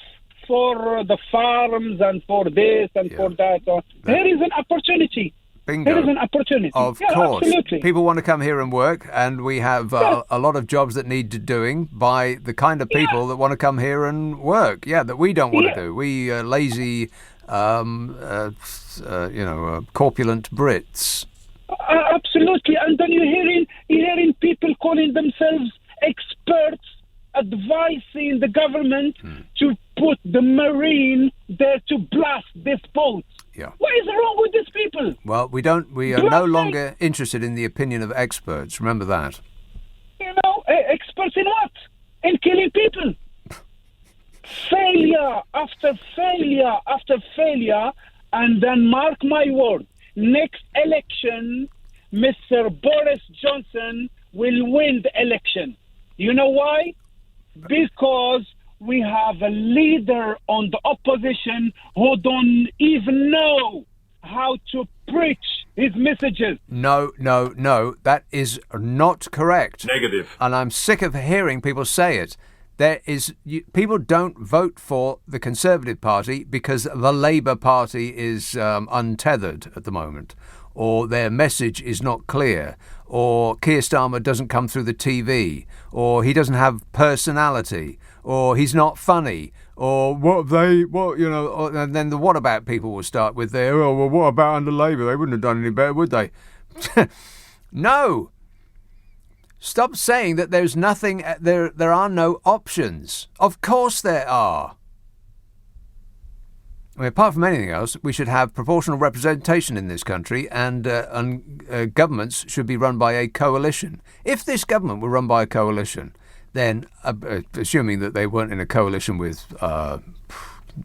for the farms and for this and for that? There is an opportunity. Bingo. There is an opportunity. Of Yeah, course. absolutely. People want to come here and work, and we have a lot of jobs that need doing by the kind of people that want to come here and work. Yeah, that we don't want to do. We lazy, corpulent Brits. Absolutely. And then you're hearing people calling themselves experts, advising the government to put the Marine there to blast this boat. Yeah. What is wrong with these people? Well, we are no longer interested in the opinion of experts. Remember that. Experts in what? In killing people. Failure after failure after failure. And then mark my word, next election, Mr. Boris Johnson will win the election. You know why? Because we have a leader on the opposition who don't even know how to preach his messages. No. That is not correct. Negative. And I'm sick of hearing people say it. People don't vote for the Conservative Party because the Labour Party is untethered at the moment, or their message is not clear, or Keir Starmer doesn't come through the TV, or he doesn't have personality, or he's not funny, or and then the what about people will start with what about under Labour? They wouldn't have done any better, would they? No. Stop saying that there's nothing, there are no options. Of course there are. I mean, apart from anything else, we should have proportional representation in this country, and governments should be run by a coalition. If this government were run by a coalition, then, assuming that they weren't in a coalition with,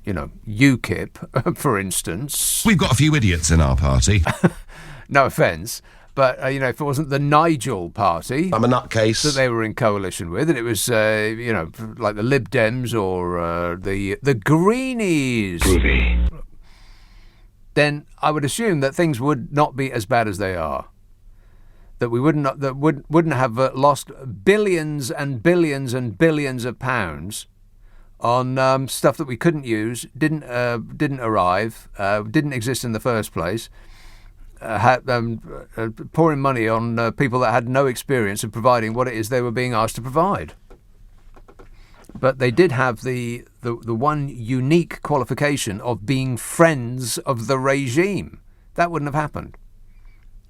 UKIP, for instance. We've got a few idiots in our party. No offence. But, if it wasn't the Nigel party... I'm a nutcase. ...that they were in coalition with, and it was, like the Lib Dems or the Greenies... Groovy. ...then I would assume that things would not be as bad as they are. That we wouldn't have lost billions and billions and billions of pounds on stuff that we couldn't use, didn't arrive, didn't exist in the first place... pouring money on people that had no experience of providing what it is they were being asked to provide. But they did have the one unique qualification of being friends of the regime. That wouldn't have happened.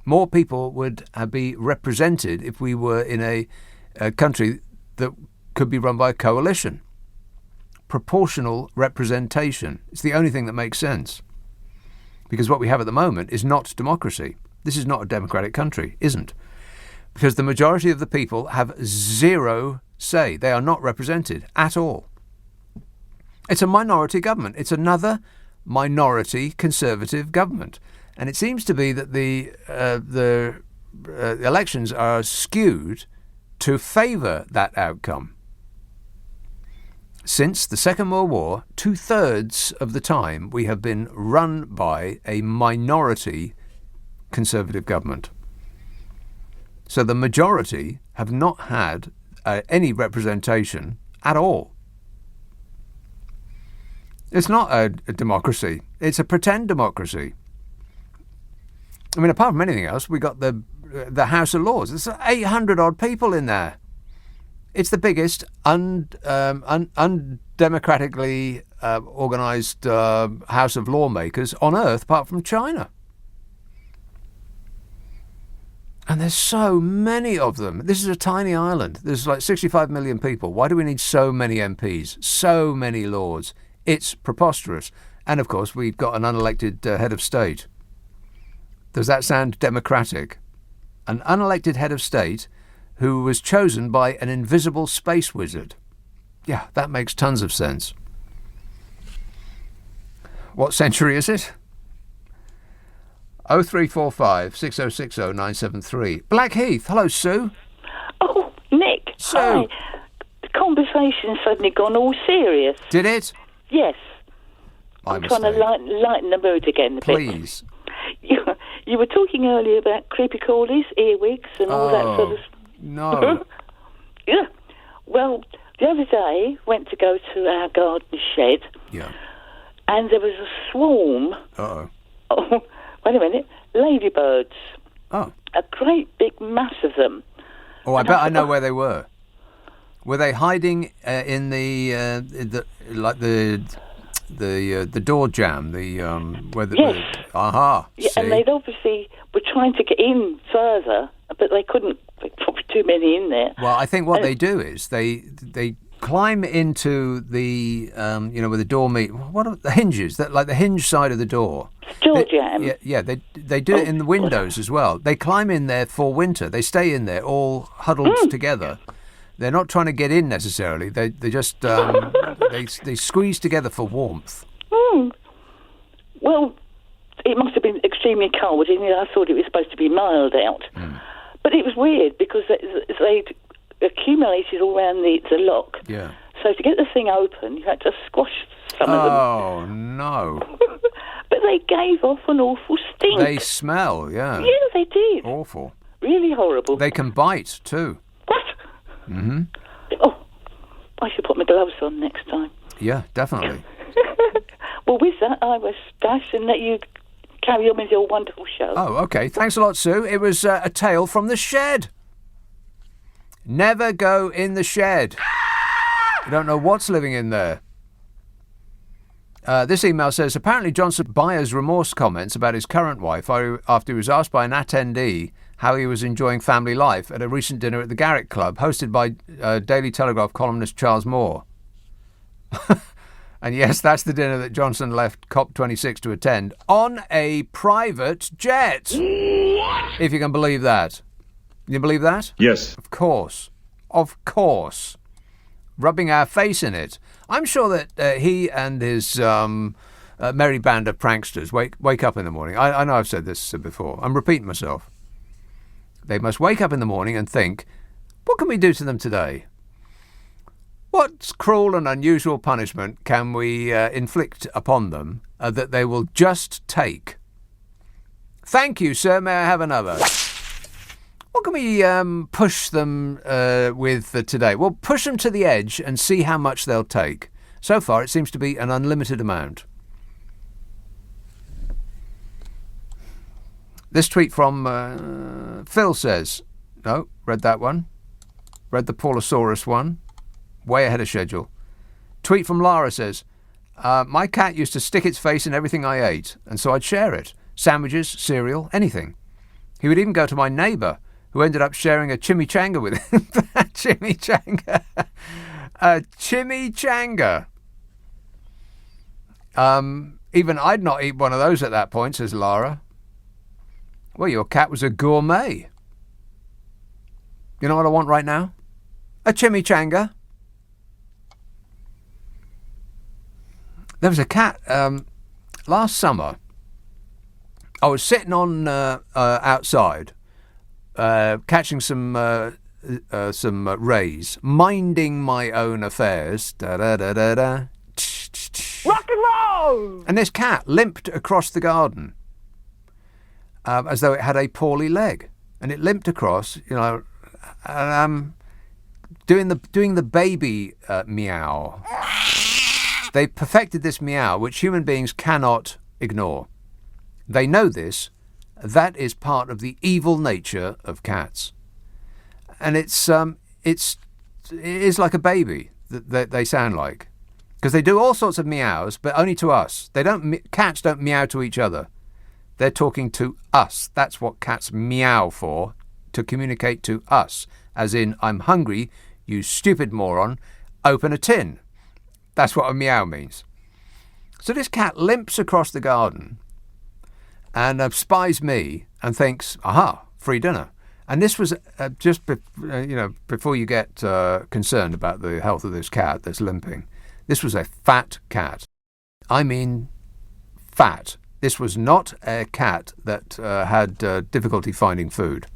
More people would be represented if we were in a country that could be run by a coalition. Proportional representation. It's the only thing that makes sense. Because what we have at the moment is not democracy. This is not a democratic country, isn't. Because the majority of the people have zero say. They are not represented at all. It's a minority government. It's another minority Conservative government. And it seems to be that the elections are skewed to favour that outcome. Since the Second World War, 2/3 of the time we have been run by a minority Conservative government. So the majority have not had any representation at all. It's not a democracy. It's a pretend democracy. I mean, apart from anything else, we got the House of Lords. There's 800 odd people in there. It's the biggest undemocratically organised House of Lawmakers on earth, apart from China. And there's so many of them. This is a tiny island. There's like 65 million people. Why do we need so many MPs, so many lords? It's preposterous. And, of course, we've got an unelected head of state. Does that sound democratic? An unelected head of state who was chosen by an invisible space wizard. Yeah, that makes tons of sense. What century is it? 0345 6060 973. Blackheath. Hello, Sue. Oh, Nick. Sue. Hi. The conversation's suddenly gone all serious. Did it? Yes. I'm trying to lighten the mood again a bit. Please. You were talking earlier about creepy crawlies, earwigs, and all that sort of... No. Yeah. Well, the other day, went to go to our garden shed. Yeah. And there was a swarm... Uh-oh. Oh, wait a minute. Ladybirds. Oh. A great big mass of them. Oh, I bet I know where they were. Were they hiding in the door jamb? Where the... Yes. Aha. Yeah, see? and they'd obviously were trying to get in further, but they couldn't. Probably too many in there. Well, I think what they do is they climb into the where the door meet. What are the hinges? Like the hinge side of the door. Door jam. Yeah. They do it in the windows as well. They climb in there for winter. They stay in there all huddled together. They're not trying to get in necessarily. They just they squeeze together for warmth. Well, it must have been extremely cold. I thought it was supposed to be mild out. But it was weird because they'd accumulated all around the lock. Yeah. So to get the thing open, you had to squash some of them. Oh, no. But they gave off an awful stink. They smell, yeah. Yeah, they did. Awful. Really horrible. They can bite, too. What? Mm-hmm. Oh, I should put my gloves on next time. Yeah, definitely. Well, with that, I will dash and let you carry on with your wonderful show. Oh, okay. Thanks a lot, Sue. It was a tale from the shed. Never go in the shed. You don't know what's living in there. This email says, apparently Johnson Byers' remorse comments about his current wife after he was asked by an attendee how he was enjoying family life at a recent dinner at the Garrick Club, hosted by Daily Telegraph columnist Charles Moore. And yes, that's the dinner that Johnson left COP26 to attend on a private jet. What? If you can believe that. You believe that? Yes. Of course. Of course. Rubbing our face in it. I'm sure that he and his merry band of pranksters wake up in the morning. I know I've said this before. I'm repeating myself. They must wake up in the morning and think, what can we do to them today? What cruel and unusual punishment can we inflict upon them that they will just take? Thank you, sir. May I have another? What can we push them with today? Well, push them to the edge and see how much they'll take. So far, it seems to be an unlimited amount. This tweet from Phil says, no, read that one. Read the Paulosaurus one. Way ahead of schedule. Tweet from Lara says, my cat used to stick its face in everything I ate, and so I'd share it. Sandwiches, cereal, anything. He would even go to my neighbour, who ended up sharing a chimichanga with him. Chimichanga. A chimichanga. Even I'd not eat one of those at that point, says Lara. Well, your cat was a gourmet. You know what I want right now? A chimichanga. There was a cat last summer. I was sitting on outside, catching some rays, minding my own affairs. Da da da da da. Rock and roll! And this cat limped across the garden, as though it had a poorly leg, and it limped across, and doing the baby meow. They perfected this meow, which human beings cannot ignore. They know this. That is part of the evil nature of cats, and it is like a baby that they sound like, because they do all sorts of meows, but only to us. Cats don't meow to each other. They're talking to us. That's what cats meow for, to communicate to us, as in, I'm hungry, you stupid moron, open a tin. That's what a meow means. So this cat limps across the garden and spies me and thinks, aha, free dinner. And this was before you get concerned about the health of this cat that's limping. This was a fat cat. I mean, fat. This was not a cat that had difficulty finding food.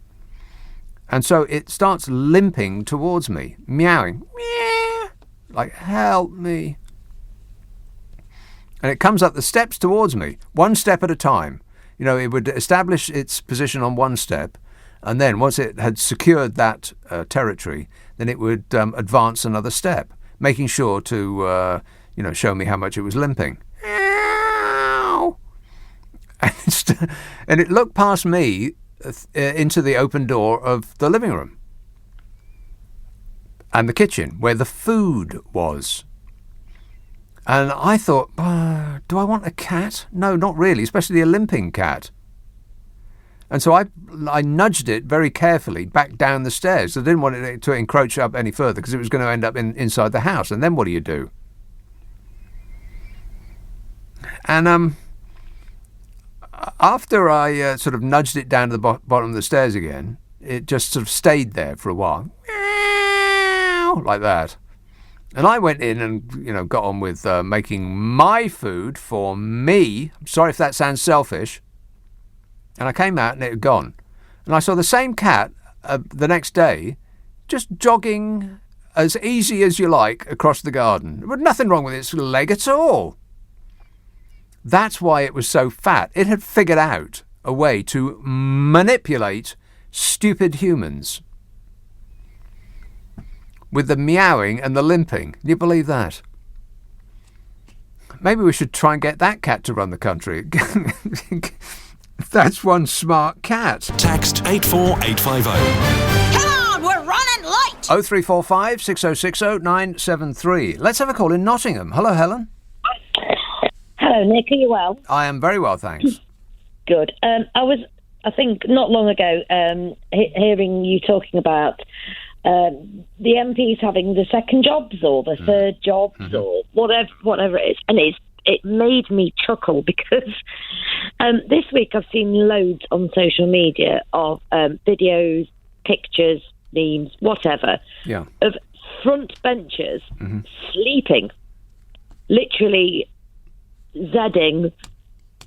And so it starts limping towards me, meowing, meow, like, help me. And it comes up the steps towards me, one step at a time. You know, it would establish its position on one step, and then once it had secured that territory, then it would advance another step, making sure to, show me how much it was limping. And it looked past me into the open door of the living room and the kitchen where the food was. And I thought, do I want a cat? No, not really, especially a limping cat. And so I nudged it very carefully back down the stairs. I didn't want it to encroach up any further because it was going to end up inside the house. And then what do? And after I sort of nudged it down to the bottom of the stairs again, it just sort of stayed there for a while, like that. And I went in and, got on with making my food for me. I'm sorry if that sounds selfish. And I came out and it had gone. And I saw the same cat the next day just jogging as easy as you like across the garden. There was nothing wrong with its leg at all. That's why it was so fat. It had figured out a way to manipulate stupid humans with the meowing and the limping. Can you believe that? Maybe we should try and get that cat to run the country. That's one smart cat. Text 84850. Come on, we're running late. 0345 6060 973. Let's have a call in Nottingham. Hello, Helen. Hello, Nick. Are you well? I am very well, thanks. Good. I think, not long ago, hearing you talking about the MPs having the second jobs or the third jobs or whatever it is, and it made me chuckle because this week I've seen loads on social media of videos, pictures, memes, whatever, of front benchers sleeping, literally zedding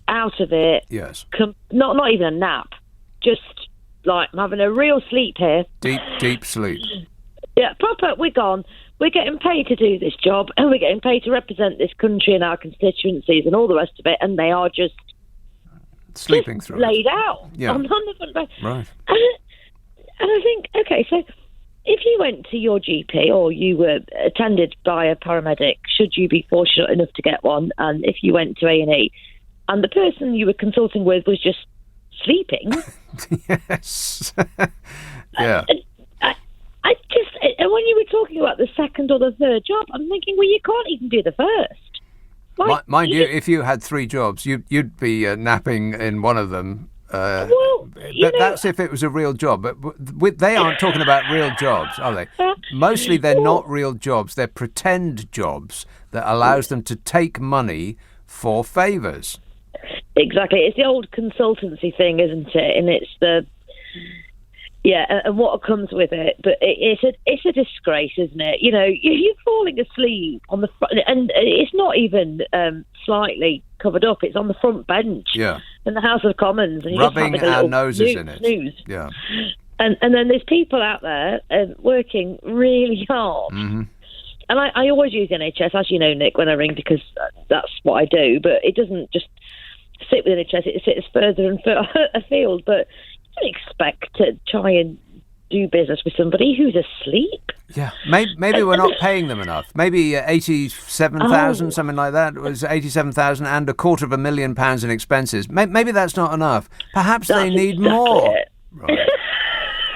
out of it. Yes. Not even a nap, just like I'm having a real sleep here. Deep sleep. Yeah, proper. We're gone. We're getting paid to do this job, and we're getting paid to represent this country and our constituencies and all the rest of it, and they are just sleeping through laid out on the front bench. Right. And I think, okay, so if you went to your GP or you were attended by a paramedic, should you be fortunate enough to get one, and if you went to A&E, and the person you were consulting with was just sleeping. Yes. Yeah. And when you were talking about the second or the third job, I'm thinking, well, you can't even do the first. Like, mind you, if you had three jobs, you'd be napping in one of them. That's if it was a real job. But they aren't talking about real jobs, are they? Mostly they're not real jobs. They're pretend jobs that allows them to take money for favours. Exactly. It's the old consultancy thing, isn't it? And it's the... Yeah, and what comes with it, but it's a disgrace, isn't it? You know, you're falling asleep on the front, and it's not even slightly covered up. It's on the front bench, in the House of Commons, and you're rubbing just having our noses in it. Snooze. Yeah, and then there's people out there working really hard. Mm-hmm. And I always use the NHS, as you know, Nick, when I ring, because that's what I do. But it doesn't just sit with NHS; it sits further and further afield. But expect to try and do business with somebody who's asleep. Yeah, maybe we're not paying them enough. Maybe 87,000, something like that. It was 87,000 and £250,000 in expenses. Maybe that's not enough. Perhaps they need more. Right.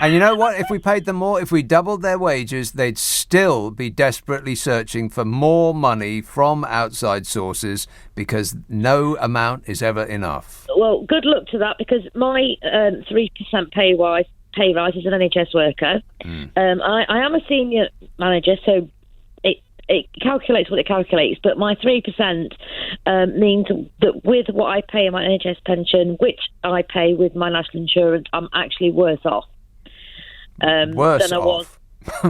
And you know what? If we paid them more, if we doubled their wages, they'd still be desperately searching for more money from outside sources because no amount is ever enough. Well, good luck to that, because my 3% pay rise as an NHS worker. I am a senior manager, so it calculates what it calculates, but my 3% means that with what I pay in my NHS pension, which I pay with my national insurance, I'm actually worse off. Worse than I was. off.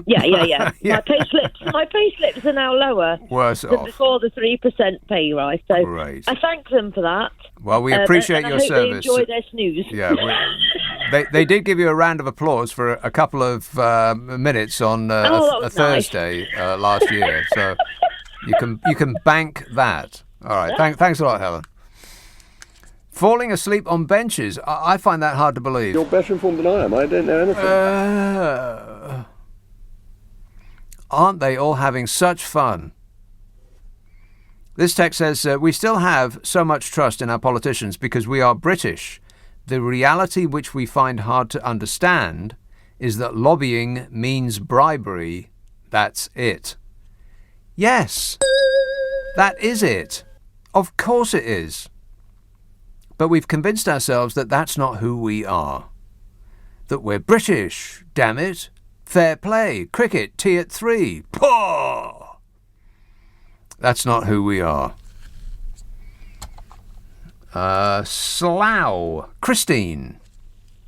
Yeah. My payslips are now lower Worse than off. before the 3% pay rise. So Great. I thank them for that. Well, we appreciate and your I hope service. They enjoy their snooze. Yeah, they did give you a round of applause for a couple of minutes on a Thursday last year. So you can bank that. All right. Thanks a lot, Helen. Falling asleep on benches. I find that hard to believe. You're better informed than I am. I don't know anything. Aren't they all having such fun? This text says, we still have so much trust in our politicians because we are British. The reality which we find hard to understand is that lobbying means bribery. That's it. Yes, that is it. Of course it is. But we've convinced ourselves that that's not who we are. That we're British, damn it. Fair play, cricket, tea at 3. Paw! That's not who we are. Slough. Christine.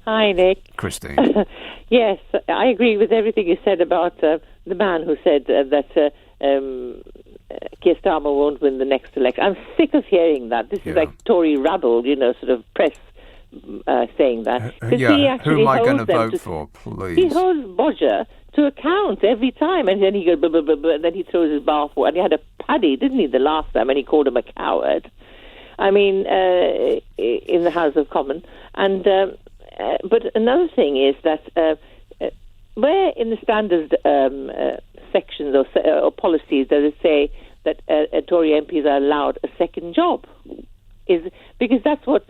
Hi, Nick. Christine. Yes, I agree with everything you said about the man who said that Keir Starmer won't win the next election. I'm sick of hearing that. This is like Tory rabble, sort of press saying that. Who am I going to vote for, please? He holds Bodger to account every time, and then he goes, blah, blah, blah, blah, and then he throws his bathwater. And he had a paddy, didn't he, the last time, and he called him a coward. I mean, in the House of Commons. And but another thing is that where in the standard sections or policies does it say that Tory MPs are allowed a second job? Because that's what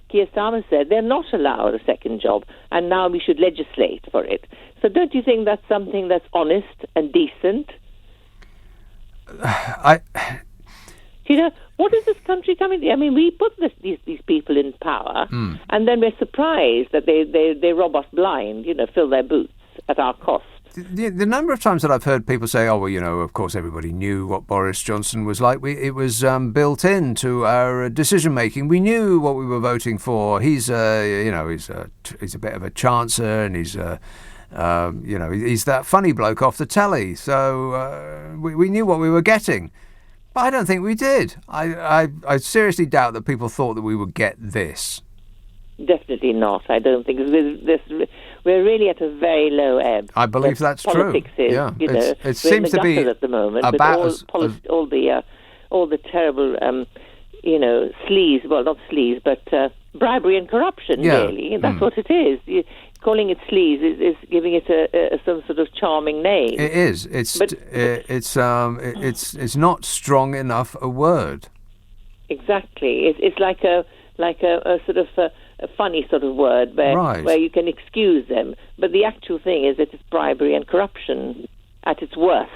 Keir Starmer said. They're not allowed a second job, and now we should legislate for it. So don't you think that's something that's honest and decent? What is this country coming to? I mean, we put these people in power, and then we're surprised that they rob us blind, fill their boots at our cost. The number of times that I've heard people say, of course everybody knew what Boris Johnson was like. It was built into our decision-making. We knew what we were voting for. He's a bit of a chancer, and he's that funny bloke off the telly. So we knew what we were getting. But I don't think we did. I seriously doubt that people thought that we would get this. Definitely not. I don't think we're really at a very low ebb. I believe that's politics true. Is, yeah, it seems seems to be at the moment about with all the terrible, sleaze. Well, not sleaze, but bribery and corruption. Yeah. Really, that's what it is. Calling it sleaze is giving it some sort of charming name. It is. It's not strong enough a word. Exactly. It's like a sort of a funny sort of word where you can excuse them, but the actual thing is that it's bribery and corruption at its worst,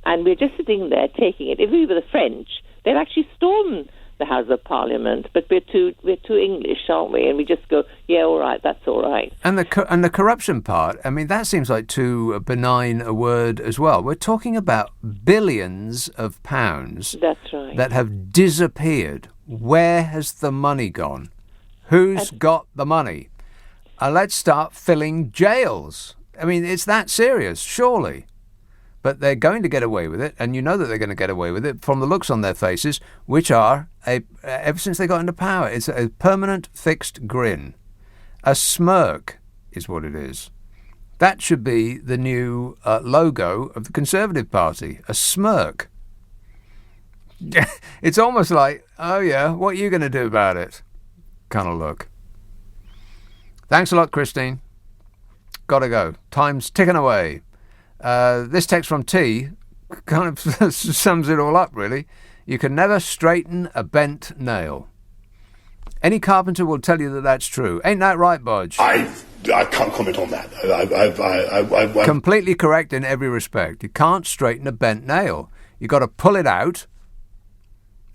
and we're just sitting there taking it. If we were the French, they'd actually storm the House of Parliament, but we're too English, aren't we? And we just go, yeah, all right, that's all right. And the corruption part, I mean, that seems like too benign a word as well. We're talking about billions of pounds. That's right. That have disappeared. Where has the money gone? Who's got the money? Let's start filling jails. I mean, it's that serious, surely. But they're going to get away with it, and you know that they're going to get away with it from the looks on their faces, which are, ever since they got into power, it's a permanent fixed grin. A smirk is what it is. That should be the new logo of the Conservative Party, a smirk. It's almost like, oh yeah, what are you going to do about it? Kind of look. Thanks a lot, Christine. Gotta go. Time's ticking away. This text from T kind of sums it all up, really. You can never straighten a bent nail. Any carpenter will tell you that that's true. Ain't that right, Bodge? I can't comment on that. Completely correct in every respect. You can't straighten a bent nail. You got to pull it out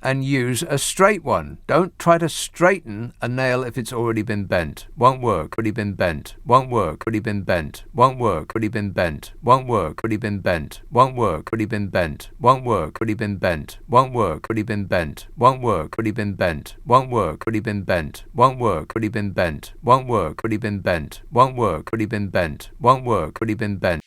and use a straight one. Don't try to straighten a nail if it's already been bent. Won't work. Already been bent. Won't work. Already been bent. Won't work. Already been bent. Won't work. Already been bent. Won't work. Already been bent. Won't work. Already been bent. Won't work. Already been bent. Won't work. Already been bent. Won't work. Already been bent. Won't work. Already been bent. Won't work. Already been bent. Won't work. Already been bent. Won't work. Already been bent.